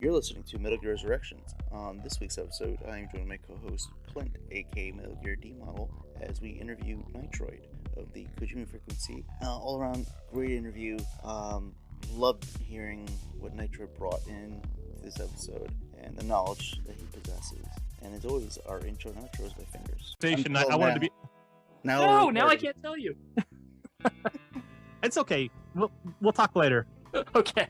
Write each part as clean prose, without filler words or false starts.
You're listening to Metal Gear Resurrections. On this week's episode, I am joined by my co-host Clint, aka Metal Gear D Model, as we interview Nitroid of the Kojima frequency. All around great interview. Loved hearing what Nitroid brought in this episode and the knowledge that he possesses. And as always, our intro and outro is by Fingers. I wanted to be. Now I can't tell you. It's okay. We'll talk later. Okay.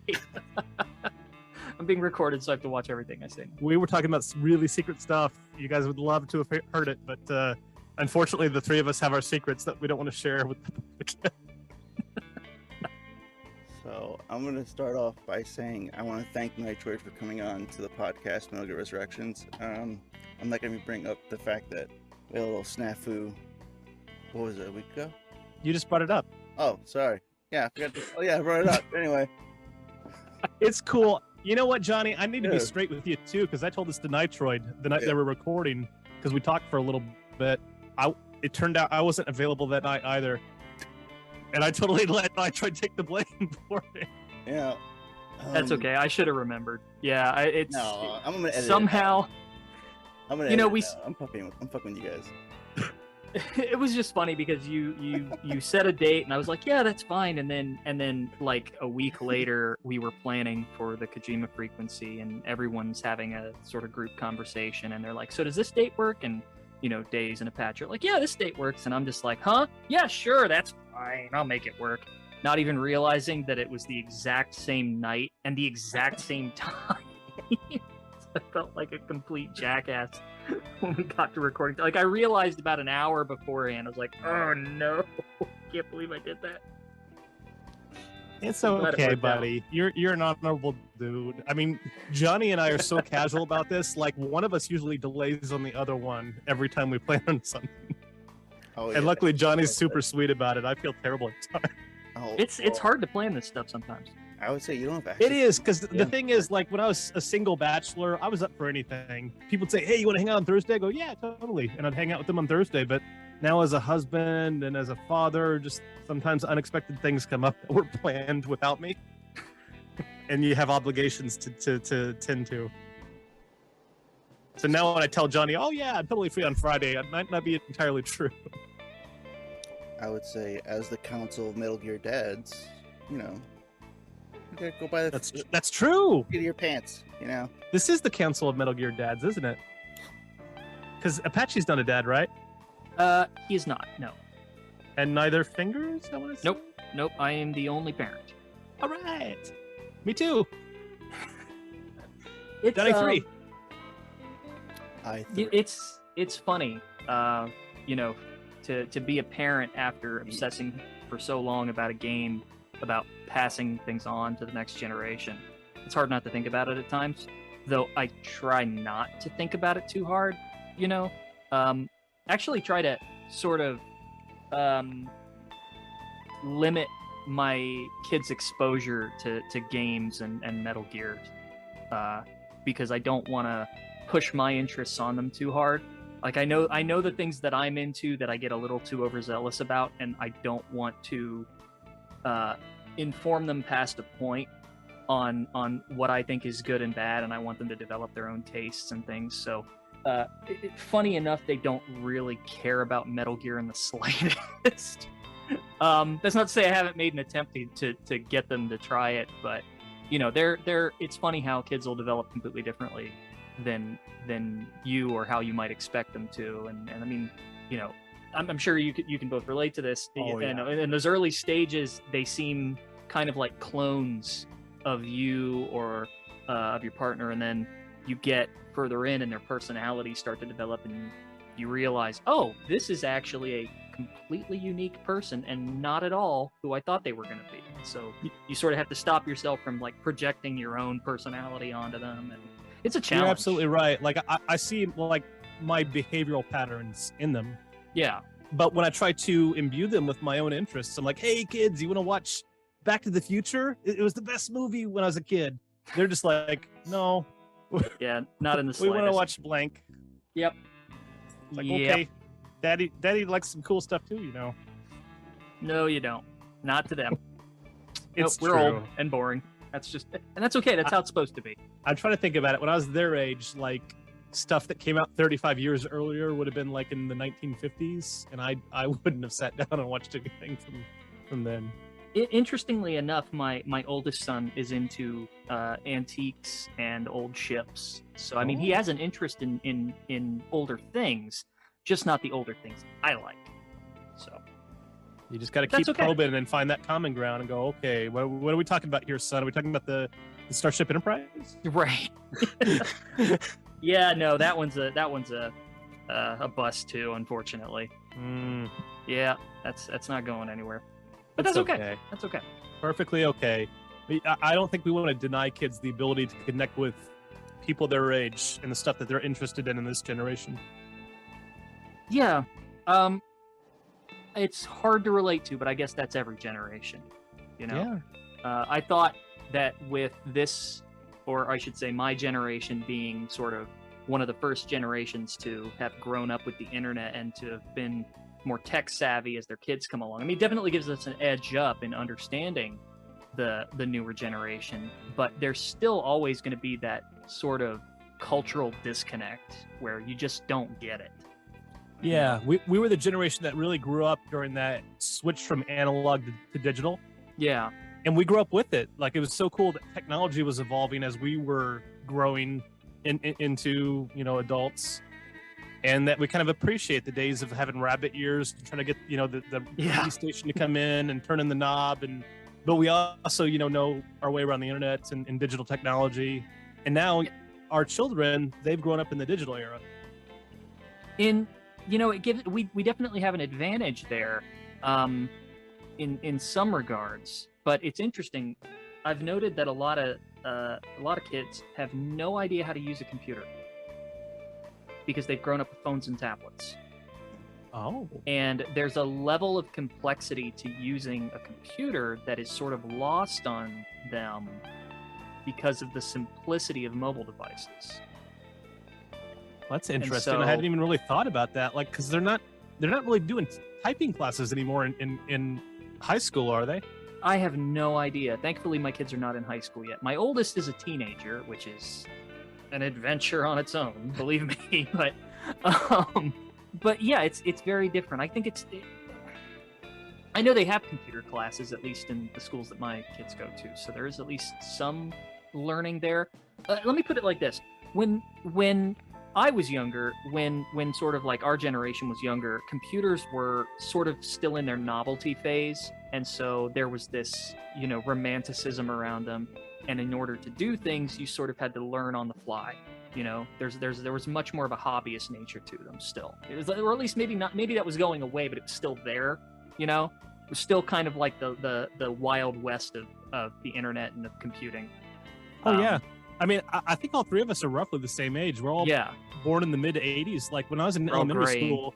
I'm being recorded, so I have to watch everything I say. We were talking about really secret stuff. You guys would love to have heard it, but unfortunately, the three of us have our secrets that we don't want to share with the public. So I'm going to start off by saying I want to thank Nitroid for coming on to the podcast Metal Gear Resurrections. I'm not going to bring up the fact that we had a little snafu. What was it, a week ago? You just brought it up. Oh, sorry. Yeah, I forgot. I brought it up. Anyway. It's cool. You know what, Johnny? I need to be straight with you, too, because I told this to Nitroid the night they were recording, because we talked for a little bit. It turned out I wasn't available that night either. And I totally let Nitroid take the blame for it. Yeah. That's okay. I should have remembered. Yeah, I'm gonna edit somehow. I'm gonna. I'm fucking with you guys. It was just funny because you set a date and I was like, yeah, that's fine. And then like a week later, we were planning for the Kojima frequency, and everyone's having a sort of group conversation, and they're like, so does this date work? And Days and Apache are like, yeah, this date works. And I'm just like, huh? Yeah, sure, that's fine. I'll make it work. Not even realizing that it was the exact same night and the exact same time. I felt like a complete jackass when we got to recording. Like, I realized about an hour beforehand. I was like, oh no, can't believe I did that. It's okay, buddy. You're an honorable dude. I mean, Johnny and I are so casual about this. Like, one of us usually delays on the other one every time we plan on something. Oh, yeah, and luckily, Johnny's super sweet about it. I feel terrible at times. It's hard to plan this stuff sometimes. I would say you don't have access. It is, because the thing is, like, when I was a single bachelor, I was up for anything. People would say, hey, you want to hang out on Thursday? I go, yeah, totally. And I'd hang out with them on Thursday. But now as a husband and as a father, just sometimes unexpected things come up that were planned without me. And you have obligations to tend to. So now when I tell Johnny, oh, yeah, I'm totally free on Friday, it might not be entirely true. I would say, as the Council of Metal Gear Dads, you gotta go by the... That's true! Get your pants, This is the Council of Metal Gear Dads, isn't it? Because Apache's not a dad, right? He's not, no. And neither Fingers, I want to say? Nope, I am the only parent. All right! Me too! It's, Johnny 3. It's funny, to be a parent after obsessing for so long about a game, about passing things on to the next generation. It's hard not to think about it at times, though I try not to think about it too hard, actually try to sort of limit my kids' exposure to games and Metal Gear, because I don't want to push my interests on them too hard. Like, I know the things that I'm into that I get a little too overzealous about, and I don't want to inform them past a point on what I think is good and bad, and I want them to develop their own tastes and things. So, funny enough, they don't really care about Metal Gear in the slightest. That's not to say I haven't made an attempt to get them to try it, but it's funny how kids will develop completely differently than you, or how you might expect them to, and I mean, I'm sure you can both relate to this. Oh, yeah. In those early stages, they seem kind of like clones of you or of your partner, and then you get further in and their personalities start to develop, and you realize, oh, this is actually a completely unique person and not at all who I thought they were going to be. So you sort of have to stop yourself from like projecting your own personality onto them, and it's a challenge. You're absolutely right. Like, I see like my behavioral patterns in them. Yeah. But when I try to imbue them with my own interests, I'm like, hey, kids, you want to watch Back to the Future? It was the best movie when I was a kid. They're just like, no. Yeah, not in the slightest. We want to watch blank. Yep. Like, okay, Daddy likes some cool stuff too, No, you don't. Not to them. It's we're old and boring. And that's okay. That's how it's supposed to be. I'm trying to think about it. When I was their age, like stuff that came out 35 years earlier would have been like in the 1950s, and I wouldn't have sat down and watched anything from then. Interestingly enough, my oldest son is into antiques and old ships. So I mean, he has an interest in older things, just not the older things I like. So you just got to keep probing and find that common ground and go, okay, what are we talking about here, son? Are we talking about the Starship Enterprise? Right. Yeah, no, that one's a bust too, unfortunately. Yeah, that's not going anywhere. But that's okay. That's okay. Perfectly okay. I don't think we want to deny kids the ability to connect with people their age and the stuff that they're interested in this generation. Yeah. It's hard to relate to, but I guess that's every generation. You know? Yeah. I thought that with this, or I should say my generation being sort of one of the first generations to have grown up with the internet and to have been more tech savvy as their kids come along. I mean, it definitely gives us an edge up in understanding the newer generation, but there's still always going to be that sort of cultural disconnect where you just don't get it. Yeah, we were the generation that really grew up during that switch from analog to digital. Yeah. And we grew up with it. Like, it was so cool that technology was evolving as we were growing into, adults. And that we kind of appreciate the days of having rabbit ears, trying to get, the TV station to come in and turn in the knob. But we also, know our way around the internet and digital technology. And now our children, they've grown up in the digital era. We definitely have an advantage there in some regards. But it's interesting. I've noted that a lot of kids have no idea how to use a computer because they've grown up with phones and tablets. Oh. And there's a level of complexity to using a computer that is sort of lost on them because of the simplicity of mobile devices. That's interesting. I hadn't even really thought about that. Like, because they're not really doing typing classes anymore in high school, are they? I have no idea. Thankfully, my kids are not in high school yet. My oldest is a teenager, which is an adventure on its own, believe me. But yeah, it's very different. I think I know they have computer classes, at least in the schools that my kids go to. So there is at least some learning there. Let me put it like this: when I was younger, when sort of like our generation was younger, computers were sort of still in their novelty phase, and so there was this, romanticism around them. And in order to do things, you sort of had to learn on the fly. There was much more of a hobbyist nature to them still. It was, or at least maybe that was going away, but it was still there. It was still kind of like the wild west of the internet and of computing. Oh yeah. I mean, I think all three of us are roughly the same age. We're all born in the mid 80s. Like, when I was in elementary school,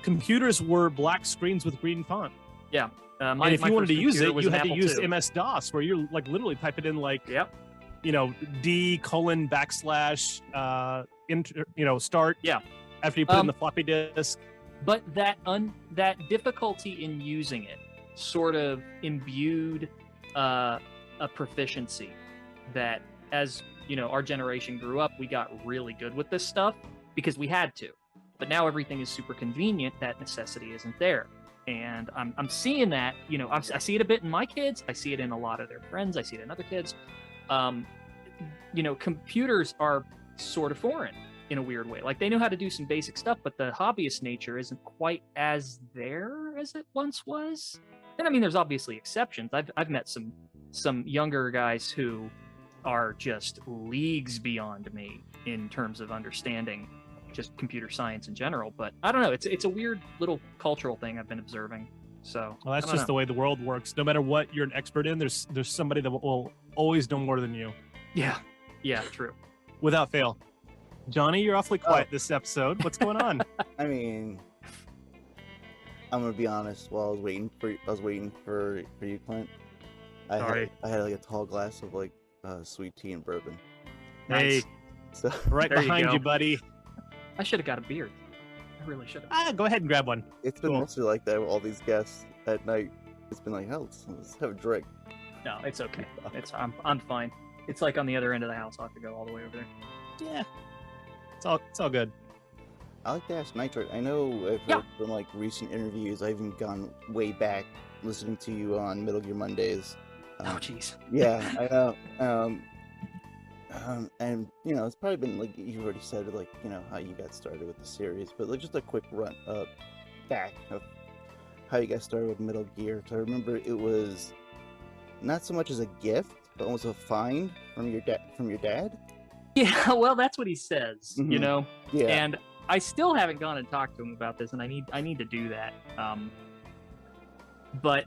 computers were black screens with green font. Yeah. And if you wanted to use it, you had to use MS-DOS, where you're like literally typing in like, D:// start. Yeah. After you put in the floppy disk. But that difficulty in using it sort of imbued a proficiency that, as our generation grew up, we got really good with this stuff because we had to. But now everything is super convenient. That necessity isn't there. And I'm seeing that, I see it a bit in my kids. I see it in a lot of their friends. I see it in other kids. Computers are sort of foreign in a weird way. Like, they know how to do some basic stuff, but the hobbyist nature isn't quite as there as it once was. And I mean, there's obviously exceptions. I've met some younger guys who are just leagues beyond me in terms of understanding just computer science in general. But I don't know, it's a weird little cultural thing I've been observing. So well, that's just the way the world works. No matter what you're an expert in, there's somebody that will always know more than you. Yeah True. Without fail. Johnny, you're awfully quiet this episode. What's going on? I mean, I'm gonna be honest. While I was waiting for you, Clint, I had like a tall glass of like sweet tea and bourbon. Hey, so right behind you, buddy. I should have got a beard. I really should have. Go ahead and grab one. It's been mostly like that with all these guests at night. It's been like, hell, let's have a drink. No, it's okay. I'm fine. It's like on the other end of the house. I'll have to go all the way over there. Yeah, it's all good. I like to ask Nitroid. I know I've heard from like recent interviews. I've even gone way back listening to you on Metal Gear Mondays. Oh, jeez. Yeah, I know. And you know, it's probably been like you've already said, like you know how you got started with the series, but like just a quick run back of how you got started with Metal Gear. So I remember it was not so much as a gift, but almost a find from your dad. Yeah, well, that's what he says, you know. Yeah. And I still haven't gone and talked to him about this, and I need to do that. But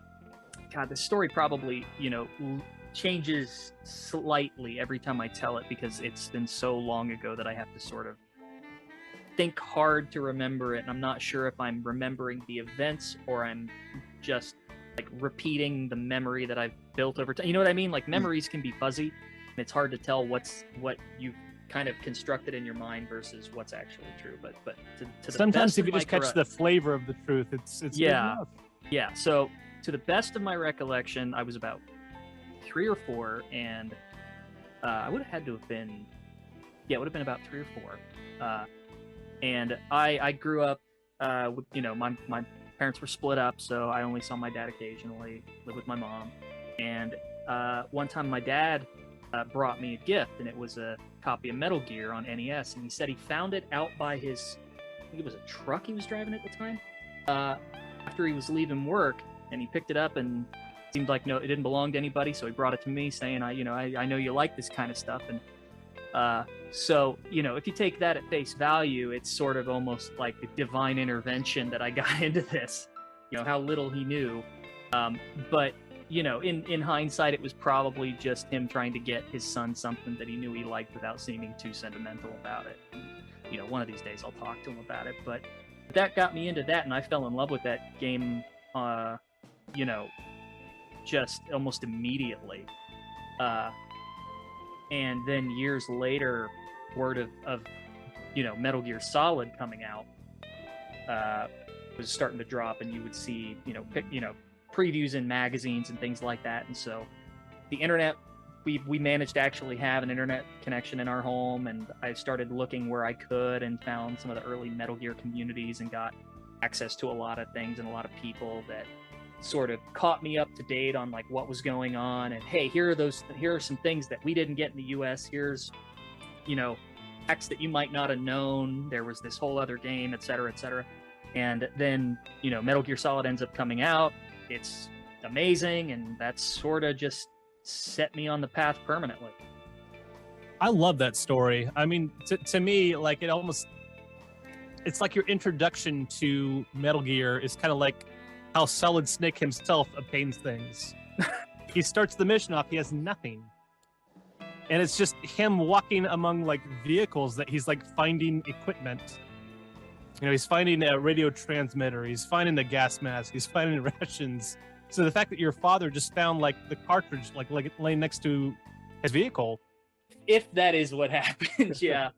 God, the story probably, you know, changes slightly every time I tell it because it's been so long ago that I have to sort of think hard to remember it, and I'm not sure if I'm remembering the events or I'm just like repeating the memory that I've built over time. You know what I mean? Like memories can be fuzzy, and it's hard to tell what you've kind of constructed in your mind versus what's actually true. But to sometimes if you just catch the flavor of the truth, it's yeah, yeah. So to the best of my recollection, I was about 3 or 4, and I would have had to have been, it would have been about 3 or 4. And I grew up, with, you know, my parents were split up, so I only saw my dad occasionally, lived with my mom. And one time my dad brought me a gift, and it was a copy of Metal Gear on NES, and he said he found it out by his, I think it was a truck he was driving at the time, after he was leaving work, and he picked it up and seemed like it didn't belong to anybody, so he brought it to me saying, I know you like this kind of stuff. And so, you know, if you take that at face value, it's sort of almost like a divine intervention that I got into this, you know, how little he knew. But, you know, in hindsight, it was probably just him trying to get his son something that he knew he liked without seeming too sentimental about it. And, you know, one of these days I'll talk to him about it. But that got me into that, and I fell in love with that game, you know, just almost immediately. And then years later, word of you know, Metal Gear Solid coming out was starting to drop, and you would see, you know, previews in magazines and things like that. And so the internet, we managed to actually have an internet connection in our home, and I started looking where I could and found some of the early Metal Gear communities and got access to a lot of things and a lot of people that sort of caught me up to date on like what was going on. And hey, here are some things that we didn't get in the US. Here's, you know, facts that you might not have known. There was this whole other game, et cetera, et cetera. And then, you know, Metal Gear Solid ends up coming out. It's amazing, and that's sort of just set me on the path permanently. I love that story. I mean, to me, like it's like your introduction to Metal Gear is kind of like how Solid Snake himself obtains things. He starts the mission off, he has nothing. And it's just him walking among like vehicles that he's like finding equipment. You know, he's finding a radio transmitter, he's finding a gas mask, he's finding rations. So the fact that your father just found like the cartridge like laying next to his vehicle. If that is what happens, yeah.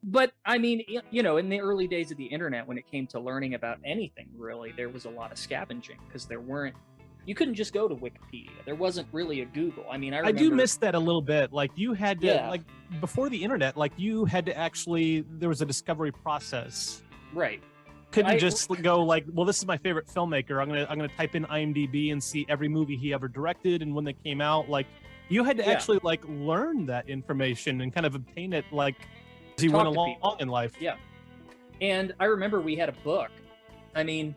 But I mean, you know, in the early days of the internet, when it came to learning about anything, really, there was a lot of scavenging because you couldn't just go to Wikipedia. There wasn't really a Google. I mean, I do miss that a little bit. Like you had to, like before the internet, like you had to actually, there was a discovery process. Right. Couldn't just go like, well, this is my favorite filmmaker. I'm gonna type in IMDb and see every movie he ever directed and when they came out. Like you had to actually like learn that information and kind of obtain it like as you went along in life. Yeah. And I remember we had a book. I mean,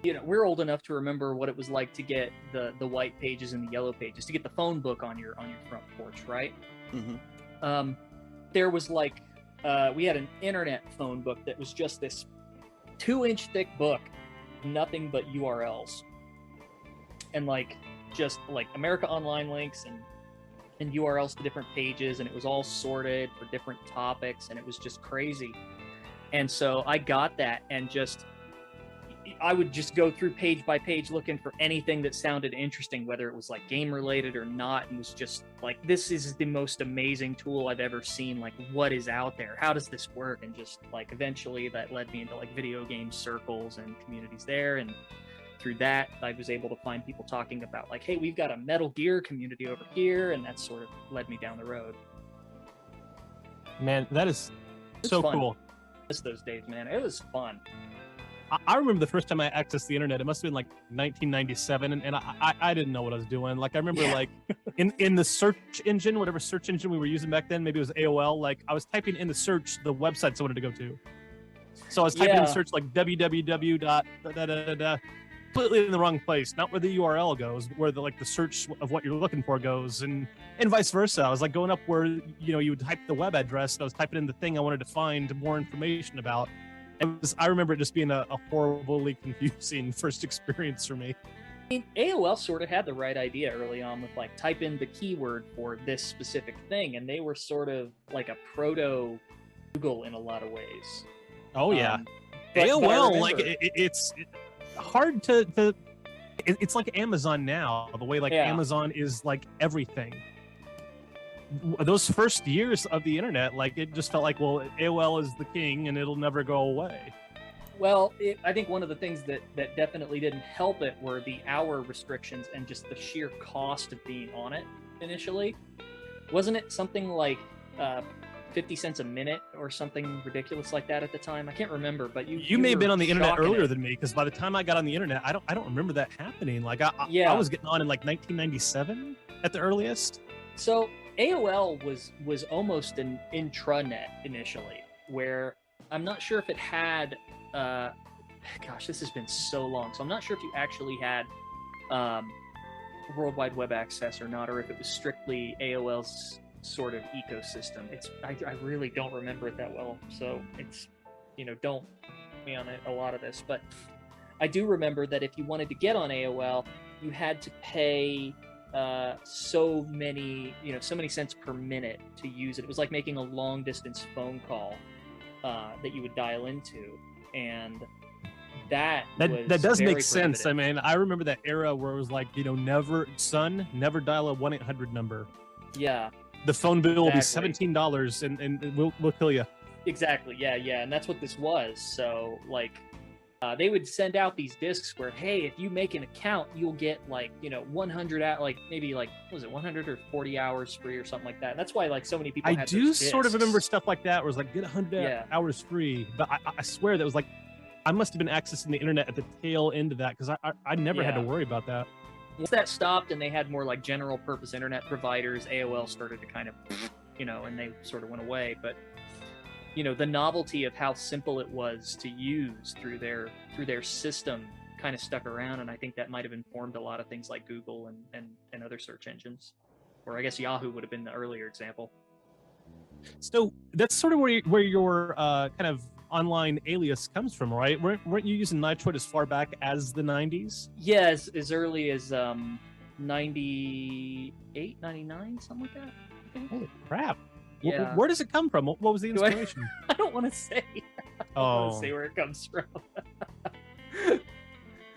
you know, we're old enough to remember what it was like to get the white pages and the yellow pages, to get the phone book on your front porch, right? Mm-hmm. There was like, we had an internet phone book that was just this 2-inch thick book, nothing but URLs. And like, just like America Online links and URLs to different pages, and it was all sorted for different topics, and it was just crazy. And so I got that, and I would just go through page by page looking for anything that sounded interesting, whether it was like game related or not, and was just like, this is the most amazing tool I've ever seen. Like, what is out there? How does this work? And just like eventually that led me into like video game circles and communities there. And through that, I was able to find people talking about like, hey, we've got a Metal Gear community over here, and that sort of led me down the road. Man, that is so fun. Cool. Miss those days, man. It was fun. I remember the first time I accessed the internet. It must have been like 1997, and I didn't know what I was doing. Like I remember, like in the search engine, whatever search engine we were using back then, maybe it was AOL. Like I was typing in the search the websites I wanted to go to. So I was typing in search like www. Completely in the wrong place, not where the URL goes, where the search of what you're looking for goes, and vice versa. I was like going up where you would type the web address, and I was typing in the thing I wanted to find more information about. I remember it just being a horribly confusing first experience for me. I mean, AOL sort of had the right idea early on with like type in the keyword for this specific thing, and they were sort of like a proto Google in a lot of ways. Oh yeah, AOL it's hard to. It's like Amazon now. The way Amazon is like everything. Those first years of the internet, like it just felt like, well, AOL is the king and it'll never go away. Well, I think one of the things that definitely didn't help it were the hour restrictions and just the sheer cost of being on it initially. Wasn't it something like 50 cents a minute or something ridiculous like that at the time? I can't remember, but you may have been on the internet earlier than me, because by the time I got on the internet, I don't remember that happening. Like I was getting on in like 1997 at the earliest. So AOL was almost an intranet initially, where I'm not sure if it had gosh, this has been so long, so I'm not sure if you actually had World Wide Web access or not, or if it was strictly AOL's sort of ecosystem. I really don't remember it that well, so it's don't me on it a lot of this, but I do remember that if you wanted to get on AOL, you had to pay so many cents per minute to use it. It was like making a long distance phone call that you would dial into, and that does make sense. I mean, I remember that era where it was like, never dial a 1-800 number. Yeah. The phone bill will be $17 and we'll kill you. Exactly. Yeah. And that's what this was. So like, they would send out these discs where, hey, if you make an account, you'll get 100 maybe 140 hours free or something like that. And that's why so many people. I do sort of remember stuff like that, where it's like get 100 hours free. But I swear that was like, I must have been accessing the internet at the tail end of that, because I never had to worry about that. Once that stopped and they had more like general purpose internet providers, AOL started to kind of, and they sort of went away. But the novelty of how simple it was to use through their system kind of stuck around, and I think that might have informed a lot of things like Google and other search engines, or I guess Yahoo would have been the earlier example. So that's sort of where your kind of online alias comes from, right? Weren't you using Nitroid as far back as the 90s? Yes, as early as 98, 99, something like that. Holy crap. Yeah. Where does it come from? What was the inspiration? I don't want to say. I don't want to say where it comes from.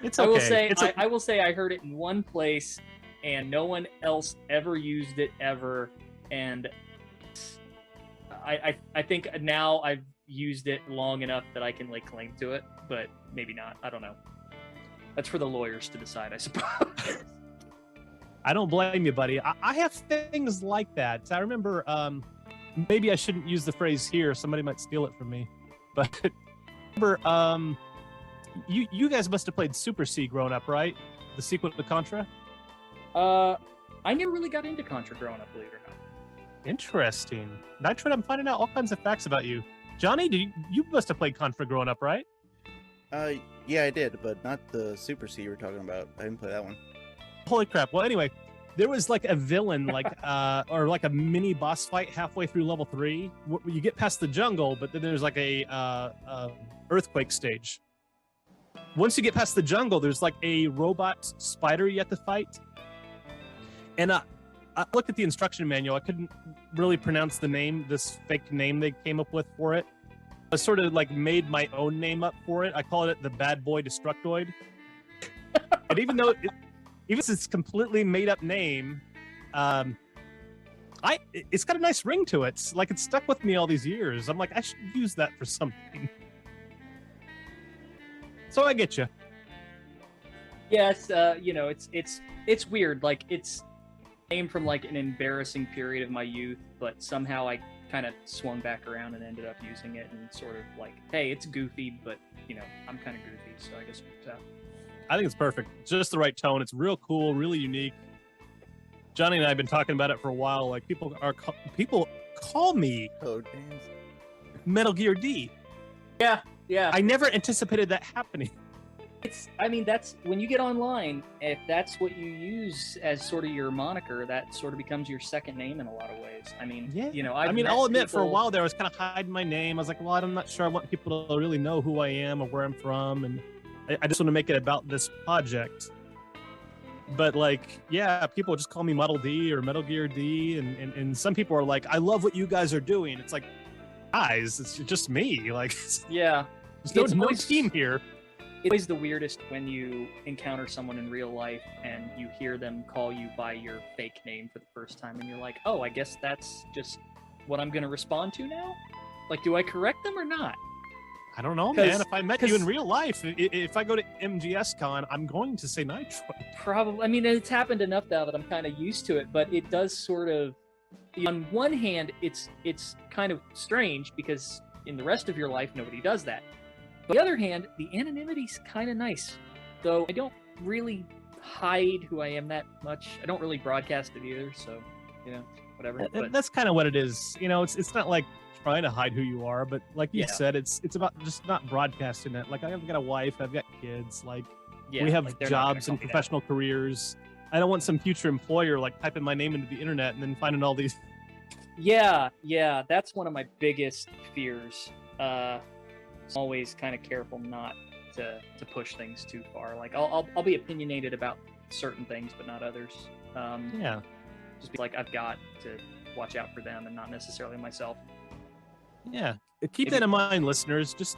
It's okay. I will say I heard it in one place, and no one else ever used it ever. And I think now I've used it long enough that I can lay claim to it, but maybe not. I don't know. That's for the lawyers to decide, I suppose. I don't blame you, buddy. I have things like that. I remember. Maybe I shouldn't use the phrase here. Somebody might steal it from me. But remember, you guys must have played Super C growing up, right? The sequel to Contra? I never really got into Contra growing up, believe it or not. Interesting. Nitroid, I'm finding out all kinds of facts about you. Johnny, you must have played Contra growing up, right? Yeah, I did, but not the Super C you were talking about. I didn't play that one. Holy crap. Well, anyway, there was like a villain, or like a mini boss fight halfway through level 3. You get past the jungle, but then there's like a earthquake stage. Once you get past the jungle, there's like a robot spider you have to fight. And I looked at the instruction manual. I couldn't really pronounce the name, this fake name they came up with for it. I sort of like made my own name up for it. I called it the Bad Boy Destructoid. And even though it's a completely made up name, it's got a nice ring to it. It's like it's stuck with me all these years. I'm like, I should use that for something. So I get you. Yes, it's weird. Like it's named from like an embarrassing period of my youth, but somehow I kind of swung back around and ended up using it and sort of like, hey, it's goofy, but I'm kind of goofy, so I guess it works out. I think it's perfect. Just the right tone. It's real cool, really unique. Johnny and I have been talking about it for a while. Like people call me Code names. Metal Gear D. Yeah. I never anticipated that happening. That's when you get online, if that's what you use as sort of your moniker, that sort of becomes your second name in a lot of ways. I'll admit for a while there I was kind of hiding my name. I was like, well, I'm not sure I want people to really know who I am or where I'm from, and I just want to make it about this project. But like, yeah, people just call me Model D or Metal Gear D, and some people are like, I love what you guys are doing. It's like, guys, it's just me. Like, yeah, there's no team here. It's always the weirdest when you encounter someone in real life and you hear them call you by your fake name for the first time, and you're like, oh, I guess that's just what I'm going to respond to now? Like, do I correct them or not? I don't know, man. If I met you in real life, if I go to MGS Con, I'm going to say Nitroid. Probably. I mean, it's happened enough now that I'm kind of used to it, but it does sort of... On one hand, it's kind of strange because in the rest of your life, nobody does that. But on the other hand, the anonymity's kind of nice. Though I don't really hide who I am that much. I don't really broadcast it either, so, whatever. But that's kind of what it is. It's not like trying to hide who you are, but like you said, it's about just not broadcasting it. Like, I've got a wife, I've got kids, we have jobs and professional careers. I don't want some future employer like typing my name into the internet and then finding all these. Yeah, that's one of my biggest fears. Always kind of careful not to push things too far. Like I'll be opinionated about certain things, but not others. Just be like, I've got to watch out for them and not necessarily myself. Yeah, keep that in mind, listeners. Just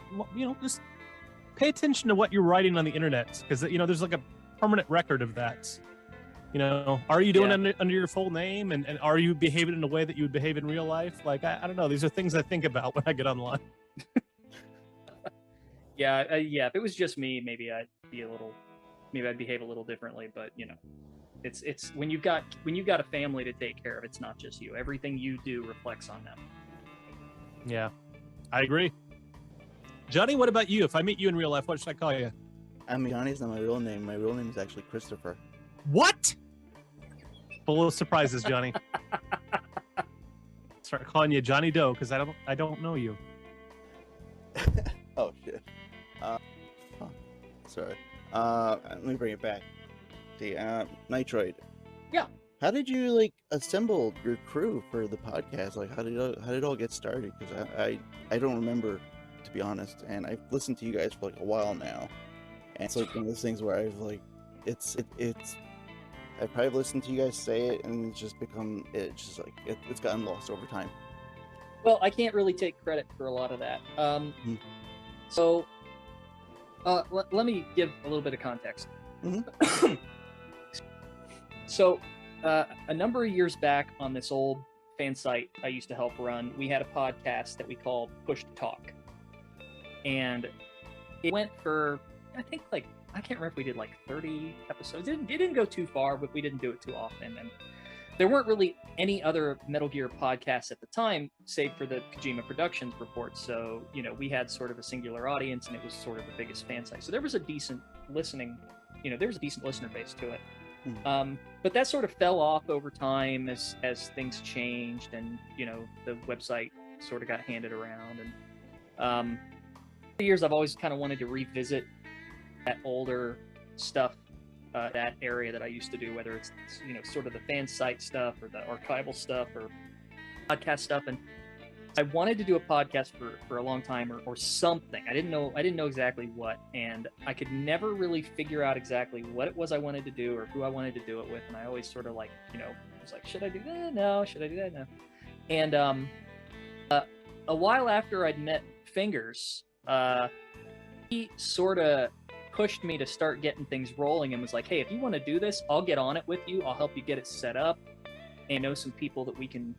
pay attention to what you're writing on the internet, because there's like a permanent record of that. Are you doing it under your full name, and are you behaving in a way that you would behave in real life? Like, I don't know. These are things I think about when I get online. If it was just me, maybe I'd behave a little differently. But it's when you've got a family to take care of, it's not just you. Everything you do reflects on them. Yeah, I agree. Johnny, what about you? If I meet you in real life, what should I call you? I mean, Johnny's not my real name. My real name is actually Christopher. What? Full of surprises, Johnny. Start calling you Johnny Doe because I don't know you. Oh shit. Sorry. Let me bring it back. See, Nitroid. Yeah. How did you assemble your crew for the podcast? Like, how did it all get started? Because I don't remember, to be honest. And I've listened to you guys for a while now, and it's one of those things where I've probably listened to you guys say it, and it's gotten lost over time. Well, I can't really take credit for a lot of that. So, let me give a little bit of context. Mm-hmm. So, a number of years back on this old fan site I used to help run, we had a podcast that we called Push to Talk. And it went for, I think, I can't remember if we did 30 episodes. It didn't go too far, but we didn't do it too often. And there weren't really any other Metal Gear podcasts at the time, save for the Kojima Productions report. So, we had sort of a singular audience, and it was sort of the biggest fan site. So there was a decent listener base to it. But that sort of fell off over time as things changed, and the website sort of got handed around. And for years, I've always kind of wanted to revisit that older stuff, that area that I used to do, whether it's sort of the fan site stuff or the archival stuff or podcast stuff. And I wanted to do a podcast for a long time or something. I didn't know exactly what, and I could never really figure out exactly what it was I wanted to do or who I wanted to do it with. And I always sort of was like, should I do that? No. Should I do that? No. And a while after I'd met Fingers, he sort of pushed me to start getting things rolling and was like, hey, if you want to do this, I'll get on it with you. I'll help you get it set up, and I know some people that we can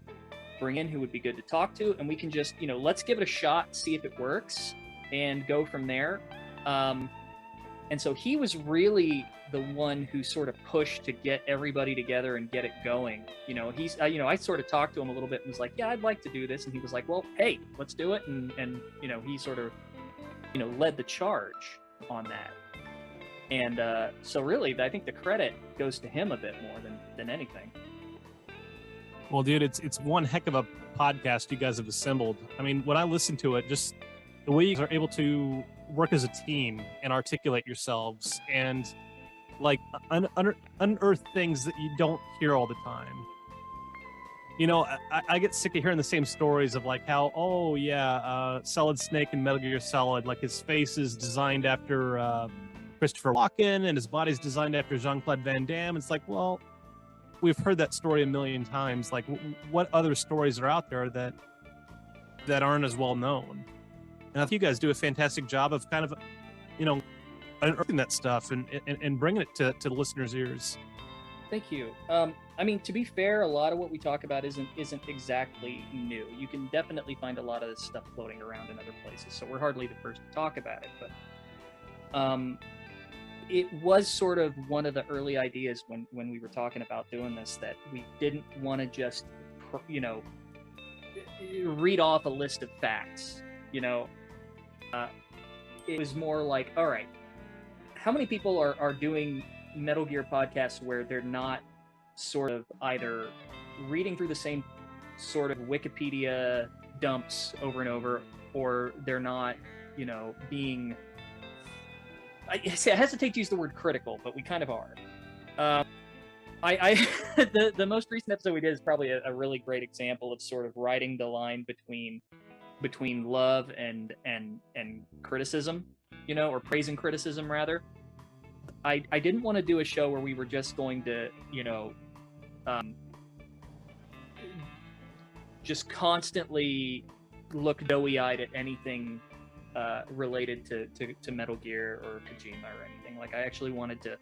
bring in who would be good to talk to, and we can just let's give it a shot, see if it works, and go from there. And so he was really the one who sort of pushed to get everybody together and get it going. You know, he's, you know, I sort of talked to him a little bit and was like, yeah, I'd like to do this. And he was like, well, hey, let's do it. And you know, he sort of, you know, led the charge on that. And so really, I think the credit goes to him a bit more than anything. Well, dude, it's one heck of a podcast you guys have assembled. I mean, when I listen to it, just the way you are able to work as a team and articulate yourselves and like unearth things that you don't hear all the time. You know, I get sick of hearing the same stories of like how, oh yeah, Solid Snake in Metal Gear Solid, like his face is designed after Christopher Walken and his body's designed after Jean-Claude Van Damme. It's like, well, we've heard that story a million times. Like, what other stories are out there that aren't as well known? And I think you guys do a fantastic job of kind of, you know, unearthing that stuff and bringing it to the listeners' ears. Thank you. I mean, to be fair, a lot of what we talk about isn't exactly new. You can definitely find a lot of this stuff floating around in other places, so we're hardly the first to talk about it. But it was sort of one of the early ideas when we were talking about doing this, that we didn't want to just, you know, read off a list of facts. You know, it was more like, all right, how many people are doing Metal Gear podcasts where they're not sort of either reading through the same sort of Wikipedia dumps over and over, or they're not, you know, being, I hesitate to use the word critical, but we kind of are. The most recent episode we did is probably a really great example of sort of riding the line between love and criticism, you know, or praise and criticism rather. I didn't want to do a show where we were just going to, you know, just constantly look doughy-eyed at anything related to Metal Gear or Kojima or anything. Like, I actually wanted to.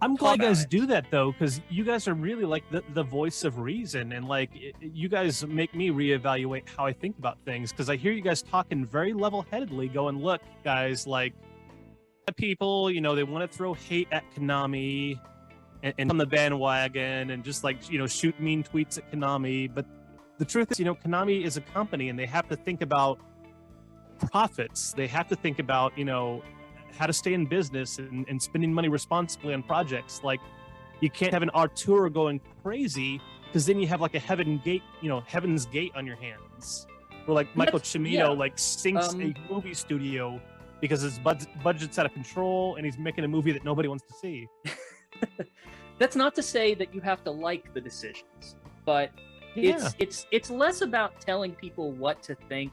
I'm glad you guys do that though, because you guys are really like the voice of reason, and like you guys make me reevaluate how I think about things, because I hear you guys talking very level-headedly, going, "Look, guys, like people, you know, they want to throw hate at Konami and on the bandwagon and just like, you know, shoot mean tweets at Konami, but the truth is, you know, Konami is a company and they have to think about profits. They have to think about, you know, how to stay in business and spending money responsibly on projects. Like, you can't have an auteur going crazy, because then you have like a Heaven's Gate on your hands, where like Michael Cimino like sinks a movie studio because his budget's out of control and he's making a movie that nobody wants to see. That's not to say that you have to like the decisions, but it's less about telling people what to think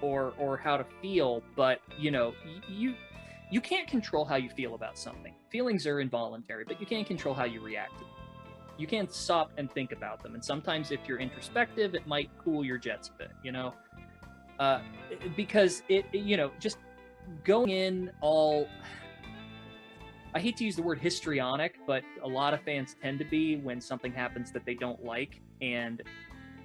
or how to feel, but you know, you can't control how you feel about something. Feelings are involuntary, but you can't control how you react to them. You can't stop and think about them, and sometimes if you're introspective, it might cool your jets a bit, you know, because it, you know, just going in all, I hate to use the word histrionic, but a lot of fans tend to be when something happens that they don't like. And,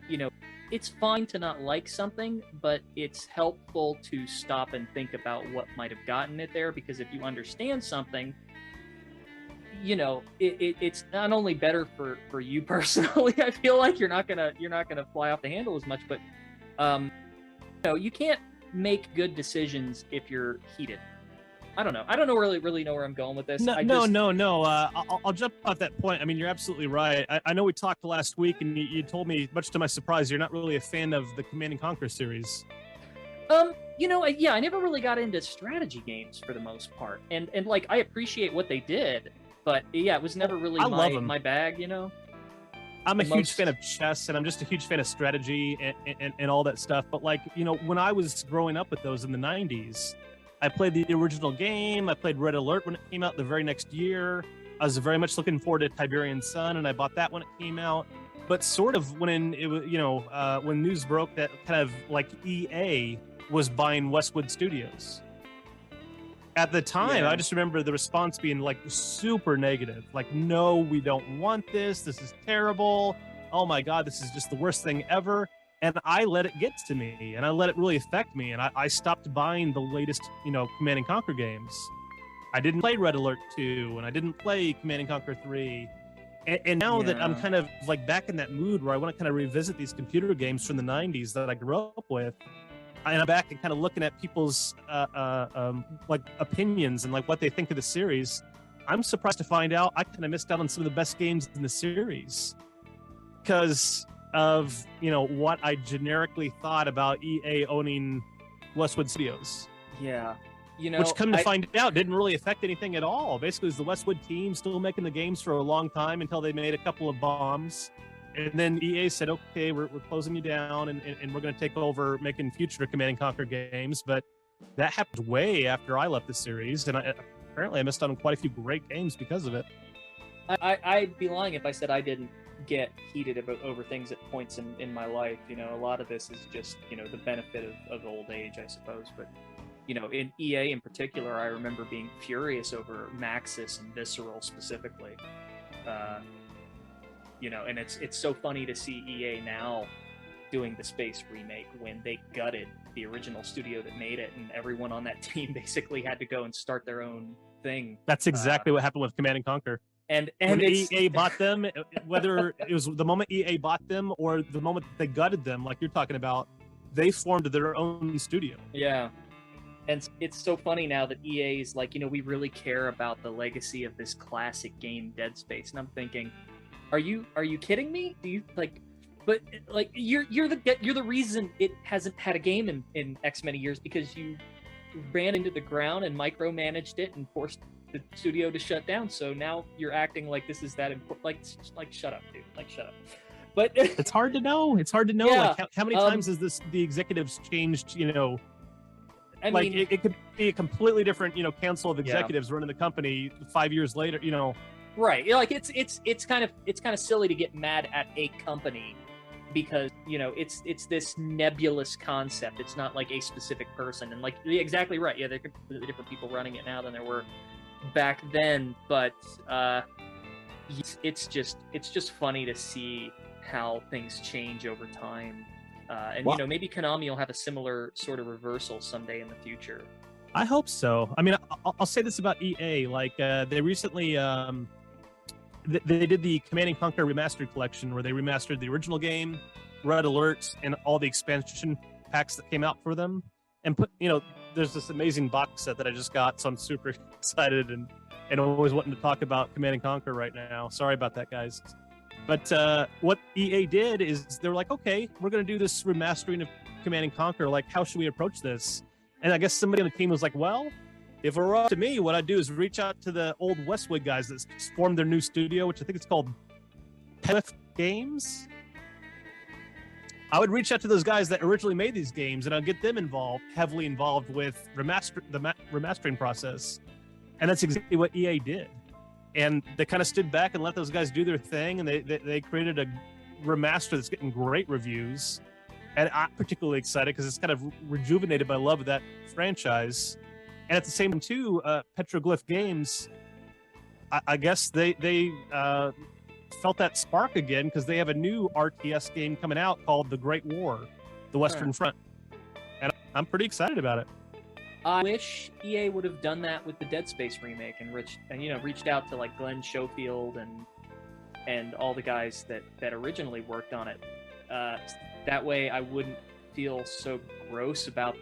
you know, it's fine to not like something, but it's helpful to stop and think about what might have gotten it there, because if you understand something, you know, it's not only better for you personally. I feel like you're not gonna fly off the handle as much, but you know, you can't make good decisions if you're heated. I don't know really know where I'm going with this. No. I'll jump off that point. I mean, you're absolutely right. I know we talked last week, and you told me, much to my surprise, you're not really a fan of the Command and Conquer series. You know, I never really got into strategy games for the most part, and like, I appreciate what they did, but yeah, it was never really my bag, you know. I'm a huge fan of chess, and I'm just a huge fan of strategy and all that stuff. But like, you know, when I was growing up with those in the 90s, I played the original game. I played Red Alert when it came out the very next year. I was very much looking forward to Tiberian Sun, and I bought that when it came out. But sort of when it was, you know, when news broke that kind of like EA was buying Westwood Studios. At the time, I just remember the response being like super negative. Like, no, we don't want this. This is terrible. Oh my God, this is just the worst thing ever. and I let it get to me, and I let it really affect me, and I stopped buying the latest, Command and Conquer games. I didn't play Red Alert 2, and I didn't play Command and Conquer 3. And now that I'm kind of like back in that mood where I want to kind of revisit these computer games from the 90s that I grew up with, and I'm back and kind of looking at people's like opinions and like what they think of the series, I'm surprised to find out I kind of missed out on some of the best games in the series because of what I generically thought about EA owning Westwood Studios. Yeah. Which, come to find out, didn't really affect anything at all. Basically, it was the Westwood team still making the games for a long time until they made a couple of bombs. And then EA said, okay, we're closing you down, and we're going to take over making future Command and Conquer games. But that happened way after I left the series, and apparently I missed out on quite a few great games because of it. I'd be lying if I said I didn't get heated over things at points in my life. A lot of this is just, the benefit of old age, I suppose. But in EA in particular, I remember being furious over Maxis and Visceral specifically. And it's so funny to see EA now doing the Space remake when they gutted the original studio that made it, and everyone on that team basically had to go and start their own thing. That's exactly what happened with Command and Conquer. And when EA bought them, whether it was the moment EA bought them or the moment they gutted them, like you're talking about, they formed their own studio. Yeah. And it's so funny now that EA is like, we really care about the legacy of this classic game, Dead Space. And I'm thinking, are you kidding me? Do you but you're the reason it hasn't had a game in X many years, because you ran into the ground and micromanaged it and forced the studio to shut down. So now you're acting like this is that important. Like shut up, dude. Like shut up. But it's hard to know. Yeah, like how many times has the executives changed? I mean, it could be a completely different, council of executives running the company 5 years later, Right. Like it's kind of silly to get mad at a company because, it's this nebulous concept. It's not like a specific person. And you're exactly right. Yeah, there are completely different people running it now than there were back then. But it's just funny to see how things change over time. And maybe Konami will have a similar sort of reversal someday in the future. I hope so. I mean, I'll say this about EA. Like, they recently they did the Command and Conquer Remastered Collection, where they remastered the original game, Red Alert, and all the expansion packs that came out for them, and put there's this amazing box set that I just got, so I'm super excited and always wanting to talk about Command and Conquer right now. Sorry about that, guys. But what EA did is they were like, okay, we're going to do this remastering of Command and Conquer. Like, how should we approach this? And I guess somebody on the team was like, well, if it were up to me, what I'd do is reach out to the old Westwood guys that formed their new studio, which I think it's called Penwith Games. I would reach out to those guys that originally made these games, and I'd get them heavily involved with the remastering process. And that's exactly what EA did. And they kind of stood back and let those guys do their thing, and they created a remaster that's getting great reviews. And I'm particularly excited because it's kind of rejuvenated my love of that franchise. And at the same time, too, Petroglyph Games, I guess they felt that spark again because they have a new RTS game coming out called The Great War, The Western Front. And I'm pretty excited about it. I wish EA would have done that with the Dead Space remake and reached out to like Glenn Schofield and all the guys that originally worked on it. That way I wouldn't feel so gross about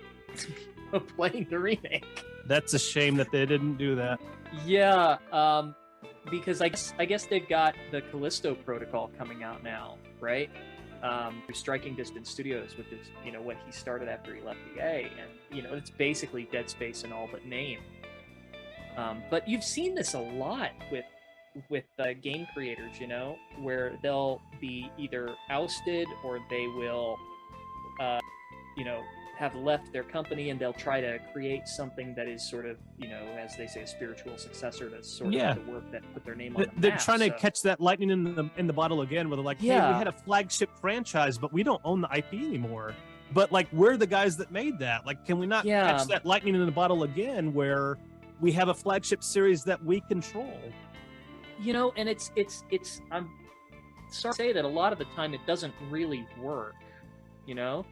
playing the remake. That's a shame that they didn't do that. Yeah, because I guess they've got the Callisto Protocol coming out now, right? Through Striking Distance Studios, which is what he started after he left EA, and it's basically Dead Space in all but name. But you've seen this a lot with game creators, where they'll be either ousted or they will, have left their company, and they'll try to create something that is sort of, as they say, a spiritual successor to sort of the work that put their name on the They're map, trying to catch that lightning in the bottle again, where they're like, hey, we had a flagship franchise, but we don't own the IP anymore. But like, we're the guys that made that. Like, can we not catch that lightning in the bottle again, where we have a flagship series that we control? And it's I'm sorry to say that a lot of the time it doesn't really work. you know?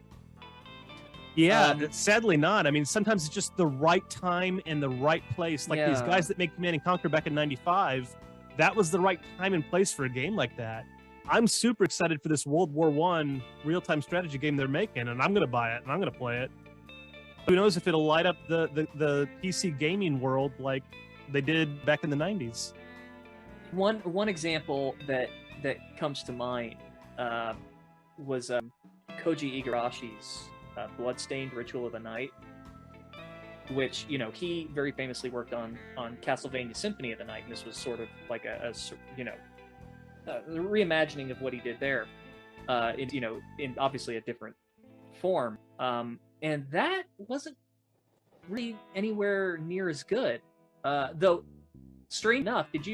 Yeah, sadly not. I mean, sometimes it's just the right time and the right place. Like these Yeah. guys that make Command and Conquer back in '95, that was the right time and place for a game like that. I'm super excited for this World War I real-time strategy game they're making, and I'm going to buy it and I'm going to play it. Who knows if it'll light up the PC gaming world like they did back in the '90s. One example that comes to mind was Koji Igarashi's Bloodstained Ritual of the Night, which, you know, he very famously worked on Castlevania Symphony of the Night, and this was sort of like a reimagining of what he did there, in obviously a different form, and that wasn't really anywhere near as good. Though, strange enough, did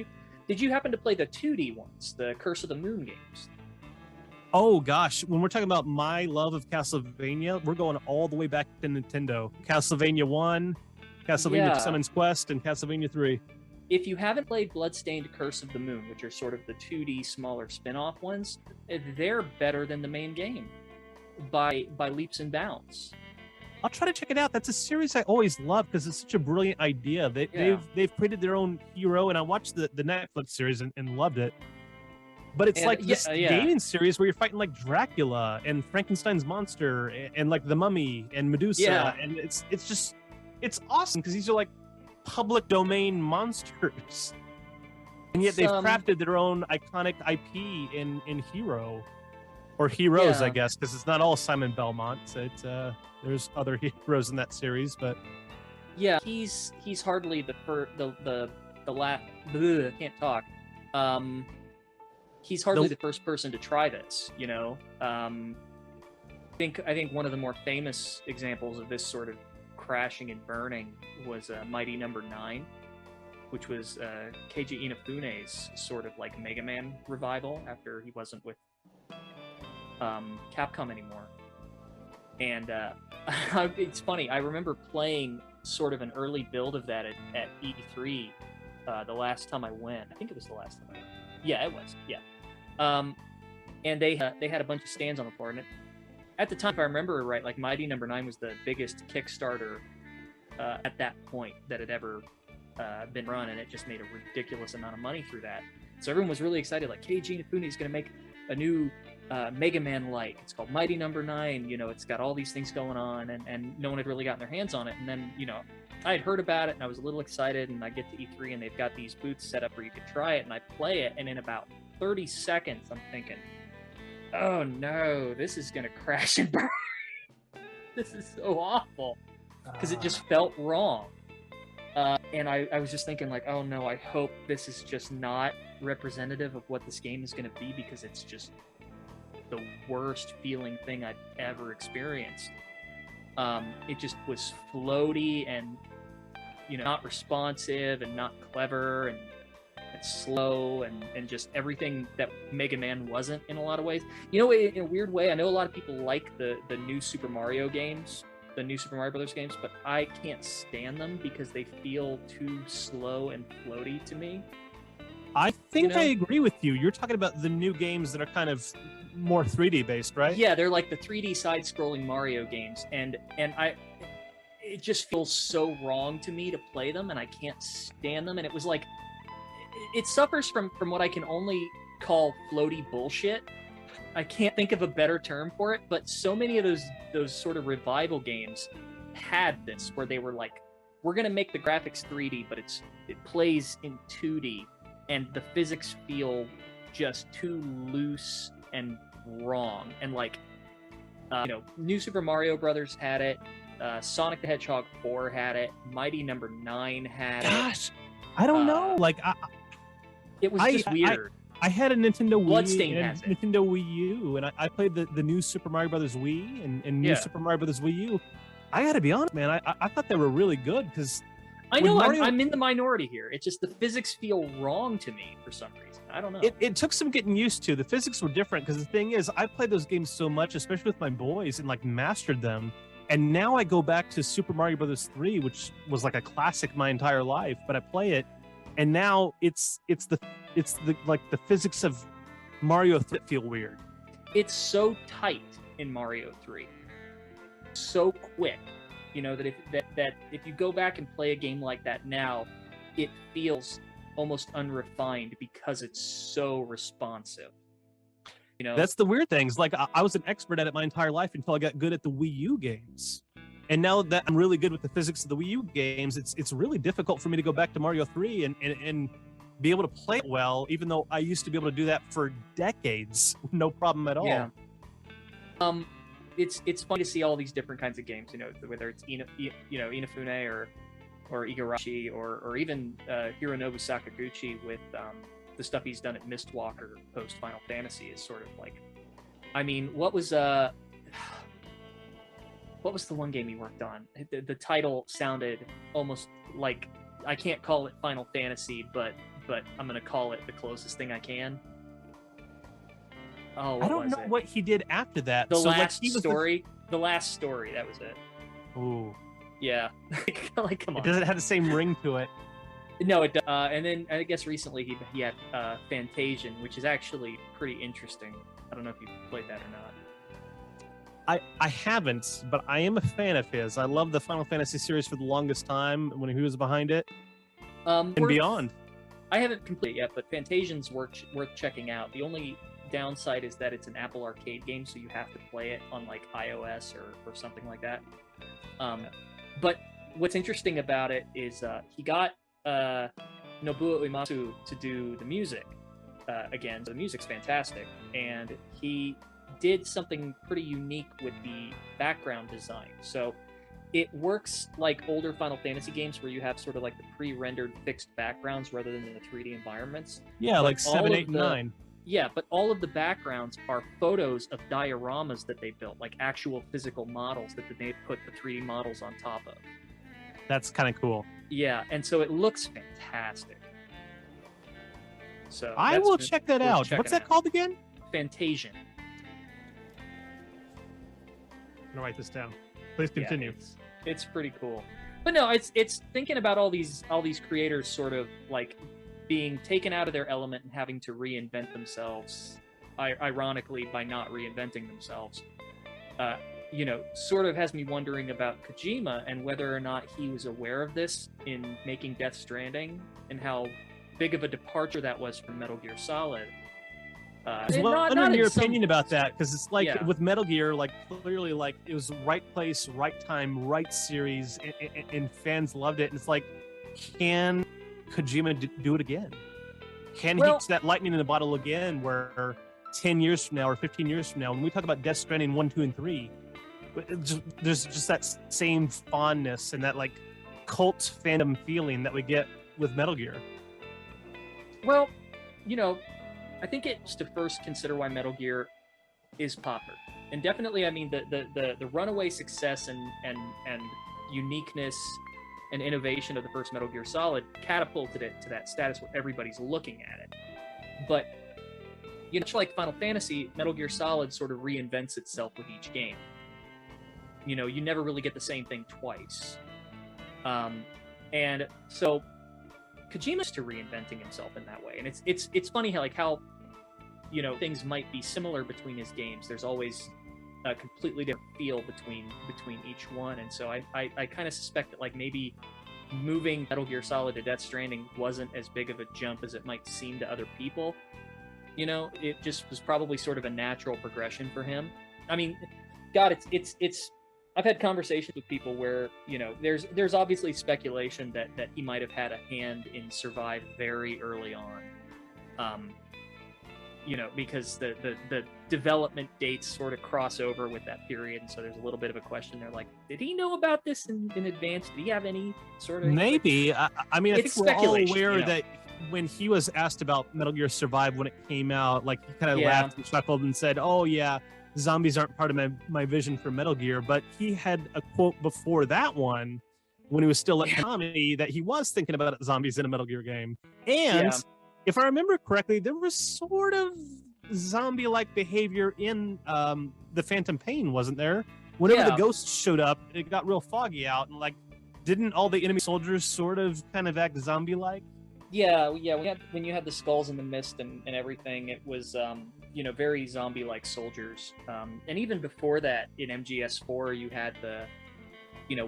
you happen to play the 2D ones, the Curse of the Moon games? Oh gosh, when we're talking about my love of Castlevania, we're going all the way back to Nintendo. Castlevania 1, Castlevania Summons Quest, and Castlevania 3. If you haven't played Bloodstained Curse of the Moon, which are sort of the 2D smaller spin-off ones, they're better than the main game by leaps and bounds. I'll try to check it out. That's a series I always love because it's such a brilliant idea. They've created their own hero, and I watched the Netflix series and loved it. But it's like this gaming series where you're fighting like Dracula and Frankenstein's monster and like the Mummy and Medusa, and it's awesome because these are like public domain monsters, and yet they've crafted their own iconic IP in Hero or Heroes, I guess, because it's not all Simon Belmont. There's other heroes in that series, but he's hardly the last. Can't talk. He's hardly the first person to try this, you know. I think one of the more famous examples of this sort of crashing and burning was Mighty Number 9, which was Keiji Inafune's sort of like Mega Man revival after he wasn't with Capcom anymore. And it's funny, I remember playing sort of an early build of that at E3 the last time I went. I think it was the last time I went. Yeah, it was. Yeah. And they had a bunch of stands on the floor, and at the time, if I remember right, like Mighty Number 9 was the biggest Kickstarter at that point that had ever been run, and it just made a ridiculous amount of money through that. So everyone was really excited, like Keiji Inafune is going to make a new Mega Man-like. It's called Mighty Number 9. You know, it's got all these things going on, and no one had really gotten their hands on it. And then, you know, I had heard about it, and I was a little excited, and I get to E3, and they've got these booths set up where you could try it, and I play it, and in about 30 seconds, I'm thinking, oh no, this is going to crash and burn. This is so awful. Because it just felt wrong. And I was just thinking, like, oh no, I hope this is just not representative of what this game is going to be, because it's just the worst feeling thing I've ever experienced. It just was floaty and, you know, not responsive and not clever and slow and just everything that Mega Man wasn't in a lot of ways. You know, in a weird way, I know a lot of people like the new Super Mario games, the new Super Mario Brothers games, but I can't stand them because they feel too slow and floaty to me. I think I agree with you. You're talking about the new games that are kind of more 3D based, right? Yeah, they're like the 3D side-scrolling Mario games, and it just feels so wrong to me to play them, and I can't stand them. And it was like, it suffers from what I can only call floaty bullshit. I can't think of a better term for it, but so many of those sort of revival games had this, where they were like, we're gonna make the graphics 3D, but it plays in 2D, and the physics feel just too loose and wrong. And like, New Super Mario Brothers had it, Sonic the Hedgehog 4 had it, Mighty Number 9 had it. Gosh, I don't know. Like, it was just weird. I had a Nintendo Wii Bloodstained and has it. Nintendo Wii U, and I played the new Super Mario Brothers Wii and new Super Mario Brothers Wii U. I gotta be honest, man. I thought they were really good because I know I'm in the minority here. It's just the physics feel wrong to me for some reason. I don't know. It took some getting used to. The physics were different because the thing is, I played those games so much, especially with my boys, and like mastered them. And now I go back to Super Mario Brothers 3, which was like a classic my entire life. But I play it, and now it's the like the physics of Mario that feel weird. It's so tight. in Mario 3. So quick, that if you go back and play a game like that now, it feels almost unrefined because it's so responsive. That's the weird thing. It's like I was an expert at it my entire life until I got good at the Wii U games. And now that I'm really good with the physics of the Wii U games, it's really difficult for me to go back to Mario 3 and be able to play it well, even though I used to be able to do that for decades, no problem at all. Yeah. It's fun to see all these different kinds of games, whether it's Inafune or Igarashi or even Hironobu Sakaguchi with the stuff he's done at Mistwalker post Final Fantasy is sort of like, I mean, what was the one game he worked on? The title sounded almost like, I can't call it Final Fantasy, but I'm gonna call it the closest thing I can. Oh, I don't know what he did after that. The Last Story, that was it. Ooh. Yeah. Like, come on. It doesn't have the same ring to it. No, it does. And then I guess recently he had Fantasian, which is actually pretty interesting. I don't know if you played that or not. I haven't, but I am a fan of his. I love the Final Fantasy series for the longest time when he was behind it. And beyond. I haven't completed it yet, but Fantasian's worth checking out. The only downside is that it's an Apple Arcade game, so you have to play it on like iOS or something like that. But what's interesting about it is he got Nobuo Uematsu to do the music again. So the music's fantastic, and he did something pretty unique with the background design. So it works like older Final Fantasy games where you have sort of like the pre-rendered fixed backgrounds rather than the 3D environments. Yeah, like 7, 8, and 9. Yeah, but all of the backgrounds are photos of dioramas that they built, like actual physical models that they put the 3D models on top of. That's kind of cool. Yeah, and so it looks fantastic. So I will check that out. What's that called again? Fantasian. I'm gonna write this down. Please continue. Yeah, it's pretty cool. But no, it's thinking about all these creators sort of like being taken out of their element and having to reinvent themselves, ironically by not reinventing themselves. Sort of has me wondering about Kojima and whether or not he was aware of this in making Death Stranding and how big of a departure that was from Metal Gear Solid. Wondering your opinion about that, because it's like with Metal Gear, like clearly, like it was right place, right time, right series, and fans loved it. And it's like, can Kojima do it again? Can he get that lightning in the bottle again? Where 10 years from now or 15 years from now, when we talk about Death Stranding 1, 2, and 3, there's just that same fondness and that like cult fandom feeling that we get with Metal Gear. Well, I think it's to first consider why Metal Gear is popular, and definitely, I mean, the runaway success and uniqueness and innovation of the first Metal Gear Solid catapulted it to that status where everybody's looking at it. But much like Final Fantasy, Metal Gear Solid sort of reinvents itself with each game. You never really get the same thing twice, and so Kojima's to reinventing himself in that way. And it's funny how things might be similar between his games. There's always a completely different feel between each one. And so I kind of suspect that like maybe moving Metal Gear Solid to Death Stranding wasn't as big of a jump as it might seem to other people. It just was probably sort of a natural progression for him. I mean, God, it's I've had conversations with people where, there's obviously speculation that he might have had a hand in Survive very early on. Because the development dates sort of cross over with that period, and so there's a little bit of a question there, like, did he know about this in advance? Did he have any sort of... Maybe. I mean, I think we're all aware that when he was asked about Metal Gear Survive when it came out, like, he kind of laughed and chuckled and said, oh, yeah, zombies aren't part of my vision for Metal Gear. But he had a quote before that one, when he was still at Konami, that he was thinking about zombies in a Metal Gear game. And... if I remember correctly, there was sort of zombie-like behavior in the Phantom Pain, wasn't there? Whenever the ghosts showed up, it got real foggy out, and like, didn't all the enemy soldiers sort of kind of act zombie-like? Yeah. When you had the skulls in the mist and everything, it was very zombie-like soldiers. And even before that, in MGS4, you had the,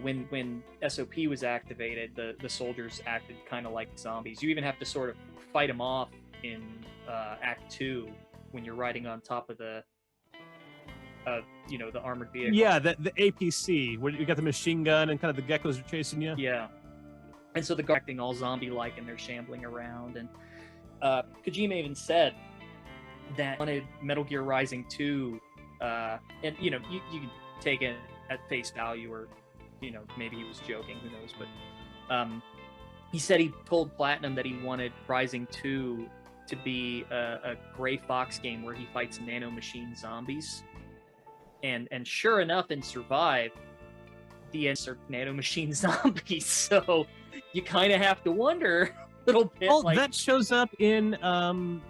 when SOP was activated, the soldiers acted kind of like zombies. You even have to sort of fight them off in Act 2 when you're riding on top of the the armored vehicle. Yeah, the APC, where you got the machine gun and kind of the geckos are chasing you. Yeah. And so the guards acting all zombie-like and they're shambling around. And Kojima even said that he wanted Metal Gear Rising 2, and you can take it at face value, or maybe he was joking, who knows, but he said he told Platinum that he wanted Rising 2 to be a Gray Fox game where he fights nanomachine zombies. And sure enough, in Survive, the ends are nanomachine zombies. So you kind of have to wonder a little bit. Oh, that shows up in Ground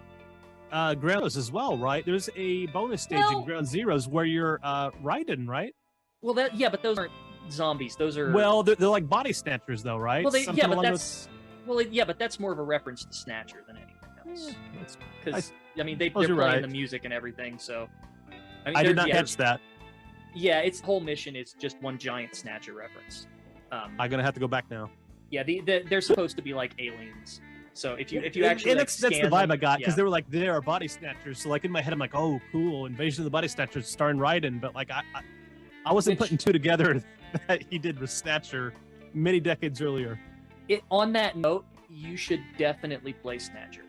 Zeroes as well, right? There's a bonus stage in Ground Zeroes where you're Raiden, right? Well, but those aren't zombies. Those are they're like body snatchers, though, right? Well, but that's more of a reference to Snatcher than anything else. Because they're playing the music and everything, so. I did not catch that. Yeah, its whole mission is just one giant Snatcher reference. I'm gonna have to go back now. Yeah, they're supposed to be like aliens. So if you actually that's the vibe I got, because they were like, they are body snatchers. So like in my head, I'm like, oh, cool, Invasion of the Body Snatchers starring Raiden. But like I wasn't putting two together that he did with Snatcher many decades earlier. On that note, you should definitely play Snatcher.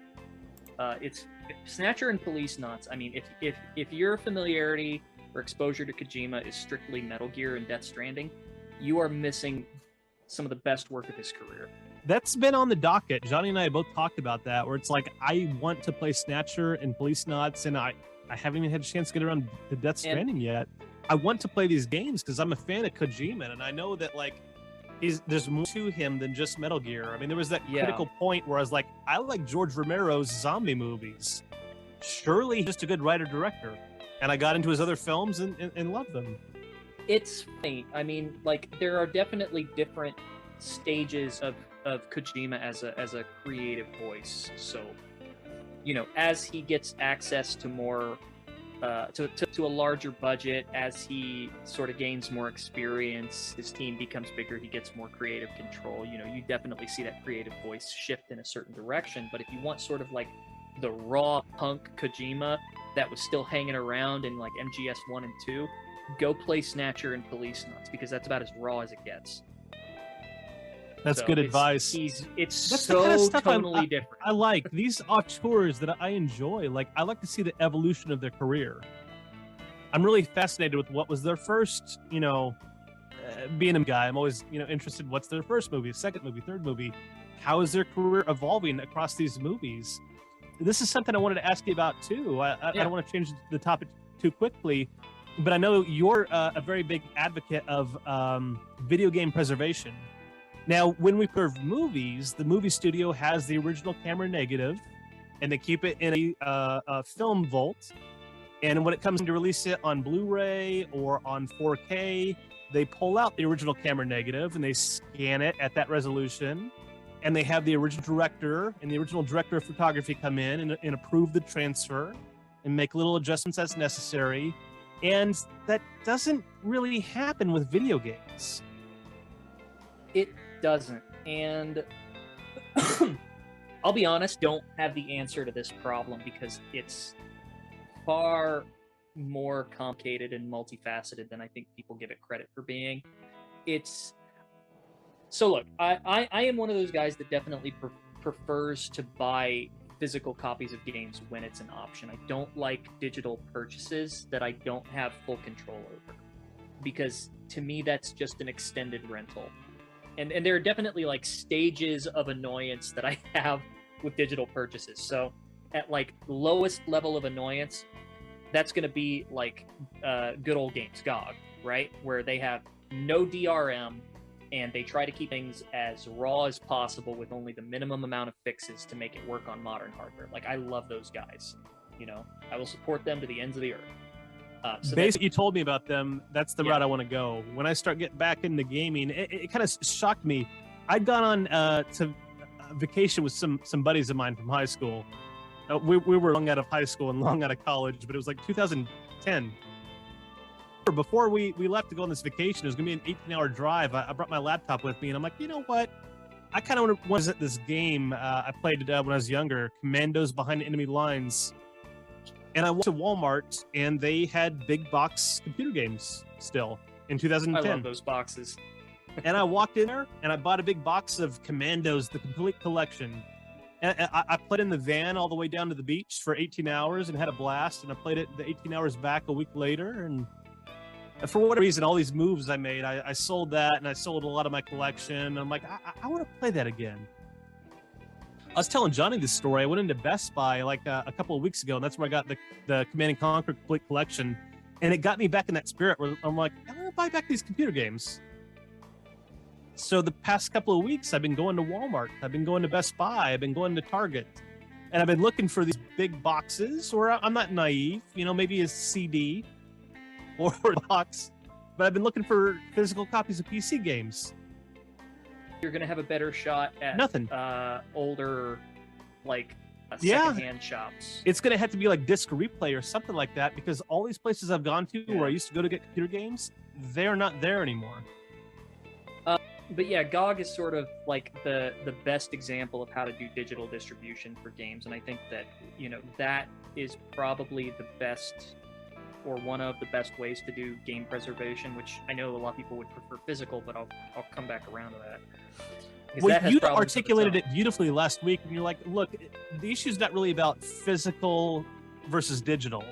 It's Snatcher and Police Knots. I mean, if your familiarity or exposure to Kojima is strictly Metal Gear and Death Stranding, you are missing some of the best work of his career. That's been on the docket. Johnny and I both talked about that, where it's like, I want to play Snatcher and Police Knots, and I haven't even had a chance to get around to Death Stranding yet. I want to play these games because I'm a fan of Kojima, and I know that like there's more to him than just Metal Gear. I mean, there was that critical point where I was like, I like George Romero's zombie movies. Surely he's just a good writer-director. And I got into his other films and loved them. It's funny. I mean, like, there are definitely different stages of Kojima as a creative voice. So, as he gets access to more to a larger budget, as he sort of gains more experience, his team becomes bigger, he gets more creative control. You definitely see that creative voice shift in a certain direction. But if you want sort of like the raw punk Kojima that was still hanging around in like MGS 1 and 2, go play Snatcher and Police Knots, because that's about as raw as it gets. That's good advice. That's so kind of stuff totally different. I like these auteurs that I enjoy. Like, I like to see the evolution of their career. I'm really fascinated with what was their first, being a guy. I'm always, interested in what's their first movie, second movie, third movie. How is their career evolving across these movies? This is something I wanted to ask you about too. I don't want to change the topic too quickly, but I know you're a very big advocate of video game preservation. Now, when we preserve movies, the movie studio has the original camera negative, and they keep it in a film vault. And when it comes to release it on Blu-ray or on 4K, they pull out the original camera negative and they scan it at that resolution. And they have the original director and the original director of photography come in and approve the transfer and make little adjustments as necessary. And that doesn't really happen with video games. It doesn't. And I'll be honest, don't have the answer to this problem, because it's far more complicated and multifaceted than I think people give it credit for being. So look, I am one of those guys that definitely prefers to buy physical copies of games when it's an option. I don't like digital purchases that I don't have full control over, because to me that's just an extended rental. And there are definitely like stages of annoyance that I have with digital purchases. So at like lowest level of annoyance, that's going to be like good old games, GOG, right? Where they have no DRM and they try to keep things as raw as possible with only the minimum amount of fixes to make it work on modern hardware. Like, I love those guys. I will support them to the ends of the earth. Basically, you told me about them. That's the route I want to go. When I start getting back into gaming, it kind of shocked me. I'd gone on to vacation with some buddies of mine from high school, We were long out of high school and long out of college, but it was like 2010. Before we left to go on this vacation, it was going to be an 18-hour drive. I brought my laptop with me, and I'm like, you know what? I kind of want to visit this game I played when I was younger, Commandos Behind Enemy Lines. And I went to Walmart, and they had big box computer games still in 2010. I love those boxes. And I walked in there, and I bought a big box of Commandos, the complete collection. And I played in the van all the way down to the beach for 18 hours and had a blast. And I played it the 18 hours back a week later, and for whatever reason, all these moves I made, I sold that, and I sold a lot of my collection. And I'm like, I want to play that again. I was telling Johnny this story. I went into Best Buy like a couple of weeks ago, and that's where I got the Command & Conquer Complete Collection. And it got me back in that spirit where I'm like, I want to buy back these computer games. So the past couple of weeks, I've been going to Walmart. I've been going to Best Buy. I've been going to Target. And I've been looking for these big boxes, or I'm not naive, maybe a CD or a box, but I've been looking for physical copies of PC games. You're gonna have a better shot at nothing. Older, like Yeah. secondhand shops. It's gonna have to be like Disc Replay or something like that, because all these places I've gone to where I used to go to get computer games, they're not there anymore. But yeah, GOG is sort of like the best example of how to do digital distribution for games, and I think that that is probably the best, or one of the best ways to do game preservation, which I know a lot of people would prefer physical, but I'll come back around to that. Well, you articulated it beautifully last week, and you're like, look, the issue's not really about physical versus digital.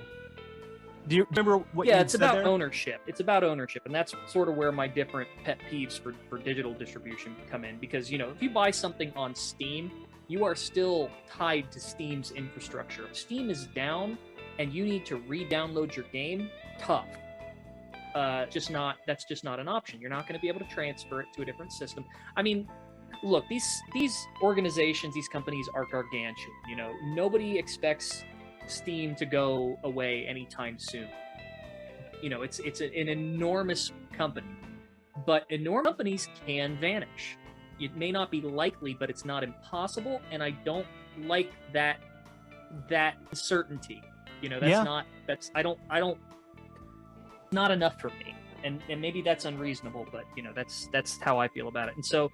Do you remember what you said? Yeah, it's about there? ownership. It's about ownership, and that's sort of where my different pet peeves for digital distribution come in. Because, if you buy something on Steam, you are still tied to Steam's infrastructure. If Steam is down and you need to re-download your game, tough. That's just not an option. You're not going to be able to transfer it to a different system. I mean, look, these organizations, these companies are gargantuan. Nobody expects Steam to go away anytime soon. It's an enormous company, but enormous companies can vanish. It may not be likely, but it's not impossible, and I don't like that uncertainty. Not enough for me, and maybe that's unreasonable, but that's how I feel about it. And so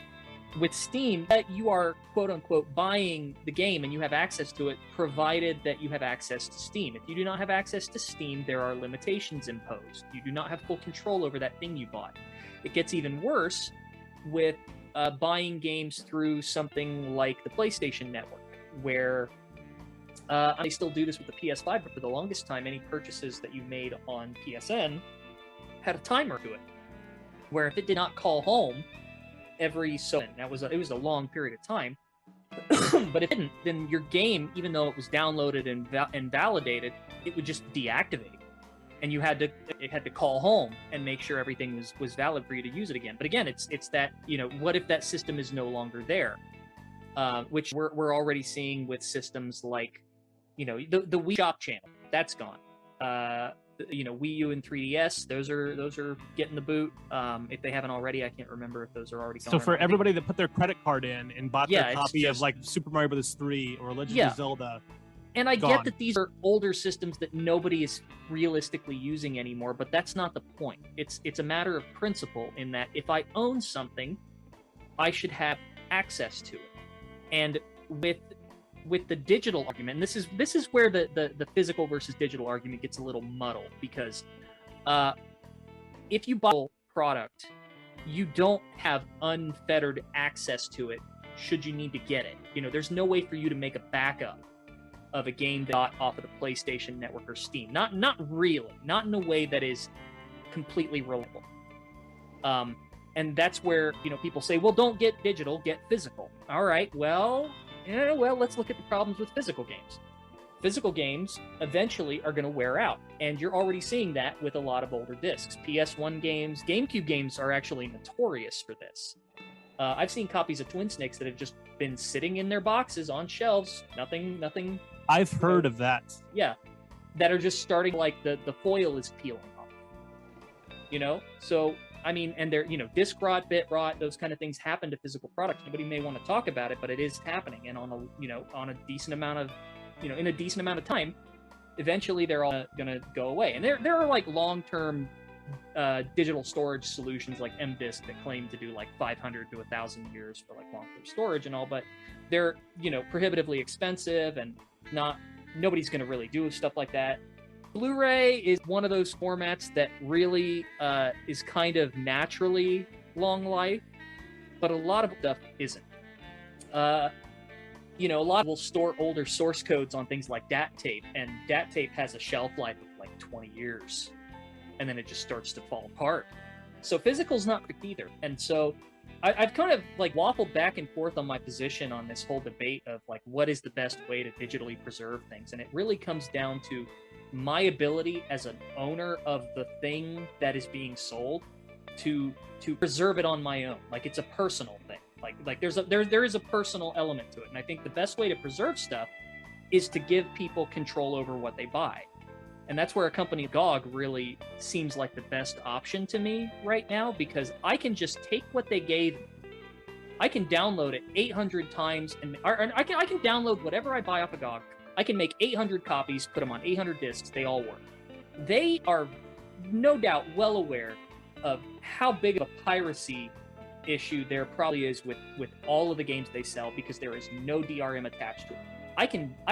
with Steam, that you are quote unquote buying the game and you have access to it, provided that you have access to Steam. If you do not have access to Steam, there are limitations imposed. You do not have full control over that thing you bought. It gets even worse with buying games through something like the PlayStation Network, where I still do this with the PS5, but for the longest time, any purchases that you made on PSN had a timer to it, where if it did not call home every so often, it was a long period of time, but if it didn't, then your game, even though it was downloaded and validated, it would just deactivate, and it had to call home and make sure everything was valid for you to use it again. But again, it's that what if that system is no longer there, which we're already seeing with systems like the Wii Shop channel, that's gone. Wii U and 3DS, those are getting the boot. If they haven't already, I can't remember if those are already gone. So for everybody that put their credit card in and bought their copy of like Super Mario Bros. 3 or Legend of Zelda, and I get that these are older systems that nobody is realistically using anymore, but that's not the point. It's a matter of principle, in that if I own something, I should have access to it. And with the digital argument, and this is where the physical versus digital argument gets a little muddled, because if you buy a product, you don't have unfettered access to it should you need to get it. There's no way for you to make a backup of a game that got off of the PlayStation Network or Steam. Not really. Not in a way that is completely reliable. And that's where people say, well, don't get digital, get physical. All right, well, let's look at the problems with physical games. Physical games eventually are going to wear out, and you're already seeing that with a lot of older discs. PS1 games, GameCube games are actually notorious for this. I've seen copies of Twin Snakes that have just been sitting in their boxes on shelves, nothing. I've heard of that. Yeah, that are just starting, like the foil is peeling off. So I mean, and they're disc rot, bit rot, those kind of things happen to physical products. Nobody may want to talk about it, but it is happening, and on a decent amount of in a decent amount of time, eventually they're all gonna go away. And there are like long-term digital storage solutions like MDisk that claim to do like 500 to 1,000 years for like long-term storage and all, but they're prohibitively expensive, and nobody's gonna really do stuff like that. Blu-ray is one of those formats that really is kind of naturally long life, but a lot of stuff isn't. A lot will store older source codes on things like DAT tape, and DAT tape has a shelf life of like 20 years, and then it just starts to fall apart. So physical's not quick either. And so I've kind of like waffled back and forth on my position on this whole debate of like, what is the best way to digitally preserve things? And it really comes down to my ability as an owner of the thing that is being sold to preserve it on my own. Like, it's a personal thing. Like there is a personal element to it. And I think the best way to preserve stuff is to give people control over what they buy. And that's where a company GOG really seems like the best option to me right now, because I can just take what they gave me. I can download it 800 times, and I can download whatever I buy off of GOG. I can make 800 copies, put them on 800 discs, they all work. They are no doubt well aware of how big of a piracy issue there probably is with all of the games they sell, because there is no DRM attached to it. I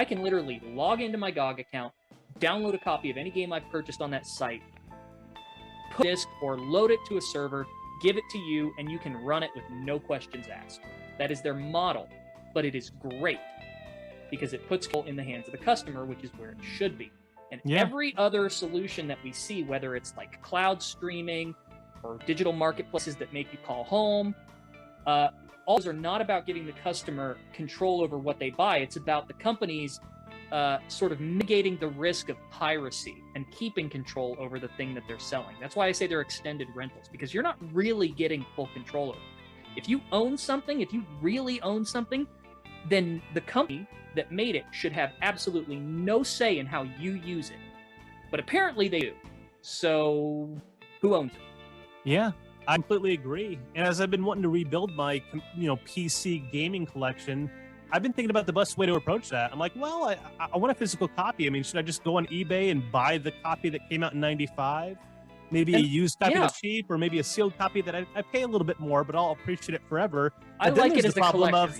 can literally log into my GOG account, download a copy of any game I've purchased on that site, put a disc or load it to a server, give it to you, and you can run it with no questions asked. That is their model, but it is great because it puts control in the hands of the customer, which is where it should be. And every other solution that we see, whether it's like cloud streaming or digital marketplaces that make you call home, all those are not about giving the customer control over what they buy. It's about the companies sort of mitigating the risk of piracy and keeping control over the thing that they're selling. That's why I say they're extended rentals, because you're not really getting full control over it. If you own something, if you really own something, then the company that made it should have absolutely no say in how you use it. But apparently they do. So who owns it? Yeah, I completely agree. And as I've been wanting to rebuild my, PC gaming collection, I've been thinking about the best way to approach that. I'm like, well, I want a physical copy. I mean, should I just go on eBay and buy the copy that came out in '95? Maybe a used copy that's cheap, or maybe a sealed copy that I pay a little bit more, but I'll appreciate it forever. I like it as a collector,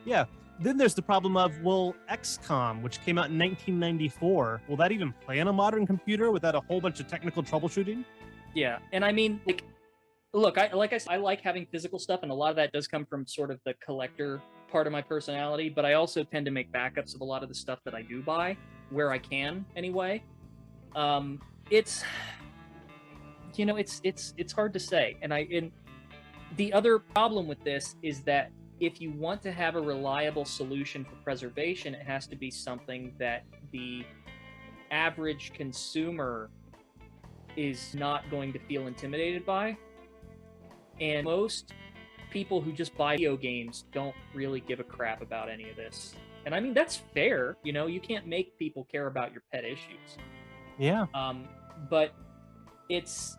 yeah. Then there's the problem of, well, XCOM, which came out in 1994. Will that even play on a modern computer without a whole bunch of technical troubleshooting? Yeah, and I mean, like, look, I like having physical stuff, and a lot of that does come from sort of the collector part of my personality, but I also tend to make backups of a lot of the stuff that I do buy, where I can, anyway. It's hard to say, and the other problem with this is that if you want to have a reliable solution for preservation, it has to be something that the average consumer is not going to feel intimidated by. And most people who just buy video games don't really give a crap about any of this. And I mean, that's fair. You can't make people care about your pet issues. Yeah. But it's,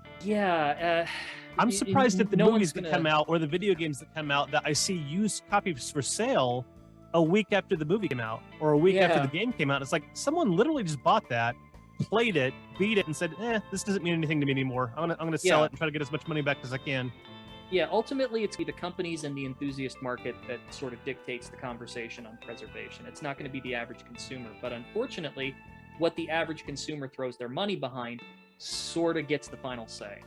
I'm surprised at the movies that come out or the video games that come out that I see used copies for sale a week after the movie came out or a week after the game came out. It's like someone literally just bought that, played it, beat it, and said, this doesn't mean anything to me anymore. I'm gonna sell it and try to get as much money back as I can. Yeah, ultimately it's the companies and the enthusiast market that sort of dictates the conversation on preservation. It's not going to be the average consumer, but unfortunately, what the average consumer throws their money behind sort of gets the final say.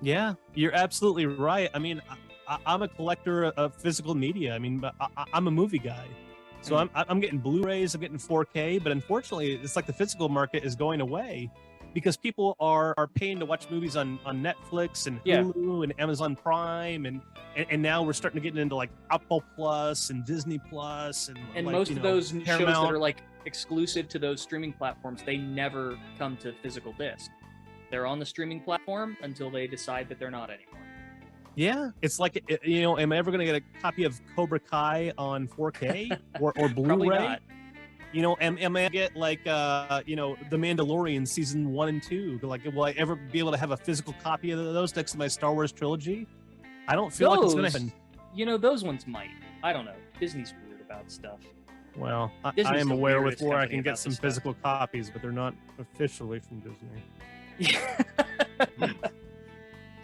Yeah, you're absolutely right. I mean, I'm a collector of physical media. I mean, I'm a movie guy. So I'm getting Blu-rays, I'm getting 4K, but unfortunately, it's like the physical market is going away because people are paying to watch movies on Netflix and Hulu and Amazon Prime, and now we're starting to get into like Apple Plus and Disney Plus and like, most of those shows that are like exclusive to those streaming platforms, they never come to physical disc. They're on the streaming platform until they decide that they're not anymore. Yeah, it's like, am I ever going to get a copy of Cobra Kai on 4K or Blu-ray? Probably not. Am I going to get like, The Mandalorian season 1 and 2? Like, will I ever be able to have a physical copy of those next to my Star Wars trilogy? I don't feel like it's going to happen. Those ones might. I don't know. Disney's weird about stuff. Well, I Disney's am the aware with weirdest where I company can get about some this stuff. physical copies, but they're not officially from Disney.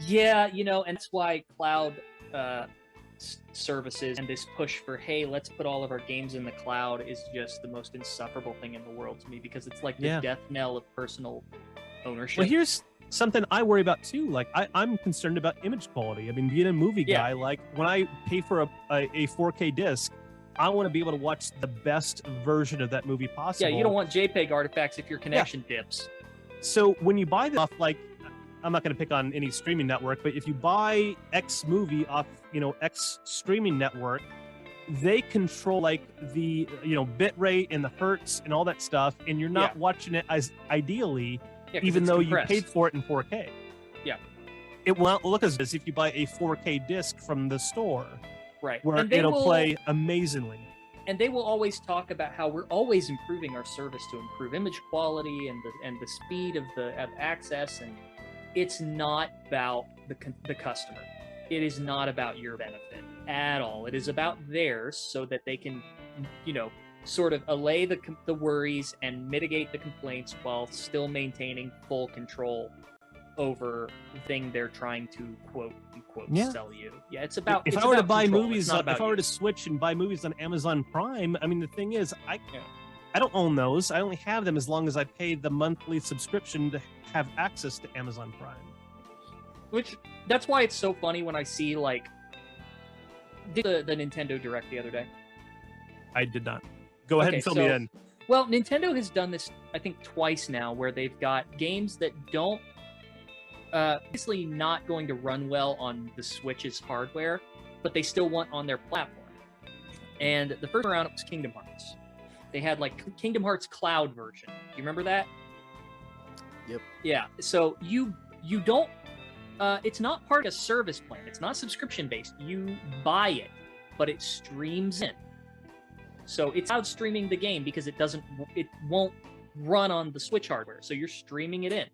Yeah, and that's why cloud services and this push for, hey, let's put all of our games in the cloud is just the most insufferable thing in the world to me, because it's like the death knell of personal ownership. Well, here's something I worry about too. Like I'm concerned about image quality. I mean, being a movie guy, like when I pay for a 4K disc, I want to be able to watch the best version of that movie possible. Yeah, you don't want JPEG artifacts if your connection dips. So when you buy this off, like, I'm not going to pick on any streaming network, but if you buy X movie off, X streaming network, they control like the, bit rate and the hertz and all that stuff, and you're not watching it as ideally, even though you paid for it in 4K. Yeah. It will not look as good as if you buy a 4K disc from the store. Right. Where it'll play amazingly. And they will always talk about how we're always improving our service to improve image quality and the speed of access, and it's not about the customer. It is not about your benefit at all. It is about theirs, so that they can, sort of allay the worries and mitigate the complaints while still maintaining full control over the thing they're trying to quote unquote sell you. Yeah, it's about. If I were to buy movies, if I were to switch and buy movies on Amazon Prime, I mean, the thing is, I don't own those. I only have them as long as I pay the monthly subscription to have access to Amazon Prime. That's why it's so funny when I see like the Nintendo Direct the other day. I did not. Go ahead and fill me in. Well, Nintendo has done this, I think, twice now, where they've got games that don't obviously not going to run well on the Switch's hardware, but they still want on their platform. And the first round was Kingdom Hearts. They had like Kingdom Hearts Cloud version. Do you remember that? Yep. Yeah. So you don't. It's not part of a service plan. It's not subscription based. You buy it, but it streams in. So it's cloud streaming the game because it won't run on the Switch hardware. So you're streaming it in.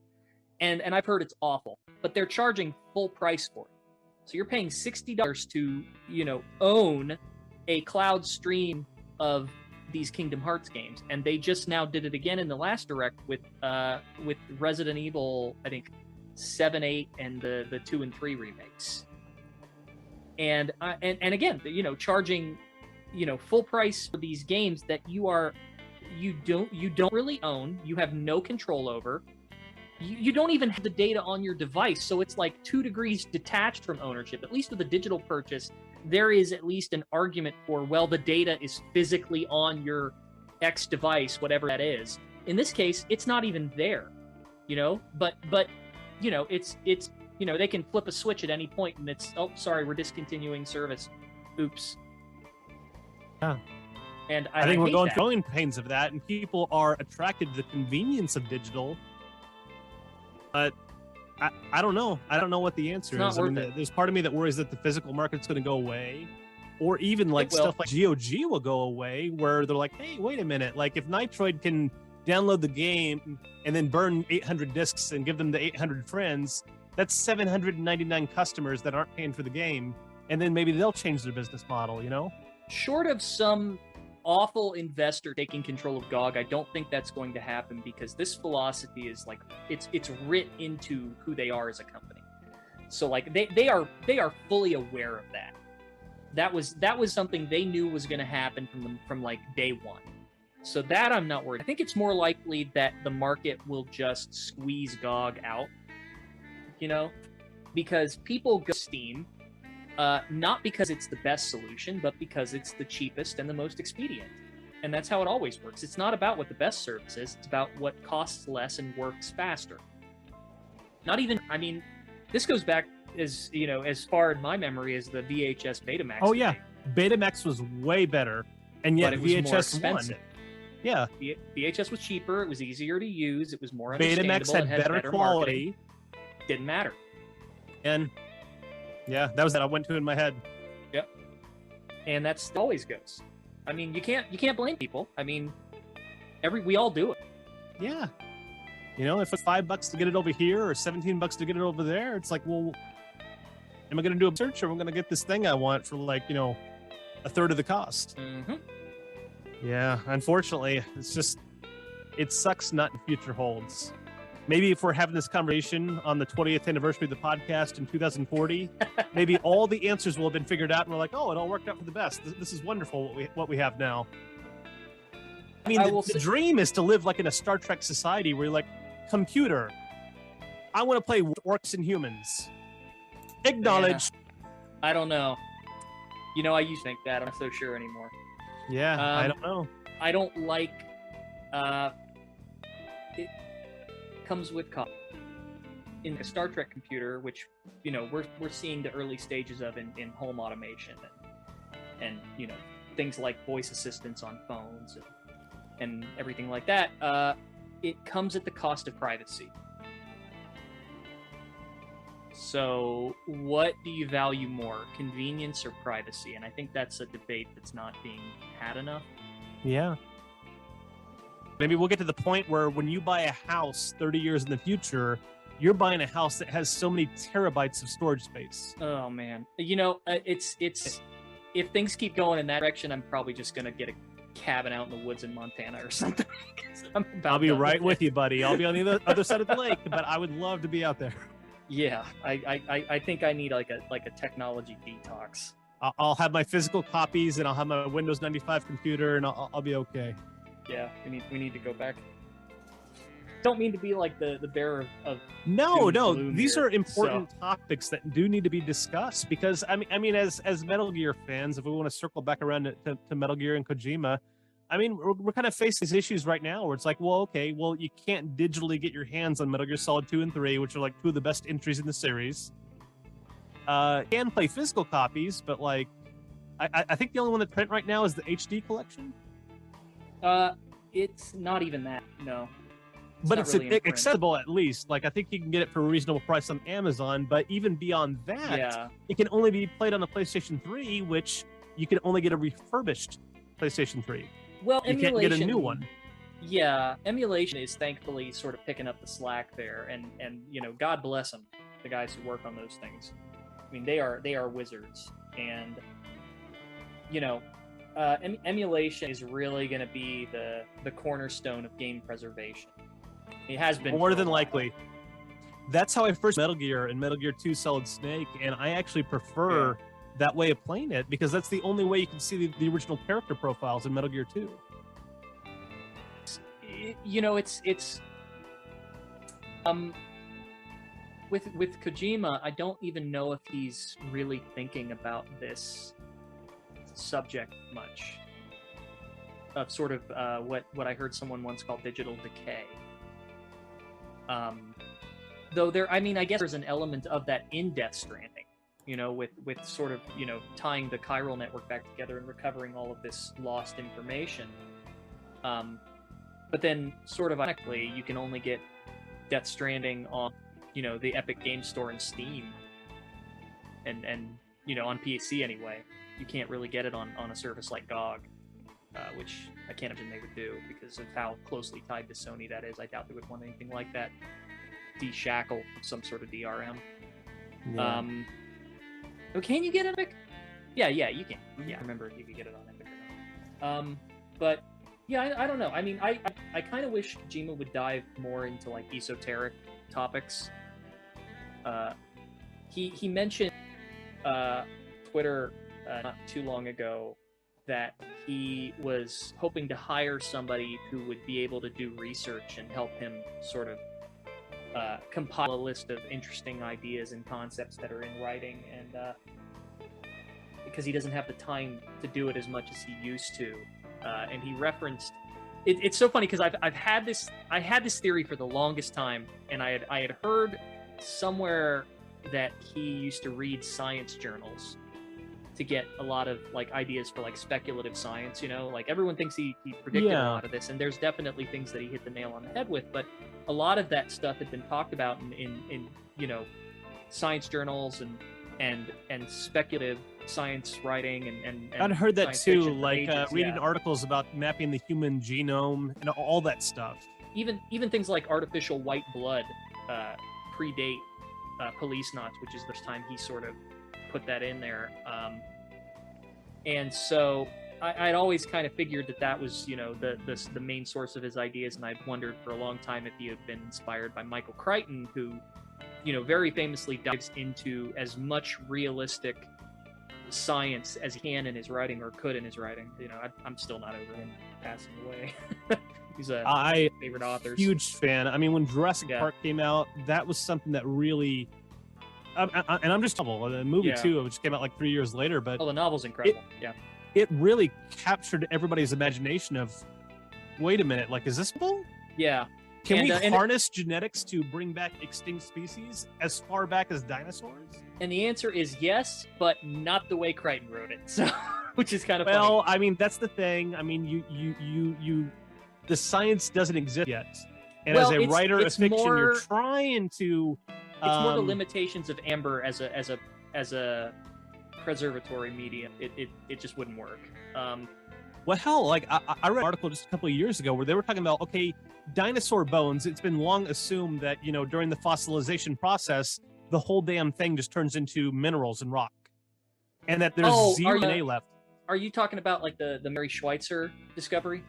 And I've heard it's awful, but they're charging full price for it. So you're paying $60 to, own a cloud stream of these Kingdom Hearts games. And they just now did it again in the last Direct with Resident Evil, I think 7, 8, and the 2 and 3 remakes. And again, charging, full price for these games that you don't really own, you have no control over. You don't even have the data on your device, so it's like 2 degrees detached from ownership. At least with a digital purchase, there is at least an argument for, well, the data is physically on your X device, whatever that is. In this case, it's not even there, but it's they can flip a switch at any point and it's, oh, sorry, we're discontinuing service. Oops. Yeah. And I think we're going through growing pains of that, and people are attracted to the convenience of digital. But I don't know. I don't know what the answer is. I mean, there's part of me that worries that the physical market's going to go away, or even like stuff like GOG will go away, where they're like, hey, wait a minute. Like if Nitroid can download the game and then burn 800 discs and give them to 800 friends, that's 799 customers that aren't paying for the game, and then maybe they'll change their business model. Short of some awful investor taking control of GOG, I don't think that's going to happen, because this philosophy is like it's writ into who they are as a company. So like they are fully aware of that. That was something they knew was going to happen from like day one. So that I'm not worried. I think it's more likely that the market will just squeeze GOG out, because people go to Steam. Not because it's the best solution, but because it's the cheapest and the most expedient. And that's how it always works. It's not about what the best service is. It's about what costs less and works faster. This goes back as far in my memory as the VHS Betamax. Oh, yeah. Betamax was way better, and yet VHS won. Yeah. VHS was cheaper. It was easier to use. It was more understandable. Betamax had better quality. Marketing. Didn't matter. And yeah, that was that I went to in my head. Yep. And that's always goes. I mean, you can't blame people. I mean, we all do it. Yeah. If it's $5 to get it over here or $17 to get it over there, it's like, well, am I going to do a search, or am I going to get this thing I want for like, a third of the cost? Mm-hmm. Yeah, unfortunately, it sucks not in future holds. Maybe if we're having this conversation on the 20th anniversary of the podcast in 2040, maybe all the answers will have been figured out, and we're like, oh, it all worked out for the best. This is wonderful what we have now. I mean, the dream is to live like in a Star Trek society where you're like, computer, I want to play orcs and humans. Acknowledge. Yeah. I don't know. I used to think that. I'm not so sure anymore. Yeah, I don't know. I don't like... it comes with cost. In a Star Trek computer, which, we're seeing the early stages of in home automation and things like voice assistants on phones and everything like that, it comes at the cost of privacy. So what do you value more, convenience or privacy? And I think that's a debate that's not being had enough. Yeah. Maybe we'll get to the point where when you buy a house 30 years in the future, you're buying a house that has so many terabytes of storage space. Oh man. It's if things keep going in that direction, I'm probably just going to get a cabin out in the woods in Montana or something. I'll be right with you, buddy. I'll be on the other side of the lake, but I would love to be out there. Yeah, I think I need like a technology detox. I'll have my physical copies, and I'll have my Windows 95 computer, and I'll be okay. Yeah, we need to go back. Don't mean to be like the bearer of no. These are important topics that do need to be discussed because I mean, as Metal Gear fans, if we want to circle back around to Metal Gear and Kojima, I mean, we're kind of facing these issues right now where it's like, well, okay, you can't digitally get your hands on Metal Gear Solid 2 and 3, which are like two of the best entries in the series. You can play physical copies, but like, I think the only one that's print right now is the HD collection. It's not even that, no. But it's really accessible at least. Like, I think you can get it for a reasonable price on Amazon, but even beyond that, it can only be played on the PlayStation 3, which you can only get a refurbished PlayStation 3. Well, you can't get a new one. Yeah, emulation is thankfully sort of picking up the slack there, and God bless them, the guys who work on those things. I mean, they are wizards, and emulation is really going to be the cornerstone of game preservation. It has been more than likely. That's how I first Metal Gear and Metal Gear 2 Solid Snake, and I actually prefer that way of playing it because that's the only way you can see the original character profiles in Metal Gear 2. It's with Kojima, I don't even know if he's really thinking about this subject much of sort of what I heard someone once call digital decay. Though I guess there's an element of that in Death Stranding, with sort of, tying the chiral network back together and recovering all of this lost information. But then sort of ironically, you can only get Death Stranding on, the Epic Game Store and Steam. And on PC anyway. You can't really get it on a service like GOG, which I can't imagine they would do because of how closely tied to Sony that is. I doubt they would want anything like that deshackle some sort of DRM. Yeah. Can you get Epic? Yeah, you can. Yeah, I remember you could get it on Epic. But yeah, I don't know. I mean, I kind of wish Kojima would dive more into like esoteric topics. He mentioned Twitter not too long ago that he was hoping to hire somebody who would be able to do research and help him sort of compile a list of interesting ideas and concepts that are in writing, and because he doesn't have the time to do it as much as he used to, and he referenced it's so funny because I had this theory for the longest time, and I had heard somewhere that he used to read science journals to get a lot of like ideas for like speculative science, like everyone thinks he predicted a lot of this, and there's definitely things that he hit the nail on the head with, but a lot of that stuff had been talked about in science journals and speculative science writing and I'd heard that too, like reading articles about mapping the human genome and all that stuff. Even things like artificial white blood predate Police Knots, which is the first time he sort of put that in there. And so I'd always kind of figured that was, you know, the main source of his ideas, and I'd wondered for a long time if he had been inspired by Michael Crichton, who, you know, very famously dives into as much realistic science as he can in his writing, or could in his writing. You know, I'm still not over him passing away. He's a favorite author. Huge fan. I mean, when Jurassic Park came out, that was something that really. And I'm just trouble. The movie too, which came out like 3 years later, but the novel's incredible. It really captured everybody's imagination of, wait a minute, like, is this possible? Yeah. Can we harness genetics to bring back extinct species as far back as dinosaurs? And the answer is yes, but not the way Crichton wrote it. So, which is kind of funny. I mean, that's the thing. I mean, you the science doesn't exist yet, and as a writer of fiction, you're trying to. It's more the limitations of amber as a preservatory medium. It just wouldn't work. Well, hell, like I read an article just a couple of years ago where they were talking about, okay, dinosaur bones. It's been long assumed that, you know, during the fossilization process, the whole damn thing just turns into minerals and rock, and that there's zero DNA left. Are you talking about like the Mary Schweitzer discovery,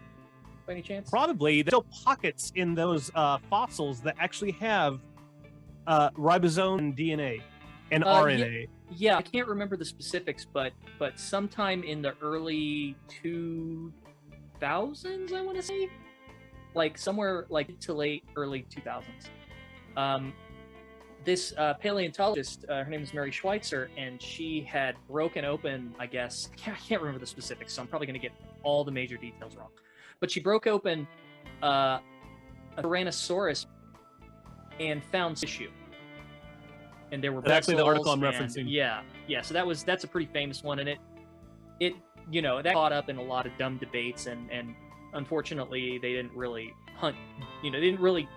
by any chance? Probably. There's still pockets in those fossils that actually have ribosome and DNA and RNA. Yeah, I can't remember the specifics, but sometime in the early 2000s, I want to say, like somewhere like to late early 2000s. This paleontologist, her name is Mary Schweitzer, and she had broken open, I guess, I can't remember the specifics, so I'm probably going to get all the major details wrong. But she broke open a Tyrannosaurus and found tissue. And there were exactly the article I'm referencing. Yeah. So that's a pretty famous one, and it you know, that caught up in a lot of dumb debates, and unfortunately they didn't really they didn't really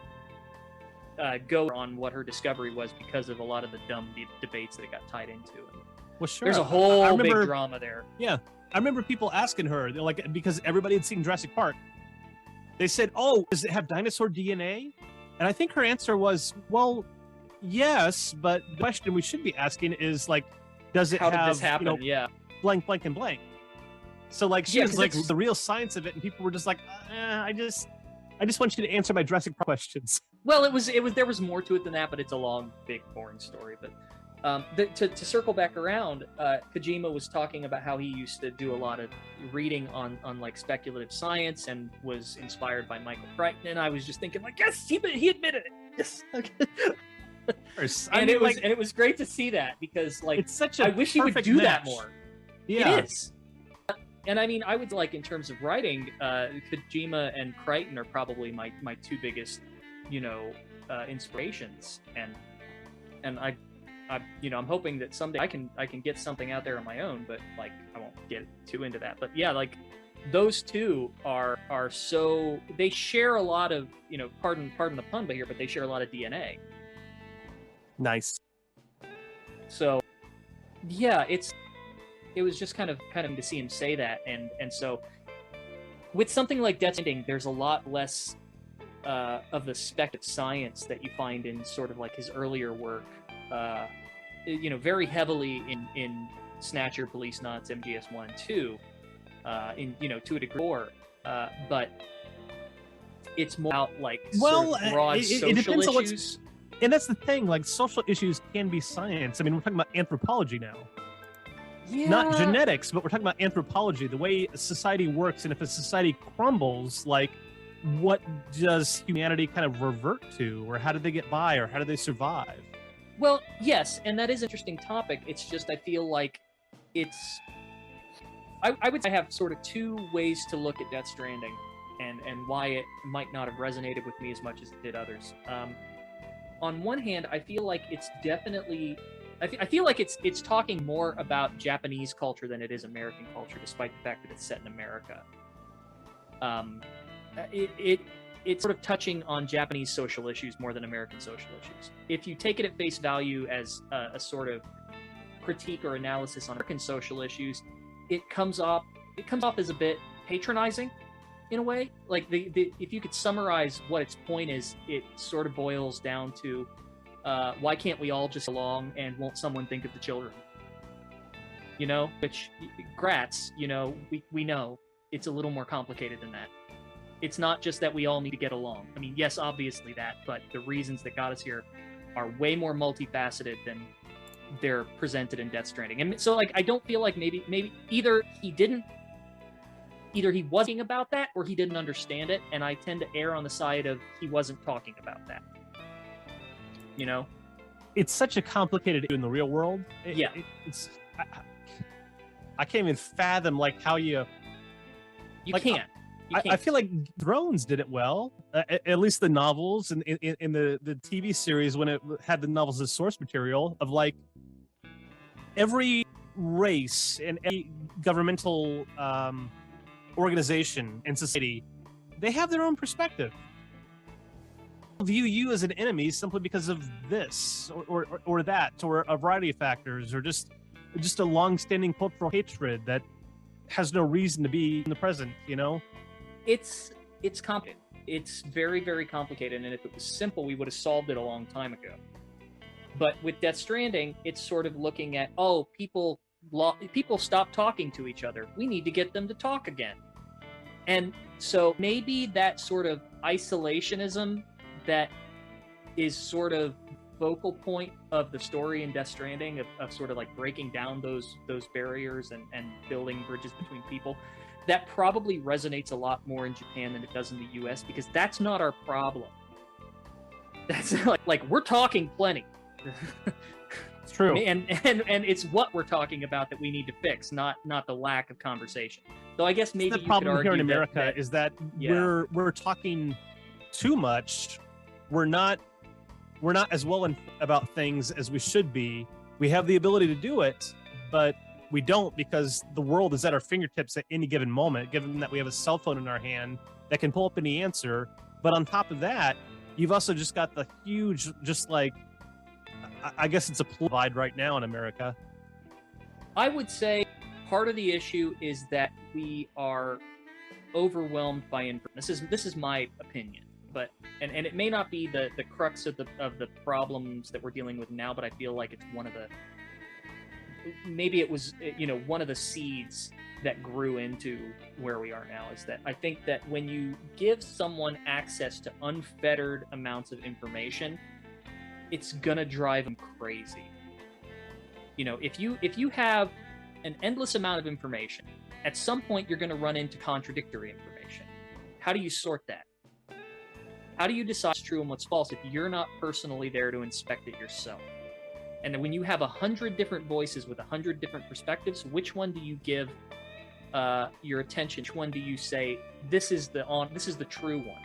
go on what her discovery was because of a lot of the dumb debates that it got tied into. And well, sure. There's a whole big drama there. Yeah, I remember people asking her, they're like, because everybody had seen Jurassic Park, they said, "Oh, does it have dinosaur DNA?" And I think her answer was, "Well, yes, but the question we should be asking is like, does it How have did this happen? You know, blank, blank, and blank?" So like she was like the real science of it, and people were just like, I just want you to answer my Jurassic Park questions. Well, it was there was more to it than that, but it's a long, big, boring story. But to circle back around, Kojima was talking about how he used to do a lot of reading on like speculative science and was inspired by Michael Crichton, and I was just thinking like, yes, he admitted it. Yes. And it was great to see that, because like it's such a I wish he would do that more. Yeah. It is. And I mean, I would like, in terms of writing, Kojima and Crichton are probably my two biggest, you know, inspirations. And I I'm hoping that someday I can get something out there on my own, but like I won't get too into that. But yeah, like those two are so, they share a lot of, you know, pardon the pun here, but they share a lot of DNA. Nice. So yeah, it was just kind of to see him say that, and so with something like Death Stranding, there's a lot less of the speculative science that you find in sort of like his earlier work. You know, very heavily in Snatcher, Police Knots, MGS1 and 2, in, you know, to a degree more, but it's more about like sort of broad social issues. And that's the thing, like social issues can be science. I mean, we're talking about anthropology now. Yeah. Not genetics, but we're talking about anthropology, the way society works. And if a society crumbles, like, what does humanity kind of revert to? Or how did they get by? Or how do they survive? Well, yes, and that is an interesting topic. It's just, I feel like it's... I would say I have sort of two ways to look at Death Stranding, and why it might not have resonated with me as much as it did others. On one hand, I feel like it's definitely... I feel like it's talking more about Japanese culture than it is American culture, despite the fact that it's set in America. It's sort of touching on Japanese social issues more than American social issues. If you take it at face value as a sort of critique or analysis on American social issues, it comes off as a bit patronizing in a way. Like if you could summarize what its point is, it sort of boils down to, why can't we all just get along, and won't someone think of the children? you know, which grats, you know, we know it's a little more complicated than that. It's not just that we all need to get along. I mean, yes, obviously that, but the reasons that got us here are way more multifaceted than they're presented in Death Stranding. And so, like, I don't feel like maybe either he wasn't talking about that or he didn't understand it, and I tend to err on the side of he wasn't talking about that. You know? It's such a complicated issue in the real world. I can't even fathom like how you like, can't. I feel like Thrones did it well, at least the novels and in the TV series when it had the novels as source material of like every race and every governmental organization and society, they have their own perspective. View you as an enemy simply because of this or that or a variety of factors or just a long-standing cultural hatred that has no reason to be in the present, you know? It's complicated. It's very, very complicated, and if it was simple, we would have solved it a long time ago. But with Death Stranding, it's sort of looking at, oh, people stop talking to each other. We need to get them to talk again. And so maybe that sort of isolationism that is sort of focal point of the story in Death Stranding of sort of like breaking down those barriers and building bridges between people, that probably resonates a lot more in Japan than it does in the US, because that's not our problem. That's like we're talking plenty. It's true. And it's what we're talking about that we need to fix, not the lack of conversation. Though I guess maybe the problem here in America is that we're talking too much. We're not as well about things as we should be. We have the ability to do it, but we don't, because the world is at our fingertips at any given moment, given that we have a cell phone in our hand that can pull up any answer. But on top of that, you've also just got the huge, just like, I guess it's a divide right now in America. I would say part of the issue is that we are overwhelmed by information. This is my opinion, but and it may not be the crux of the problems that we're dealing with now, but I feel like it's one of the, maybe it was, you know, one of the seeds that grew into where we are now, is that I think that when you give someone access to unfettered amounts of information, it's gonna drive them crazy. You know, if you have an endless amount of information, at some point you're gonna run into contradictory information. How do you sort that? How do you decide what's true and what's false if you're not personally there to inspect it yourself? And when you have 100 different voices with 100 different perspectives, which one do you give your attention? Which one do you say, this is the true one?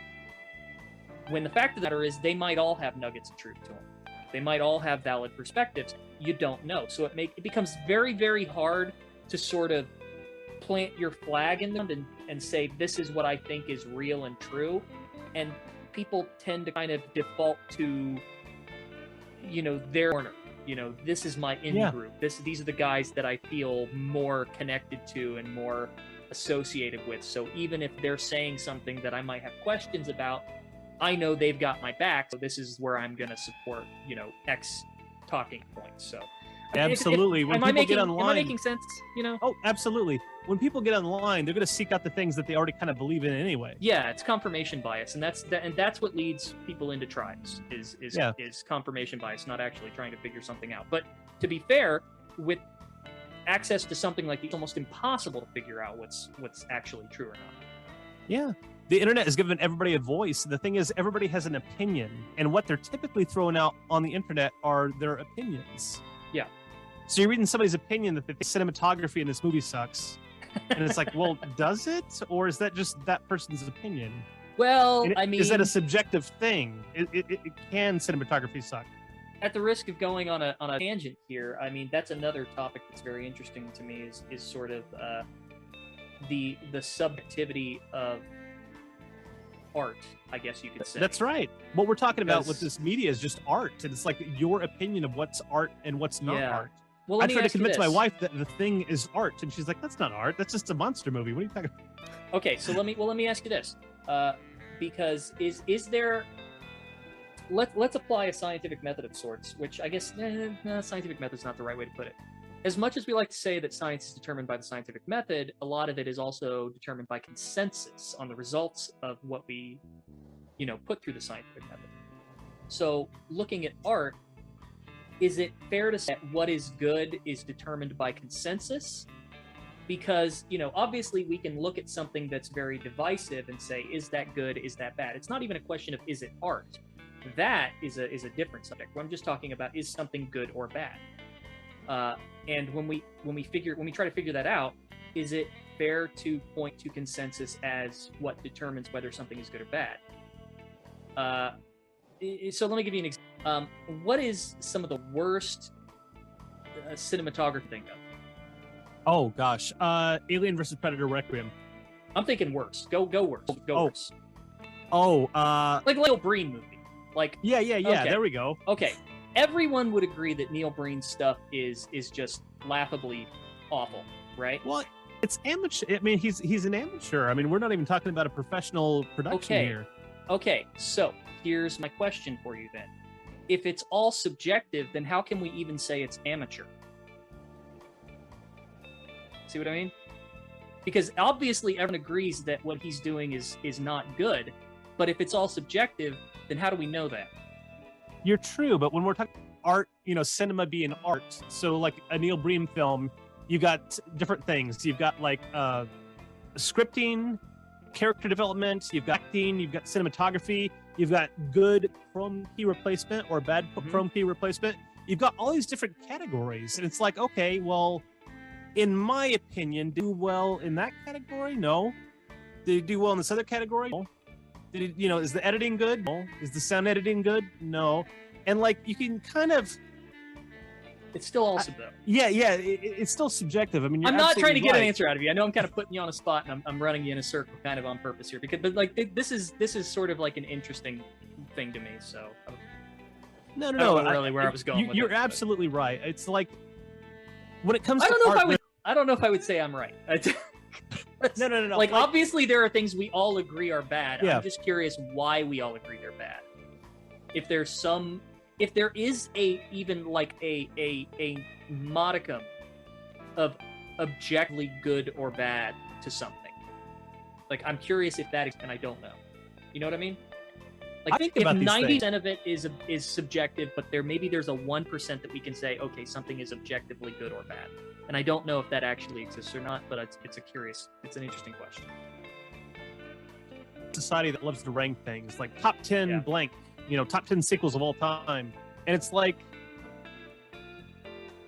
When the fact of the matter is, they might all have nuggets of truth to them. They might all have valid perspectives. You don't know. So it becomes very, very hard to sort of plant your flag in them and say, this is what I think is real and true. And people tend to kind of default to, you know, their corner. You know, this is my in-group. These are the guys that I feel more connected to and more associated with. So even if they're saying something that I might have questions about, I know they've got my back. So this is where I'm going to support, you know, X talking points. So absolutely. When people get online, am I making sense? You know? Oh, absolutely. When people get online, they're going to seek out the things that they already kind of believe in anyway. Yeah, it's confirmation bias, and that's what leads people into tribes is confirmation bias, not actually trying to figure something out. But to be fair, with access to something like this, it's almost impossible to figure out what's actually true or not. Yeah. The internet has given everybody a voice. The thing is, everybody has an opinion, and what they're typically throwing out on the internet are their opinions. Yeah. So you're reading somebody's opinion that the cinematography in this movie sucks. And it's like, well, does it? Or is that just that person's opinion? Well, I mean... Is that a subjective thing? Can cinematography suck? At the risk of going on a tangent here, I mean, that's another topic that's very interesting to me is sort of the subjectivity of art, I guess you could say. That's right. What we're talking about with this media is just art. And it's like your opinion of what's art and what's not art. Well, I tried to convince my wife that the thing is art, and she's like, "That's not art. That's just a monster movie. What are you talking about?" Okay, so let me ask you this, because is there? Let's apply a scientific method of sorts, which I guess scientific method is not the right way to put it. as much as we like to say that science is determined by the scientific method, a lot of it is also determined by consensus on the results of what we, put through the scientific method. So looking at art, is it fair to say that what is good is determined by consensus? Because, obviously we can look at something that's very divisive and say, is that good? Is that bad? It's not even a question of, is it art? That is a different subject. What I'm just talking about is something good or bad. And when we try to figure that out, is it fair to point to consensus as what determines whether something is good or bad? So let me give you an example. What is some of the worst cinematography thing of? Oh gosh, Alien vs Predator Requiem. I'm thinking worse. Go worse. Go worse. Like Neil Breen movie. Like yeah. Okay. There we go. Okay, everyone would agree that Neil Breen's stuff is just laughably awful, right? Well, it's amateur. I mean, he's an amateur. I mean, we're not even talking about a professional production here. Okay, so here's my question for you then. If it's all subjective, then how can we even say it's amateur? See what I mean? Because obviously everyone agrees that what he's doing is not good, but if it's all subjective, then how do we know that? You're true, but when we're talking art, cinema being art, so like a Neil Breen film, you got different things. You've got like scripting, character development, you've got acting, you've got cinematography, you've got good chrome key replacement or bad chrome key replacement. You've got all these different categories, and it's like, okay, well, in my opinion, do well in that category? No. Did it do well in this other category? No. Did it, is the editing good? No. Is the sound editing good? No. And like, you can kind of... It's still also though. Yeah, it's still subjective. I mean, I'm not trying to get an answer out of you. I know I'm kind of putting you on a spot, and I'm running you in a circle kind of on purpose here, but like this is sort of like an interesting thing to me. So no, I don't know really where I was going. You're absolutely right. It's like when it comes to art, I don't know if I would say I'm right. No. Like obviously there are things we all agree are bad. Yeah. I'm just curious why we all agree they're bad. If there is even like a modicum of objectively good or bad to something. Like I'm curious if that is, and I don't know. You know what I mean? Like I think if about 90% of it is subjective, but there's a 1% that we can say, okay, something is objectively good or bad. And I don't know if that actually exists or not, but it's an interesting question. Society that loves to rank things like top 10 blank, top 10 sequels of all time. And it's like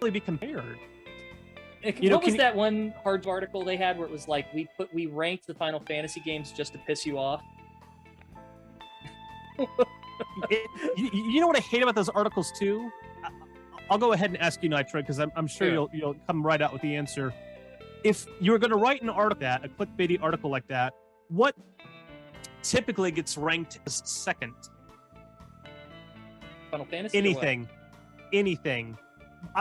really be compared. What was that one Hard article they had where it was like we ranked the Final Fantasy games just to piss you off? You know what I hate about those articles too? I'll go ahead and ask you, Nitroid, because I'm sure you'll come right out with the answer. If you were going to write an article a clickbaity article like that, what typically gets ranked as second? Final Fantasy? Anything.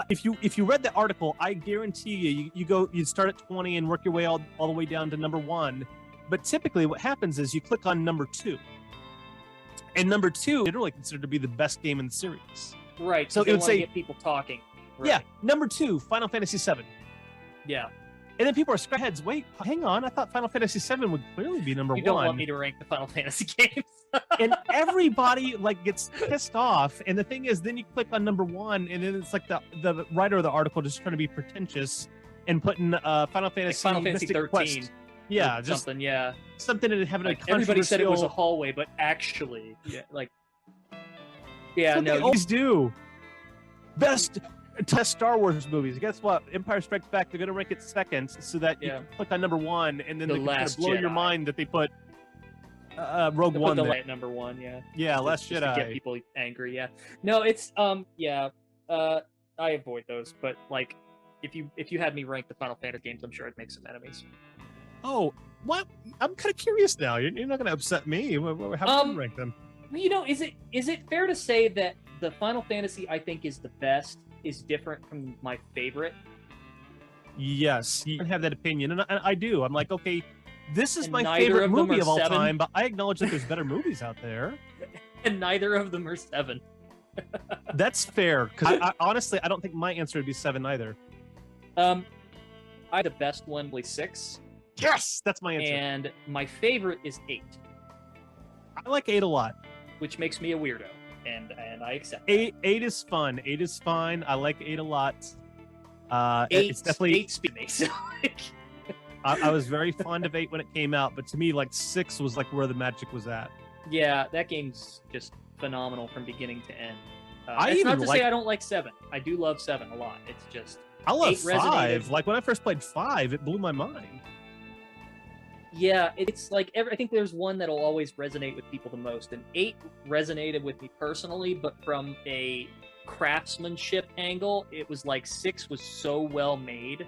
If you read the article, I guarantee you start at 20 and work your way all the way down to number 1. But typically what happens is you click on number 2. And number 2 is generally considered to be the best game in the series. Right. So it would say get people talking. Right. Yeah. Number 2, Final Fantasy VII. Yeah. And then people are scratching heads. Wait, hang on. I thought Final Fantasy VII would clearly be number 1. You don't want me to rank the Final Fantasy games. And everybody gets pissed off. And the thing is, then you click on number 1, and then it's like the writer of the article just trying to be pretentious and putting Final Fantasy 13. Quest. Yeah, just something. Yeah, something that having a everybody said it was a hallway, but actually, they always do. Best test Star Wars movies. Guess what? Empire Strikes Back. They're gonna rank it second, so that you can click on number 1, and then they can kind of blow your mind that they put Rogue One there. At number 1. Yeah, Last Jedi. To get people angry. Yeah, no, it's I avoid those, but like if you had me rank the Final Fantasy games, I'm sure I'd make some enemies. Oh, what? I'm kind of curious now. You're not going to upset me. How do you rank them? Is it fair to say that the Final Fantasy I think is the best is different from my favorite? Yes, you have that opinion, and I do. I'm like, okay, this is my favorite movie of all time, but I acknowledge that there's better movies out there. And neither of them are 7. That's fair, because honestly, I don't think my answer would be 7 either. I the best one was 6. Yes, that's my answer. And my favorite is 8. I like 8 a lot. Which makes me a weirdo, and I accept 8. 8 is fun. 8 is fine. I like 8 a lot. 8, it's definitely 8 speed me. So I was very fond of 8 when it came out, but to me, like 6 was like where the magic was at. yeah, that game's just phenomenal from beginning to end. I it's even not to like- say I don't like 7. I do love 7 a lot. It's just I love 8 resonated. 5. Like when I first played 5, it blew my mind. yeah, it's like I think there's one that'll always resonate with people the most, and 8 resonated with me personally, but from a craftsmanship angle, it was like 6 was so well made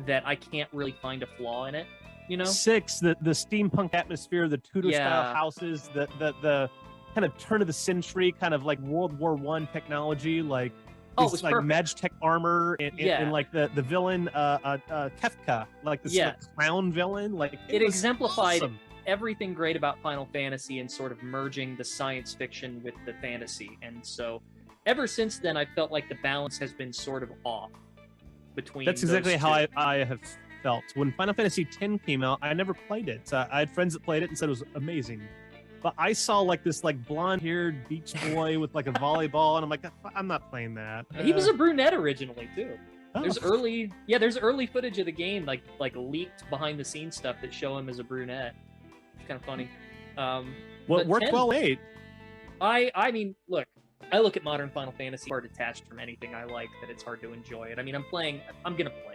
that I can't really find a flaw in it. You know, 6, the steampunk atmosphere, the Tudor style Yeah. houses, the kind of turn of the century, kind of like World War I technology, like Oh, it these, was like perfect. Magtech armor, and, Yeah. and like the villain Kefka, like the Yeah. clown villain, like It was exemplified awesome. everything great about Final Fantasy and sort of merging the science fiction with the fantasy. And so ever since then, I felt like the balance has been sort of off between That's those exactly how two. I have felt. When Final Fantasy X came out, I never played it. I had friends that played it and said it was amazing. But I saw like this like blonde-haired beach boy with like a volleyball, and I'm like, I'm not playing that. He was a brunette originally too. Oh. There's early footage of the game, like leaked behind the scenes stuff that show him as a brunette. It's kind of funny. Well, but it worked 10 well. 8. I mean, look, I look at modern Final Fantasy hard detached from anything I like, that it's hard to enjoy it. I mean, I'm gonna play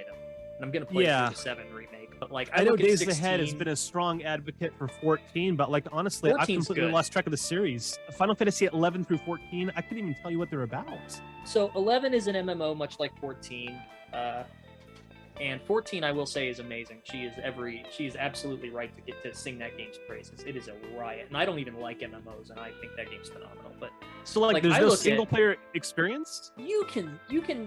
them, and I'm gonna play Yeah. the 7 remake. But like, I know look at Days 16, Ahead has been a strong advocate for 14, but like honestly, I've 14's completely good. lost track of the series. Final Fantasy 11 through 14, I couldn't even tell you what they're about. So 11 is an MMO, much like 14. And 14, I will say, is amazing. She is absolutely right to get to sing that game's praises. It is a riot, and I don't even like MMOs, and I think that game's phenomenal. But So like, Like, there's I no look at- single player experience. you can,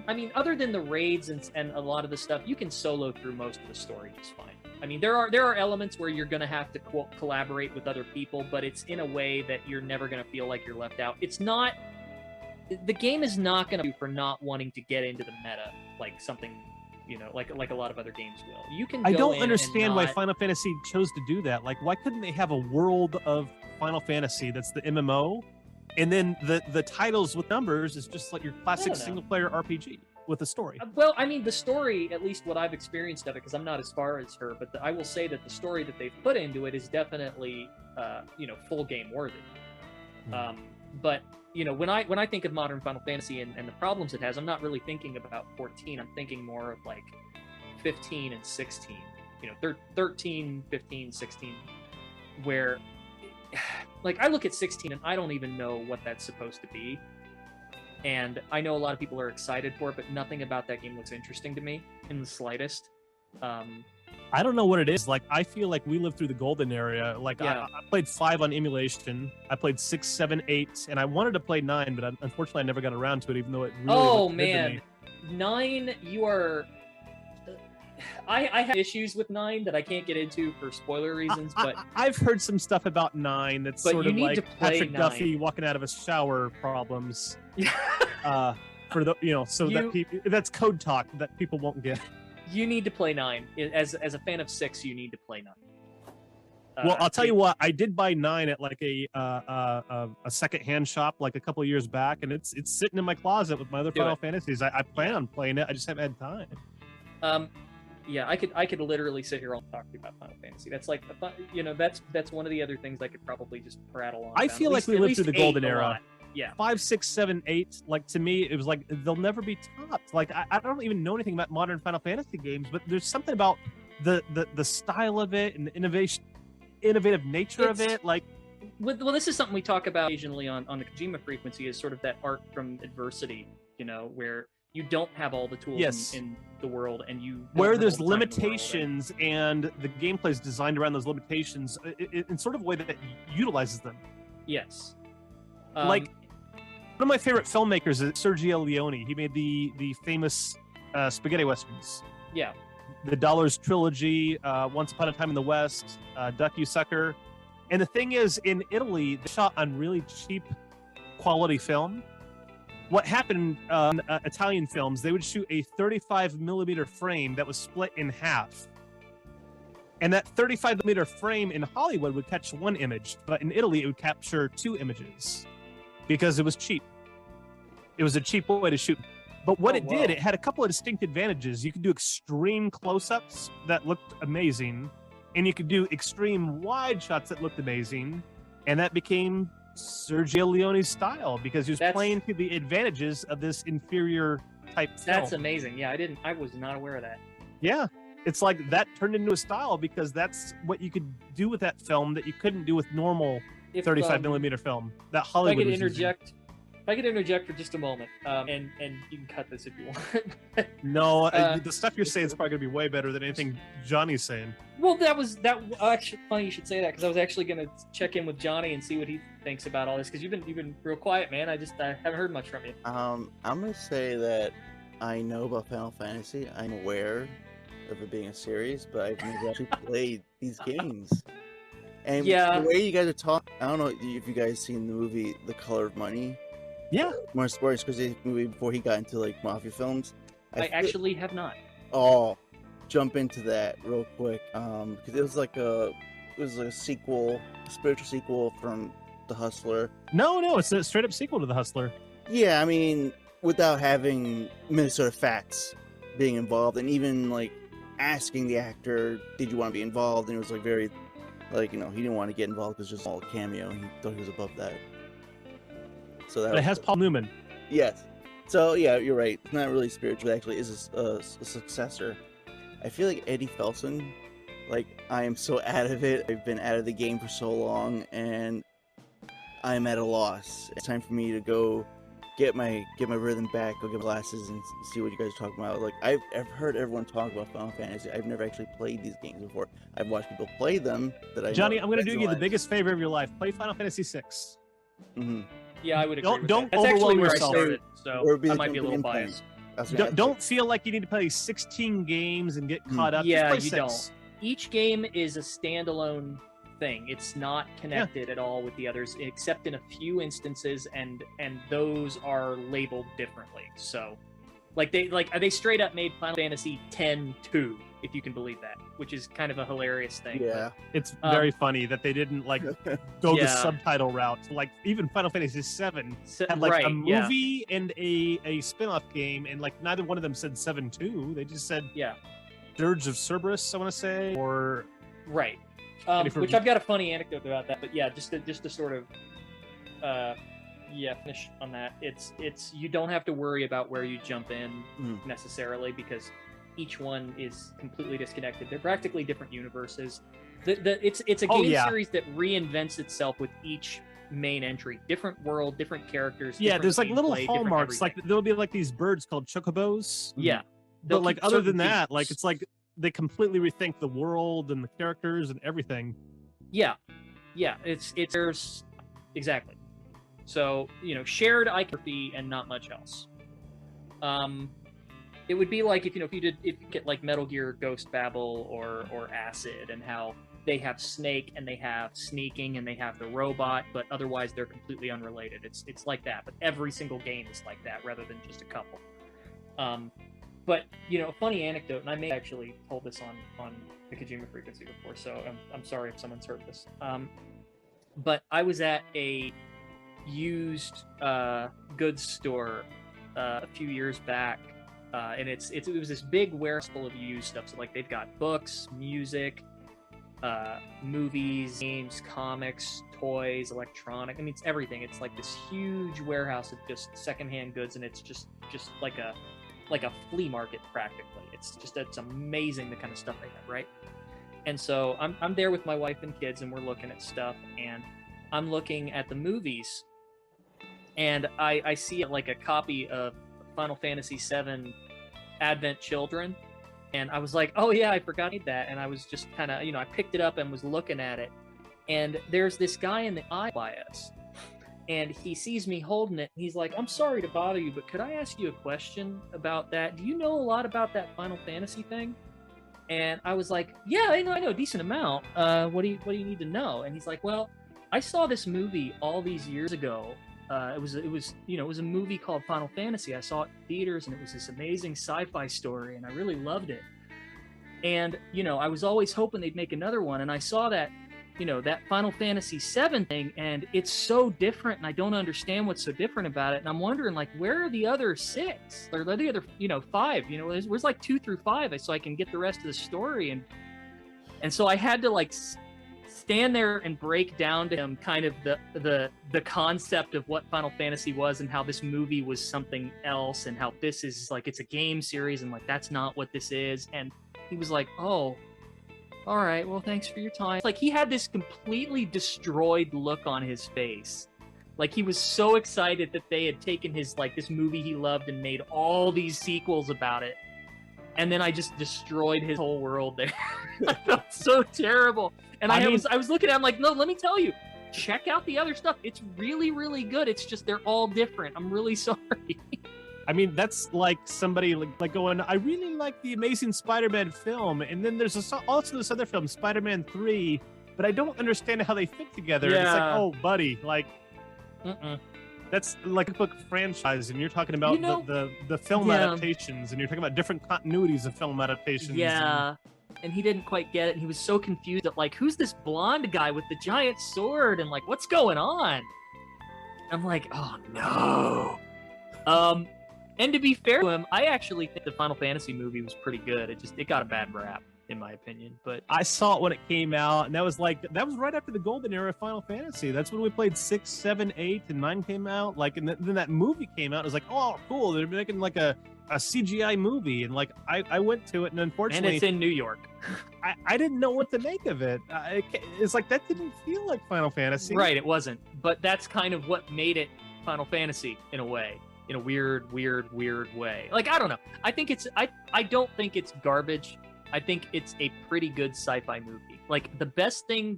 I mean, other than the raids and a lot of the stuff, you can solo through most of the story just fine. I mean, there are elements where you're going to have to collaborate with other people, but it's in a way that you're never going to feel like you're left out. It's not, the game is not going to for not wanting to get into the meta like something, you know, like a lot of other games will. You can. I go don't in understand and why not- Final Fantasy chose to do that. Like, why couldn't they have a world of Final Fantasy that's the MMO, and then the titles with numbers is just like your classic don't know. single player RPG with a story? Well, I mean, the story, at least what I've experienced of it, because I'm not as far as her, but I will say that the story that they've put into it is definitely, full game worthy. But you know, when I think of modern Final Fantasy and the problems it has, I'm not really thinking about 14. I'm thinking more of like 15 and 16. You know, 13, 15, 16, where, like, I look at 16 and I don't even know what that's supposed to be. And I know a lot of people are excited for it, but nothing about that game looks interesting to me in the slightest. I don't know what it is. Like, I feel like we lived through the golden era. Like, Yeah. I played 5 on emulation. I played 6, 7, 8, and I wanted to play 9, but unfortunately I never got around to it, even though it really Oh looked good to man, me. 9, you are. I have issues with 9 that I can't get into for spoiler reasons, but I've heard some stuff about 9 that's But sort you of need like to play Patrick 9. Duffy walking out of a shower problems. For the so that people, that's code talk that people won't get. you need to play 9. As a fan of 6, you need to play 9. Well, I'll tell you what, I did buy 9 at like a second-hand shop like a couple of years back, and it's sitting in my closet with my other Do Final it. Fantasies. I plan on playing it. I just haven't had time. Yeah, I could literally sit here and talk to you about Final Fantasy. That's like, that's one of the other things I could probably just prattle on. I about. feel At like least- we at lived through least the golden 8 a era. lot. Yeah. 5, 6, 7, 8. Like, to me, it was like they'll never be topped. Like, I don't even know anything about modern Final Fantasy games, but there's something about the style of it and the innovative nature of It's- it. Like, Well, this is something we talk about occasionally on the Kojima frequency, is sort of that art from adversity, you know, where you don't have all the tools Yes. in the world, and you don't where have there's all the time in the world, limitations and the gameplay is designed around those limitations in sort of a way that utilizes them. yes. Like, one of my favorite filmmakers is Sergio Leone. He made the famous spaghetti westerns. Yeah. The Dollars trilogy, Once Upon a Time in the West, Duck You Sucker. And the thing is, in Italy, they shot on really cheap quality film. what happened in Italian films, they would shoot a 35 millimeter frame that was split in half. And that 35 millimeter frame in Hollywood would catch one image, but in Italy it would capture two images because it was cheap. It was a cheap way to shoot. But what it did, it had a couple of distinct advantages. You could do extreme close-ups that looked amazing, and you could do extreme wide shots that looked amazing, and that became Sergio Leone's style because he was playing to the advantages of this inferior type film. That's amazing. Yeah, I was not aware of that. Yeah, it's like that turned into a style because that's what you could do with that film that you couldn't do with normal 35 millimeter film. That Hollywood. If I could interject for just a moment, and you can cut this if you want. No, the stuff you're saying is probably gonna be way better than anything Johnny's saying. Well, actually funny you should say that because I was actually gonna check in with Johnny and see what he thinks about all this because you've been real quiet, man. I haven't heard much from you. I'm gonna say that I know about Final Fantasy. I'm aware of it being a series, but I've never actually played these games. And the way you guys are talking, I don't know if you guys seen the movie The Color of Money. Yeah, more Scorsese movie before he got into like mafia films. I actually have not. Oh, jump into that real quick. Because it was like a sequel, a spiritual sequel from The Hustler. No, it's a straight up sequel to The Hustler. Yeah, I mean, without having Minnesota Facts being involved, and even like asking the actor, "Did you want to be involved?" And it was like very, like he didn't want to get involved because it was just all a cameo. And he thought he was above that. So that but it has Paul Newman. Yes. So yeah, you're right. It's not really spiritual. It actually is a successor. I feel like Eddie Felson. Like I am so out of it. I've been out of the game for so long, and I'm at a loss. It's time for me to go get my rhythm back. Go get glasses and see what you guys are talking about. Like I've heard everyone talk about Final Fantasy. I've never actually played these games before. I've watched people play them. Johnny, I'm going to do you the biggest favor of your life. Play Final Fantasy VI. Mm-hmm. Yeah, I would agree. Don't That's actually where yourself. I started, so I might be a little biased. Don't feel like you need to play 16 games and get caught up. Yeah, you don't. Each game is a standalone thing. It's not connected at all with the others, except in a few instances, and those are labeled differently. So, they straight up made Final Fantasy X-2, if you can believe that, which is kind of a hilarious thing. Yeah, it's very funny that they didn't go the subtitle route. Like even Final Fantasy VII had a movie and a spin-off game, and neither one of them said 7-2. They just said Dirge of Cerberus, I want to say, or right. Which I've got a funny anecdote about that, but yeah, just to sort of finish on that. It's you don't have to worry about where you jump in necessarily because each one is completely disconnected. They're practically different universes. It's a game series that reinvents itself with each main entry. Different world, different characters. Yeah, there's little hallmarks. There'll be these birds called chocobos. Yeah. But other than that, it's they completely rethink the world and the characters and everything. Yeah. There's exactly. So, shared iconography and not much else. It would be like if you get Metal Gear Ghost Babel or Acid, and how they have Snake and they have sneaking and they have the robot, but otherwise they're completely unrelated. It's like that, but every single game is like that rather than just a couple. But a funny anecdote, and I may have actually told this on the Kojima Frequency before, so I'm sorry if someone's heard this. But I was at a used goods store a few years back, and it was this big warehouse full of used stuff. So they've got books, music, movies, games, comics, toys, electronic. I mean, it's everything. It's this huge warehouse of just secondhand goods, and it's just like a flea market practically. It's amazing the kind of stuff they have, right? And so I'm there with my wife and kids, and we're looking at stuff, and I'm looking at the movies, and I see a copy of Final Fantasy VII Advent Children, and I was like, oh yeah, I forgot that, and I was just kind of, I picked it up and was looking at it, and there's this guy in the aisle by us, and he sees me holding it, and he's like, I'm sorry to bother you, but could I ask you a question about that? Do you know a lot about that Final Fantasy thing? And I was like, yeah, I know a decent amount. What do you need to know? And he's like, well, I saw this movie all these years ago it was a movie called Final Fantasy. I saw it in theaters, and it was this amazing sci-fi story, and I really loved it. And I was always hoping they'd make another one, and I saw that that Final Fantasy VII thing, and it's so different, and I don't understand what's so different about it. And I'm wondering, like, where are the other 6 or the other 5? Where's like 2 through 5, so I can get the rest of the story. And so I had to like stand there and break down to him kind of the concept of what Final Fantasy was, and how this movie was something else, and how this is like it's a game series, and like that's not what this is. And he was like, "Oh, all right, well, thanks for your time." Like, he had this completely destroyed look on his face. Like, he was so excited that they had taken his, like, this movie he loved and made all these sequels about it. And then I just destroyed his whole world there. I felt so terrible. And I was looking at him like, no, let me tell you, check out the other stuff. It's really, really good. It's just they're all different. I'm really sorry. I mean, that's like somebody like going, I really like the Amazing Spider-Man film, and then there's also this other film, Spider-Man 3, but I don't understand how they fit together. Yeah. And it's like, oh, buddy, like, that's like a book franchise, and you're talking about the film adaptations, and you're talking about different continuities of film adaptations. Yeah. And he didn't quite get it, and he was so confused at, like, who's this blonde guy with the giant sword, and like, what's going on? I'm like, oh no. And to be fair to him, I actually think the Final Fantasy movie was pretty good. It got a bad rap, in my opinion. But I saw it when it came out, and that was right after the golden era of Final Fantasy. That's when we played 6, 7, 8, and 9 came out. Like, and then that movie came out. It was like, oh, cool, they're making like a CGI movie, and like I went to it, and unfortunately, and it's in New York. I didn't know what to make of it. It's like that didn't feel like Final Fantasy, right? It wasn't, but that's kind of what made it Final Fantasy in a way. In a weird way. Like, I don't know. I don't think it's garbage. I think it's a pretty good sci-fi movie. Like, the best thing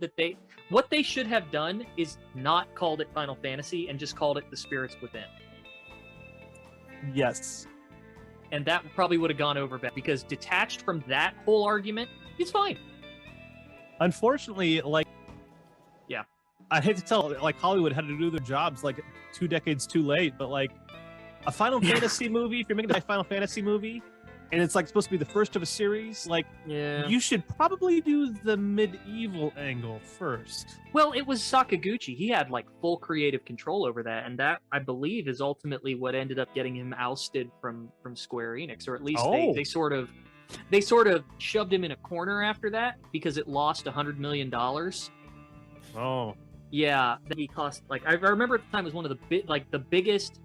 what they should have done is not called it Final Fantasy and just called it The Spirits Within. Yes. And that probably would have gone over better, because detached from that whole argument, it's fine. Unfortunately, like, yeah, I hate to tell, like, Hollywood had to do their jobs like 2 decades too late, but like, a Final Fantasy movie, if you're making a Final Fantasy movie, and it's like supposed to be the first of a series, like, you should probably do the medieval angle first. Well, it was Sakaguchi. He had like full creative control over that, and that, I believe, is ultimately what ended up getting him ousted from Square Enix, or at least they sort of shoved him in a corner after that, because it lost $100 million. Oh. Yeah, that he cost, like, I remember at the time it was one of the biggest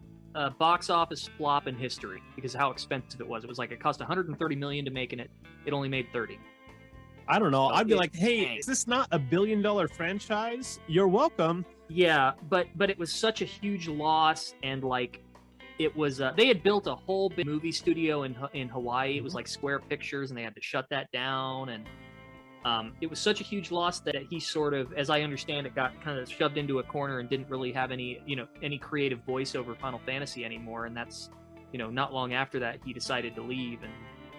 box office flop in history, because of how expensive it was. It was like, it cost $130 million to make, and it only made 30. I don't know. So I'd be like, hey, is this not a $1 billion franchise? You're welcome. Yeah, but it was such a huge loss, and like, it was they had built a whole big movie studio in Hawaii. It was like Square Pictures, and they had to shut that down, and it was such a huge loss that he sort of, as I understand it, got kind of shoved into a corner and didn't really have any creative voice over Final Fantasy anymore. And that's, not long after that, he decided to leave. And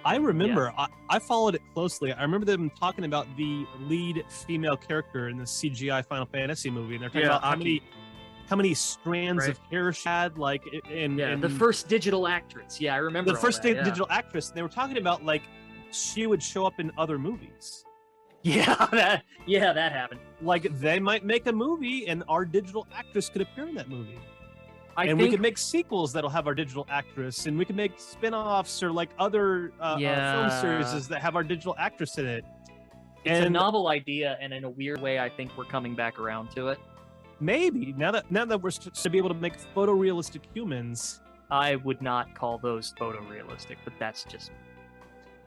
I remember, I followed it closely. I remember them talking about the lead female character in the CGI Final Fantasy movie, and they're talking about how many strands of hair she had, like, in the first digital actress. Yeah, I remember the first digital actress. And they were talking about, like, she would show up in other movies. Yeah, that happened. Like, they might make a movie, and our digital actress could appear in that movie. We could make sequels that'll have our digital actress, and we could make spin-offs or like other film series that have our digital actress in it. It's a novel idea, and in a weird way, I think we're coming back around to it. Maybe now that we're to be able to make photorealistic humans. I would not call those photorealistic, but that's just,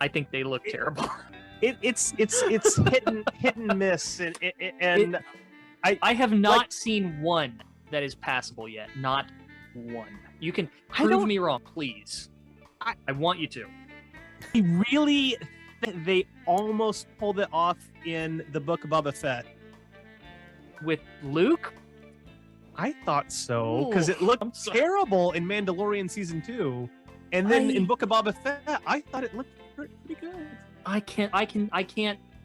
I think they look terrible. It's hit and miss, and I have not seen one that is passable yet. Not one. You can prove me wrong, please. I want you to. I really think they almost pulled it off in the Book of Boba Fett with Luke. I thought so, because it looked terrible in Mandalorian season 2, and then in Book of Boba Fett, I thought it looked pretty good. I can't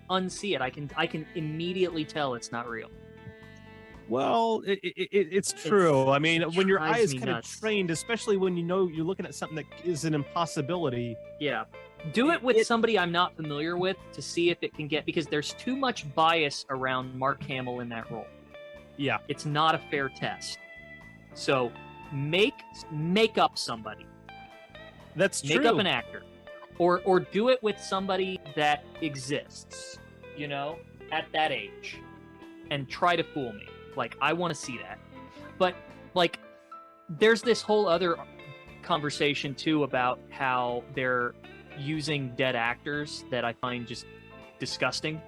unsee it. I can immediately tell it's not real. Well, it's true. I mean, when your eye drives is me kind of nuts. trained, especially when you know you're looking at something that is an impossibility. Yeah. Do it with somebody I'm not familiar with to see if it can get, because there's too much bias around Mark Hamill in that role. Yeah, It's not a fair test. So make up somebody. that's true. Make up an actor. Or do it with somebody that exists, you know, at that age. And try to fool me. Like, I want to see that. But, like, there's this whole other conversation, too, about how they're using dead actors that I find just disgusting.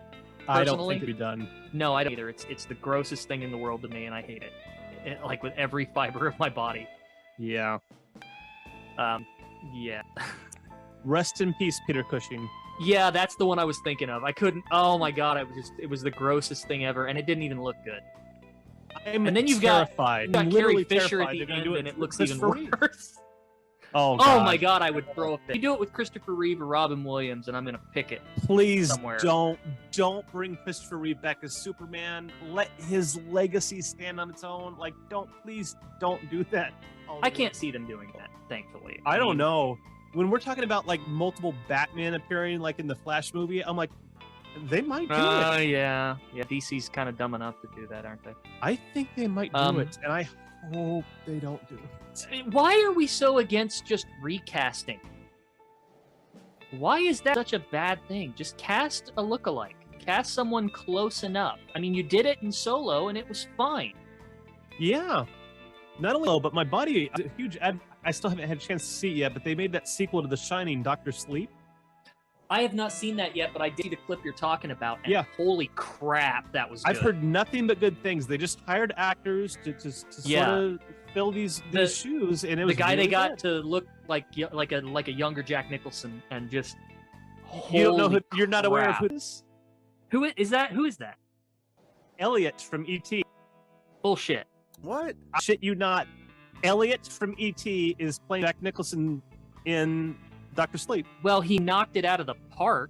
I don't personally. think it'd be done. No, I don't either. It's the grossest thing in the world to me, and I hate it. Like, with every fiber of my body. Yeah. Yeah. Rest in peace, Peter Cushing. Yeah, that's the one I was thinking of. I couldn't. Oh my god, it was the grossest thing ever, and it didn't even look good. And then you've terrified. got I'm Carrie literally Fisher at terrified the they're gonna end, do and it looks with even Christopher Reeve. worse. Oh, Oh my god, I would throw a fit. You do it with Christopher Reeve or Robin Williams, and I'm gonna pick it. Please somewhere. don't bring Christopher Reeve back as Superman. Let his legacy stand on its own. Like, please don't do that. I can't see them doing that, thankfully. I don't mean, know. When we're talking about like multiple Batman appearing, like in the Flash movie, I'm like, they might do it. Yeah. DC's kind of dumb enough to do that, aren't they? I think they might do it, and I hope they don't do it. Why are we so against just recasting? Why is that such a bad thing? Just cast a lookalike. Cast someone close enough. I mean, you did it in Solo, and it was fine. Yeah. Not only so, but my buddy, a huge I still haven't had a chance to see it yet, but they made that sequel to The Shining, Dr. Sleep. I have not seen that yet, but I did see the clip you're talking about. And yeah. Holy crap, that was good. I've heard nothing but good things. They just hired actors to sort of fill these shoes, and it was the guy really they got good. to look like a younger Jack Nicholson, and just you don't know who you're not aware of crap. who it is? Who is that? Who is that? Elliot from E.T. Bullshit. What? Shit you not. Elliot from E.T. is playing Jack Nicholson in Dr. Sleep. Well, he knocked it out of the park.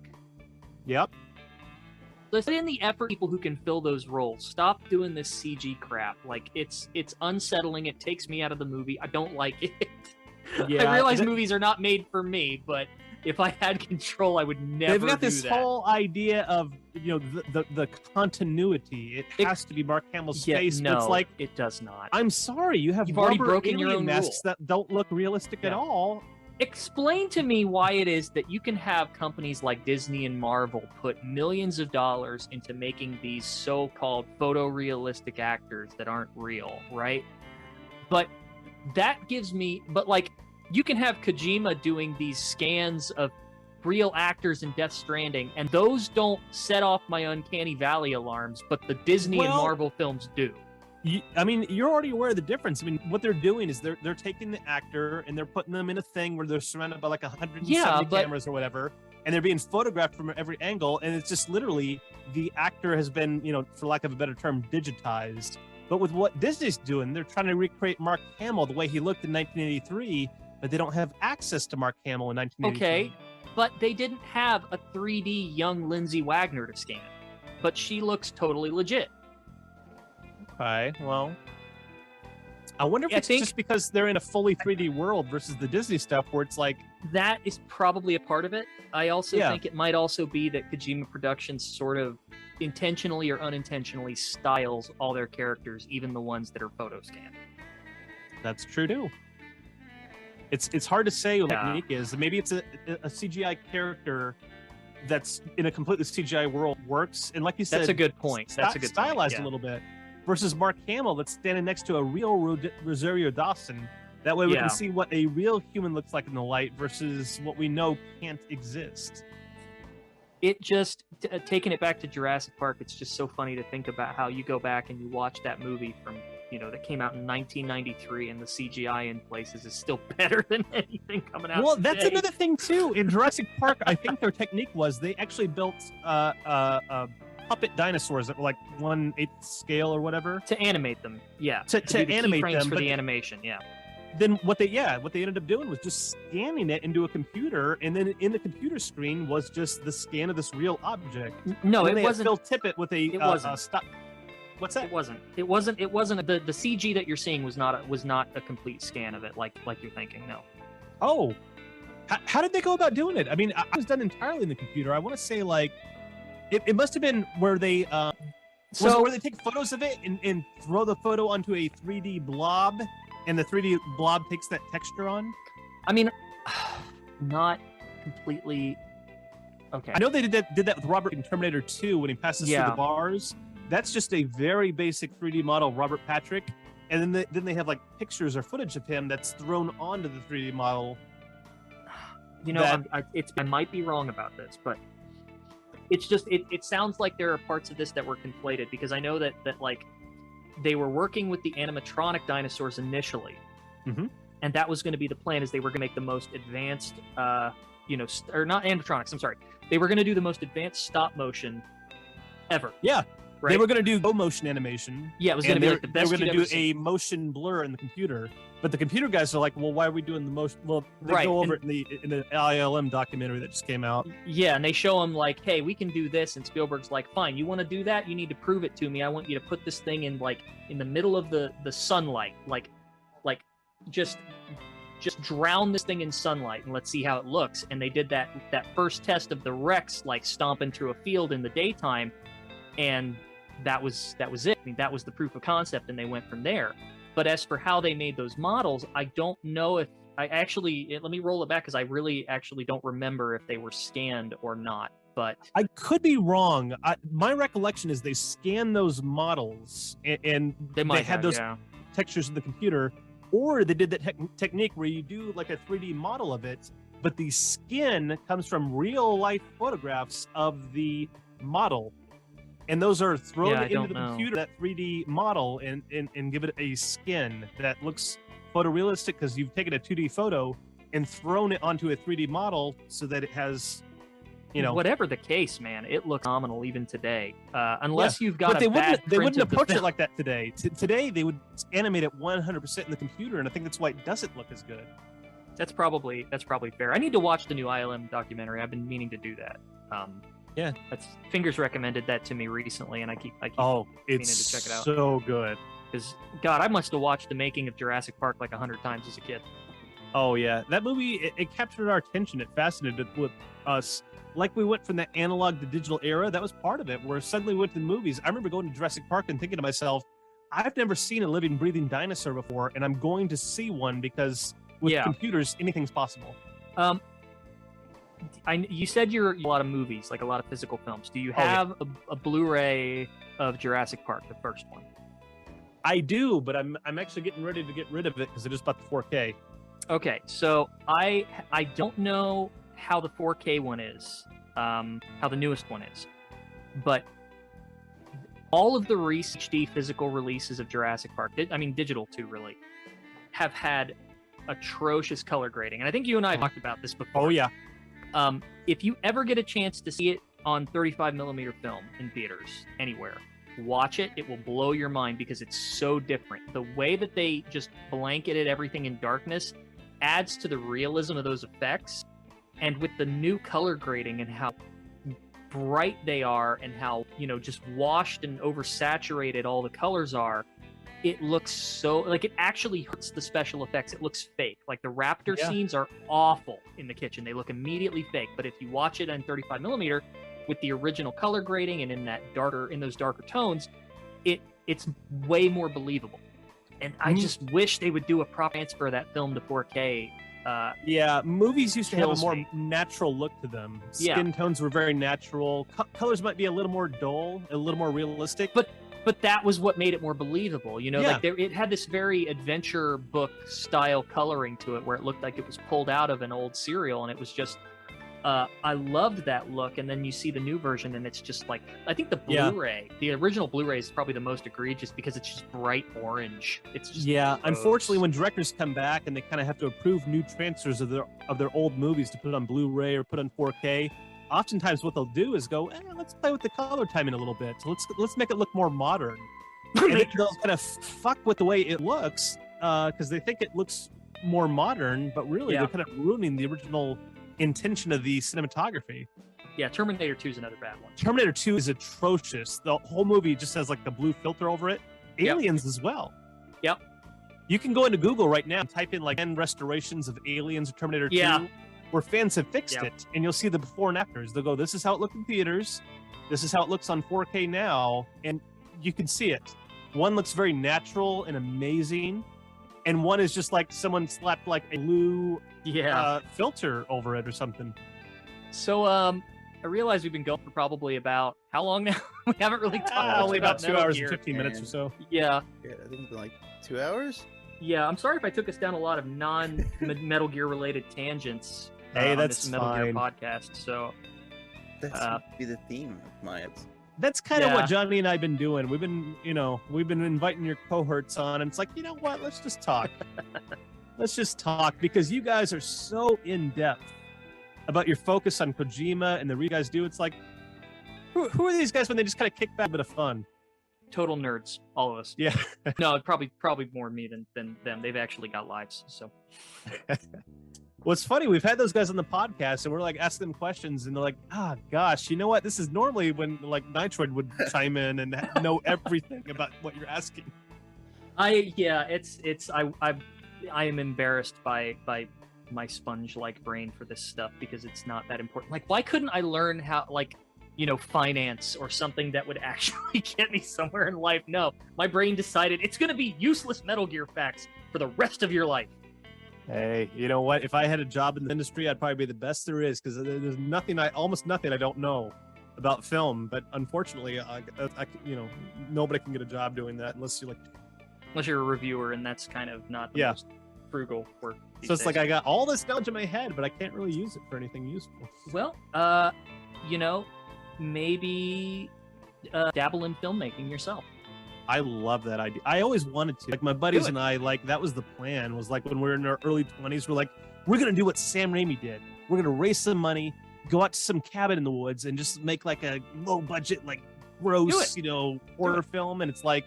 Yep. Let's put in the effort, people who can fill those roles. Stop doing this CG crap. Like, it's unsettling. It takes me out of the movie. I don't like it. Yeah, I realize movies are not made for me, but if I had control, I would never They've got do this that. whole idea of, the continuity. It has to be Mark Hamill's face. No, but it's like, it does not. I'm sorry, you've already rubber broken your alien own masks rule. that don't look realistic at all. Explain to me why it is that you can have companies like Disney and Marvel put millions of dollars into making these so-called photorealistic actors that aren't real, right? But that gives me, you can have Kojima doing these scans of real actors in Death Stranding, and those don't set off my Uncanny Valley alarms, but the Disney and Marvel films do. You're already aware of the difference. I mean, what they're doing is they're taking the actor and they're putting them in a thing where they're surrounded by like 170 cameras or whatever, and they're being photographed from every angle, and it's just literally the actor has been, for lack of a better term, digitized. But with what Disney's doing, they're trying to recreate Mark Hamill the way he looked in 1983, but they don't have access to Mark Hamill in 1983. Okay, but they didn't have a 3D young Lindsay Wagner to scan, but she looks totally legit. Okay, well, I wonder if it's just because they're in a fully 3D world versus the Disney stuff where it's like... That is probably a part of it. I also think it might also be that Kojima Productions sort of intentionally or unintentionally styles all their characters, even the ones that are photo scanned. That's true, too. It's hard to say what technique is. Maybe it's a CGI character that's in a completely CGI world works, and like you said... That's a good point. That's a good stylized point, a little bit. Versus Mark Hamill that's standing next to a real Rosario Dawson. That way we can see what a real human looks like in the light versus what we know can't exist. It just, taking it back to Jurassic Park, it's just so funny to think about how you go back and you watch that movie from, that came out in 1993, and the CGI in places is still better than anything coming out today. That's another thing, too. In Jurassic Park, I think their technique was they actually built puppet dinosaurs that were like 1/8 scale or whatever to animate them. To animate them for the animation. Then what they ended up doing was just scanning it into a computer, and then in the computer screen was just the scan of this real object. No, it wasn't. Phil Tippett with a stop. What's that? It wasn't. The CG that you're seeing was not a complete scan of it like you're thinking. No. Oh, how did they go about doing it? I mean, I was done entirely in the computer. I want to say like it must have been where they where they take photos of it and throw the photo onto a 3D blob, and the 3D blob takes that texture on. I mean, not completely. Okay. I know they did that with Robert in Terminator 2 when he passes through the bars. That's just a very basic 3D model of Robert Patrick, and then they have like pictures or footage of him that's thrown onto the 3D model. You know, I might be wrong about this, but it's just it sounds like there are parts of this that were conflated, because I know that like they were working with the animatronic dinosaurs initially, and that was going to be the plan, is they were going to make the most advanced, or not animatronics. I'm sorry, they were going to do the most advanced stop motion ever. Yeah. Right? They were going to do go motion animation. Yeah, it was going to be like the best. They were going to do seen. a motion blur in the computer, but the computer guys are like, "Well, why are we doing the motion?" Well, they go over it in the ILM documentary that just came out. Yeah, and they show them like, "Hey, we can do this," and Spielberg's like, "Fine, you want to do that? You need to prove it to me. I want you to put this thing in the middle of the sunlight, like just drown this thing in sunlight, and let's see how it looks." And they did that first test of the Rex like stomping through a field in the daytime, and that was it. I mean, that was the proof of concept, and they went from there. But as for how they made those models, I don't know if let me roll it back, because I really actually don't remember if they were scanned or not. But I could be wrong. My recollection is they scanned those models and they had those textures in the computer, or they did that technique where you do like a 3D model of it, but the skin comes from real life photographs of the model. And those are thrown into the computer, that 3D model, and give it a skin that looks photorealistic, because you've taken a 2D photo and thrown it onto a 3D model so that it has, whatever the case, man, it looks phenomenal even today. Unless you've got but they wouldn't approach it like that today. Today they would animate it 100% in the computer, and I think that's why it doesn't look as good. That's probably fair. I need to watch the new ILM documentary. I've been meaning to do that. Yeah, Fingers recommended that to me recently, and I keep it's meaning to check it out. So good. Because God, I must have watched the making of Jurassic Park like 100 times as a kid. Oh yeah, that movie it captured our attention. It fascinated with us. Like we went from the analog to digital era. That was part of it. Where suddenly we went to the movies. I remember going to Jurassic Park and thinking to myself, I've never seen a living, breathing dinosaur before, and I'm going to see one, because with computers, anything's possible. You said you're a lot of movies, like a lot of physical films. Do you have a Blu-ray of Jurassic Park, the first one? I do, but I'm actually getting ready to get rid of it because I just bought the 4K. Okay, so I don't know how the 4K one is, how the newest one is, but all of the recent HD physical releases of Jurassic Park, digital too, really, have had atrocious color grading. And I think you and I talked about this before. Oh yeah. If you ever get a chance to see it on 35mm film in theaters anywhere, watch it. It will blow your mind, because it's so different. The way that they just blanketed everything in darkness adds to the realism of those effects. And with the new color grading and how bright they are, and how, just washed and oversaturated all the colors are, it looks so, like, it actually hurts the special effects. It looks fake. Like, the raptor scenes are awful in the kitchen. They look immediately fake. But if you watch it on 35mm with the original color grading and in those darker tones, it's way more believable. And I just wish they would do a proper transfer of that film to 4K. Movies used to have a more natural look to them. Skin tones were very natural. Colors might be a little more dull, a little more realistic. But that was what made it more believable, like it had this very adventure book style coloring to it, where it looked like it was pulled out of an old serial, and it was just, I loved that look. And then you see the new version, and it's just like, I think the Blu-ray, the original Blu-ray is probably the most egregious, because it's just bright orange. It's just gross. Unfortunately, when directors come back and they kind of have to approve new transfers of their old movies to put on Blu-ray or put on 4K. Oftentimes what they'll do is go, let's play with the color timing a little bit. So let's make it look more modern. And they'll kind of fuck with the way it looks, because they think it looks more modern, but really they're kind of ruining the original intention of the cinematography. Yeah, Terminator 2 is another bad one. Terminator 2 is atrocious. The whole movie just has like the blue filter over it. Aliens as well. Yep. You can go into Google right now and type in like 10 restorations of Aliens or Terminator 2 where fans have fixed it, and you'll see the before and afters. They'll go, this is how it looked in theaters. This is how it looks on 4K now. And you can see it. One looks very natural and amazing. And one is just like someone slapped like a blue filter over it or something. So, I realize we've been going for probably about how long now? We haven't really talked only about 2 hours Gear. and 15 minutes or so. Yeah. Yeah, I think it's been like 2 hours. Yeah, I'm sorry if I took us down a lot of non-Metal Gear related tangents. Hey, on that's this Metal Gear fine. podcast. So That seems to be the theme of my episode. That's kind of what Johnny and I've been doing. We've been inviting your cohorts on, and it's like, you know what? Let's just talk. Let's just talk, because you guys are so in depth about your focus on Kojima and the you guys do. It's like, who are these guys when they just kind of kick back a bit of fun? total nerds, all of us. Yeah. No, probably more me than them. They've actually got lives. So. What's funny, we've had those guys on the podcast and we're like asking them questions and they're like, gosh, you know what? This is normally when like Nitroid would chime in and know everything about what you're asking. I am embarrassed by my sponge-like brain for this stuff because it's not that important. Like, why couldn't I learn how, like, finance or something that would actually get me somewhere in life? No, my brain decided it's going to be useless Metal Gear facts for the rest of your life. Hey, you know what? If I had a job in the industry, I'd probably be the best there is, because there's almost nothing I don't know about film. But unfortunately, nobody can get a job doing that unless you're a reviewer, and that's kind of not the most frugal work. So it's like I got all this knowledge in my head, but I can't really use it for anything useful. Well, maybe dabble in filmmaking yourself. I love that idea. I always wanted to. Like, my buddies and I, like, that was the plan, was like when we were in our early 20s, we're like, we're going to do what Sam Raimi did. We're going to raise some money, go out to some cabin in the woods and just make like a low budget, like gross, horror film. And it's like,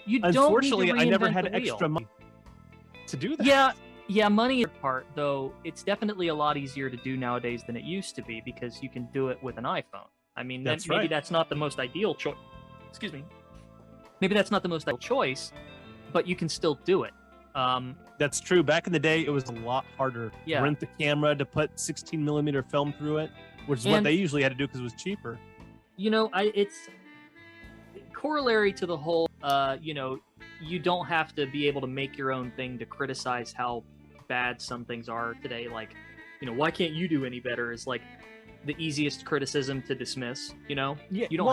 unfortunately, I never had extra money to do that. Yeah, money part, though, it's definitely a lot easier to do nowadays than it used to be because you can do it with an iPhone. I mean, maybe that's not the most ideal choice. Excuse me. Maybe that's not the most ideal choice, but you can still do it. That's true. Back in the day, it was a lot harder to rent the camera, to put 16 millimeter film through it, which is what they usually had to do because it was cheaper. It's corollary to the whole, you don't have to be able to make your own thing to criticize how bad some things are today. Like, why can't you do any better is like the easiest criticism to dismiss, you don't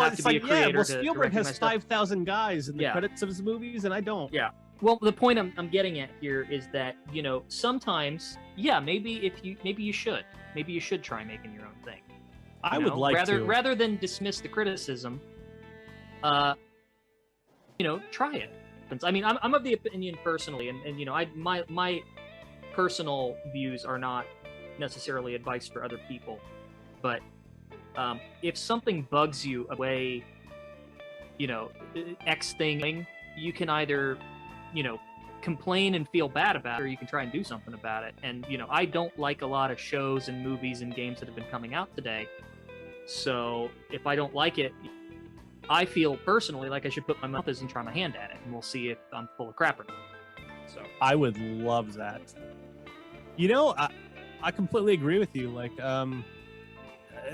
have to be a creator. Well, Spielberg has 5,000 guys in the credits of his movies, and I don't. Yeah. Well, the point I'm getting at here is that, sometimes, maybe you should try making your own thing. I would like to. Rather than dismiss the criticism, try it. I mean, I'm of the opinion personally, and my personal views are not necessarily advice for other people. But if something bugs you away, X thing, you can either, complain and feel bad about it, or you can try and do something about it. And, I don't like a lot of shows and movies and games that have been coming out today. So if I don't like it, I feel personally like I should put my mouth in and try my hand at it, and we'll see if I'm full of crap or not. So I would love that. I completely agree with you. Like,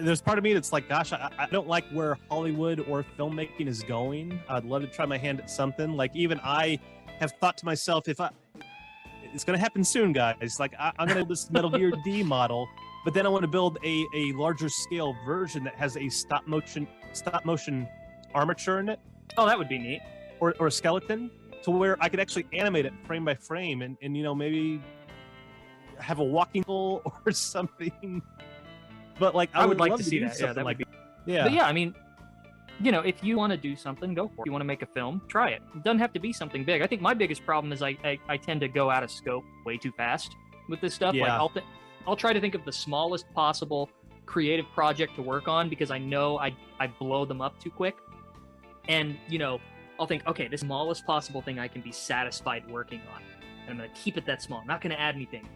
there's part of me that's like, gosh, I don't like where Hollywood or filmmaking is going. I'd love to try my hand at something. Like, even I have thought to myself, it's going to happen soon, guys. Like, I'm going to build this Metal Gear D model, but then I want to build a larger scale version that has a stop motion armature in it. Oh, that would be neat. Or a skeleton, to where I could actually animate it frame by frame and maybe have a walking pole or something. But like, I would like to see that. Something like that. Yeah. But yeah, I mean, if you want to do something, go for it. If you want to make a film, try it. It doesn't have to be something big. I think my biggest problem is I tend to go out of scope way too fast with this stuff. Yeah. Like, I'll try to think of the smallest possible creative project to work on because I know I blow them up too quick. And, I'll think, okay, the smallest possible thing I can be satisfied working on. And I'm going to keep it that small. I'm not going to add anything.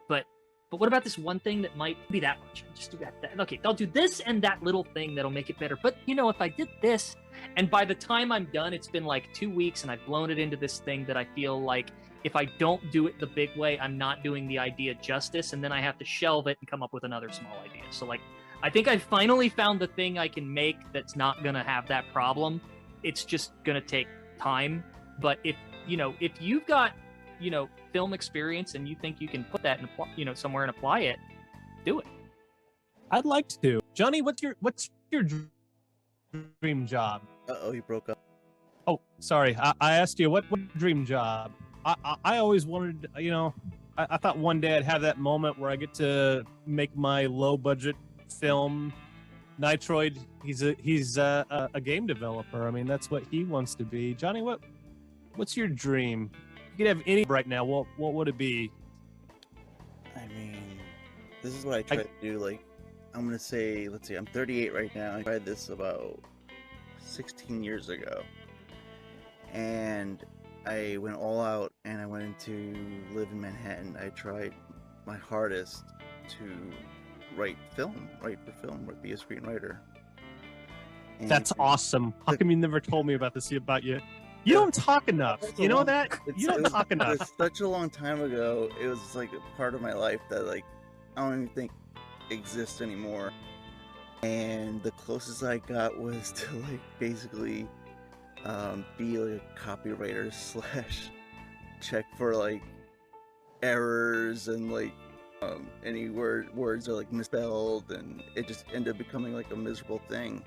But but what about this one thing that might be that much? Just do that. Okay, I'll do this and that little thing that'll make it better. But if I did this, and by the time I'm done, it's been like 2 weeks and I've blown it into this thing that I feel like if I don't do it the big way, I'm not doing the idea justice, and then I have to shelve it and come up with another small idea. So like, I think I finally found the thing I can make that's not gonna have that problem. It's just gonna take time. But if you've got film experience and you think you can put that in somewhere and apply it, do it. I'd like to. Johnny, what's your dream job? Uh-oh, you broke up. Oh, sorry. I asked you what dream job. I always wanted, I thought one day I'd have that moment where I get to make my low budget film. Nitroid, he's a game developer. I mean, that's what he wants to be. Johnny, what's your dream? You could have any right now. What would it be? I mean, this is what I try to do. Like, I'm gonna say, let's see, I'm 38 right now. I tried this about 16 years ago, and I went all out, and I went into live in Manhattan. I tried my hardest to write for film, or be a screenwriter. And that's awesome. How come you never told me about this about you? You don't talk enough. You know that? You don't talk enough. It was such a long time ago. It was like a part of my life that like I don't even think exists anymore. And the closest I got was to like basically be like a copywriter / check for like errors and like any words are like misspelled, and it just ended up becoming like a miserable thing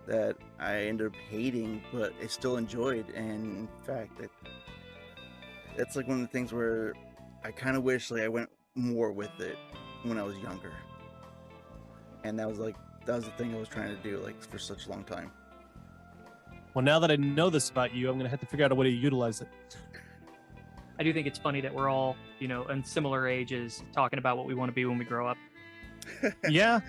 that I ended up hating, but I still enjoyed. And in fact, that's like one of the things where I kind of wish like I went more with it when I was younger. And that was the thing I was trying to do like for such a long time. Well, now that I know this about you, I'm gonna have to figure out a way to utilize it. I do think it's funny that we're all, in similar ages talking about what we want to be when we grow up. Yeah.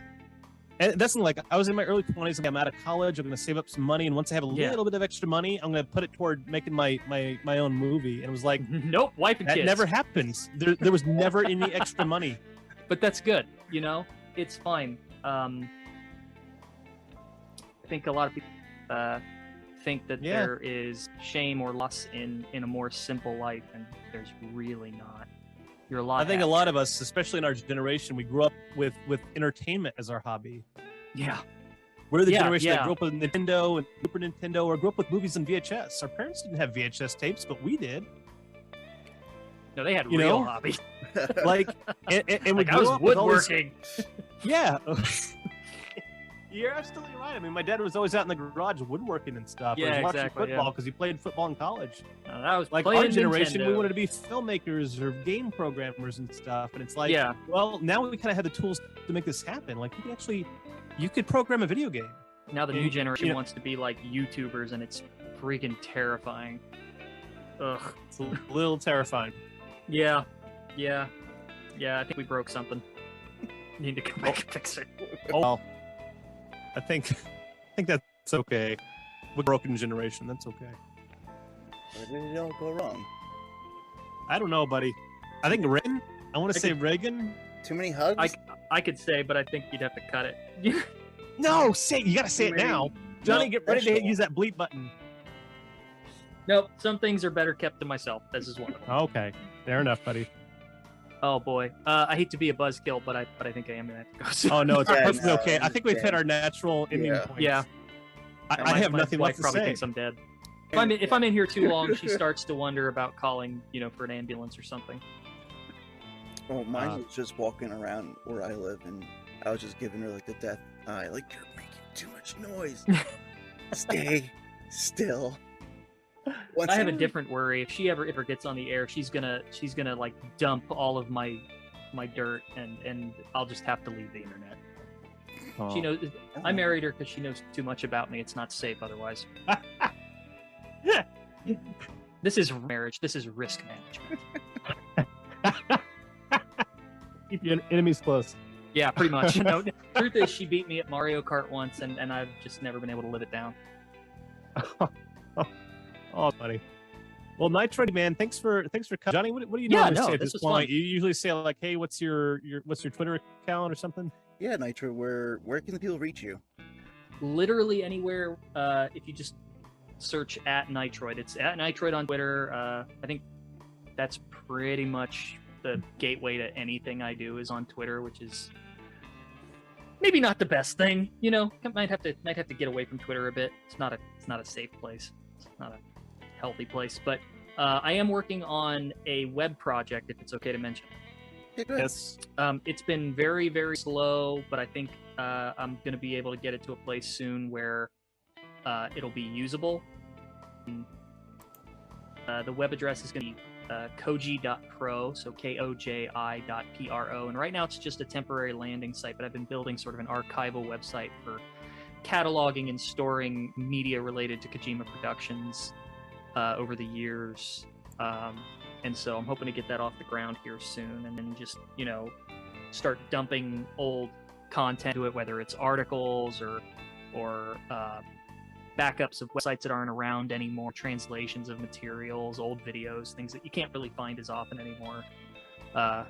And that's like, I was in my early 20s, I'm out of college, I'm going to save up some money, and once I have a little bit of extra money, I'm going to put it toward making my own movie. And it was like, nope, wife and that kids. Never happens. There was never any extra money. But that's good, it's fine. I think a lot of people think that there is shame or loss in a more simple life, and there's really not. You're a lot. I think a lot of us, especially in our generation, we grew up with entertainment as our hobby. Yeah. We're the generation that grew up with Nintendo and Super Nintendo, or grew up with movies and VHS. Our parents didn't have VHS tapes, but we did. No, they had real hobbies. Like, and we I was woodworking. Yeah. You're absolutely right. I mean, my dad was always out in the garage woodworking and stuff. Yeah, watching football because he played football in college. That was like our generation. Nintendo. We wanted to be filmmakers or game programmers and stuff. And it's like, well, now we kind of have the tools to make this happen. Like, you could program a video game. Now the new generation wants to be like YouTubers, and it's freaking terrifying. Ugh, it's a little terrifying. Yeah. I think we broke something. Need to come back and fix it. Oh. Well. I think that's okay. With broken generation, that's okay. Where did it all go wrong? I don't know, buddy. I think Reagan. I want to say Reagan. Too many hugs? I could say, but I think you'd have to cut it. No, say it. You gotta say it now. Johnny, get ready to use that bleep button. Nope, some things are better kept to myself. This is one of them. Okay, fair enough, buddy. Oh boy, I hate to be a buzzkill, but I think I am gonna have to go soon. Oh no, it's perfectly okay. I think we've hit our natural ending point. Yeah, I have nothing left to probably say. Thinks I'm dead. If I'm in here too long, she starts to wonder about calling, for an ambulance or something. Well, mine was just walking around where I live, and I was just giving her like the death eye, like, you're making too much noise. Stay still. I have a different worry. If she ever gets on the air, she's gonna like dump all of my dirt, and I'll just have to leave the internet. Oh. She knows I married her because she knows too much about me. It's not safe otherwise. This is marriage. This is risk management. Keep your enemies close. Yeah, pretty much. No, truth is, she beat me at Mario Kart once, and I've just never been able to live it down. Oh, buddy. Well, Nitroid, man, thanks for coming. Johnny, what do you Yeah, normally no, say at this this was point? fun. You usually say like, "Hey, what's your Twitter account or something?" Yeah, Nitro, where can the people reach you? Literally anywhere. If you just search at Nitroid, it's at Nitroid on Twitter. I think that's pretty much the gateway to anything I do is on Twitter, which is maybe not the best thing. You know, might have to get away from Twitter a bit. It's not a safe place. It's not a healthy place. But I am working on a web project, if it's okay to mention. Yeah, go ahead. Yes. It's been very, very slow, but I think I'm going to be able to get it to a place soon where it'll be usable. The web address is going to be koji.pro, so koji.pro, and right now it's just a temporary landing site, but I've been building sort of an archival website for cataloging and storing media related to Kojima Productions over the years. And so I'm hoping to get that off the ground here soon, and then just, start dumping old content to it, whether it's articles or backups of websites that aren't around anymore, translations of materials, old videos, things that you can't really find as often anymore. I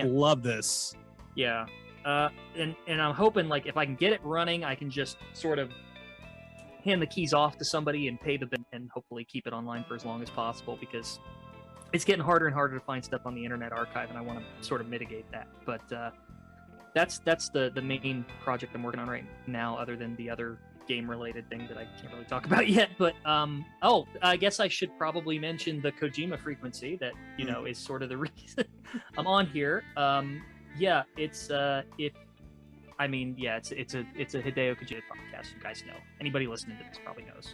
love this. Yeah. And I'm hoping, like, if I can get it running, I can just sort of hand the keys off to somebody and pay the bill and hopefully keep it online for as long as possible, because it's getting harder and harder to find stuff on the Internet Archive, and I want to sort of mitigate that. But that's the main project I'm working on right now, other than the other game-related thing that I can't really talk about yet. But I guess I should probably mention the Kojima frequency that is sort of the reason I'm on here. It's a Hideo Kojima podcast. You guys know. Anybody listening to this probably knows.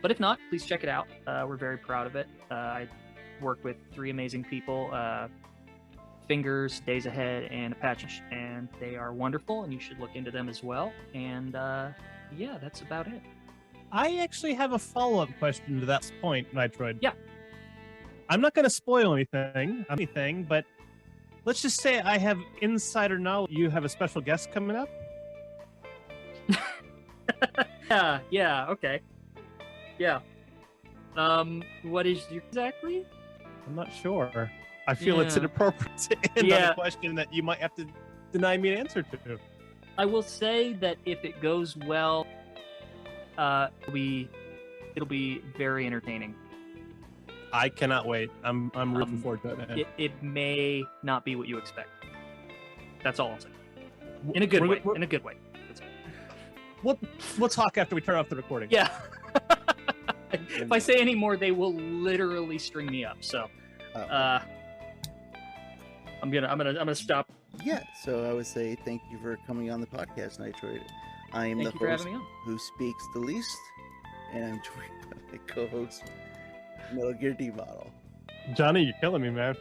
But if not, please check it out. We're very proud of it. I work with 3 amazing people, Fingers, Days Ahead, and Apache, and they are wonderful, and you should look into them as well. And that's about it. I actually have a follow-up question to that point, Nitroid. Yeah. I'm not going to spoil anything, but let's just say I have insider knowledge. You have a special guest coming up? Yeah, okay. Yeah. What is your exactly? I'm not sure. I feel it's inappropriate to end on a question that you might have to deny me an answer to. I will say that if it goes well, it'll be very entertaining. I cannot wait. I'm rooting forward to it, man. It may not be what you expect. That's all I'll say. In a good way. In a good way. We'll talk after we turn off the recording. Yeah. If I say any more, they will literally string me up. So, I'm gonna stop. Yeah. So I would say thank you for coming on the podcast, Nitroid. I am the host who speaks the least, and I'm joined by my co-host, Metal Gear D Model. Johnny, you're killing me, man.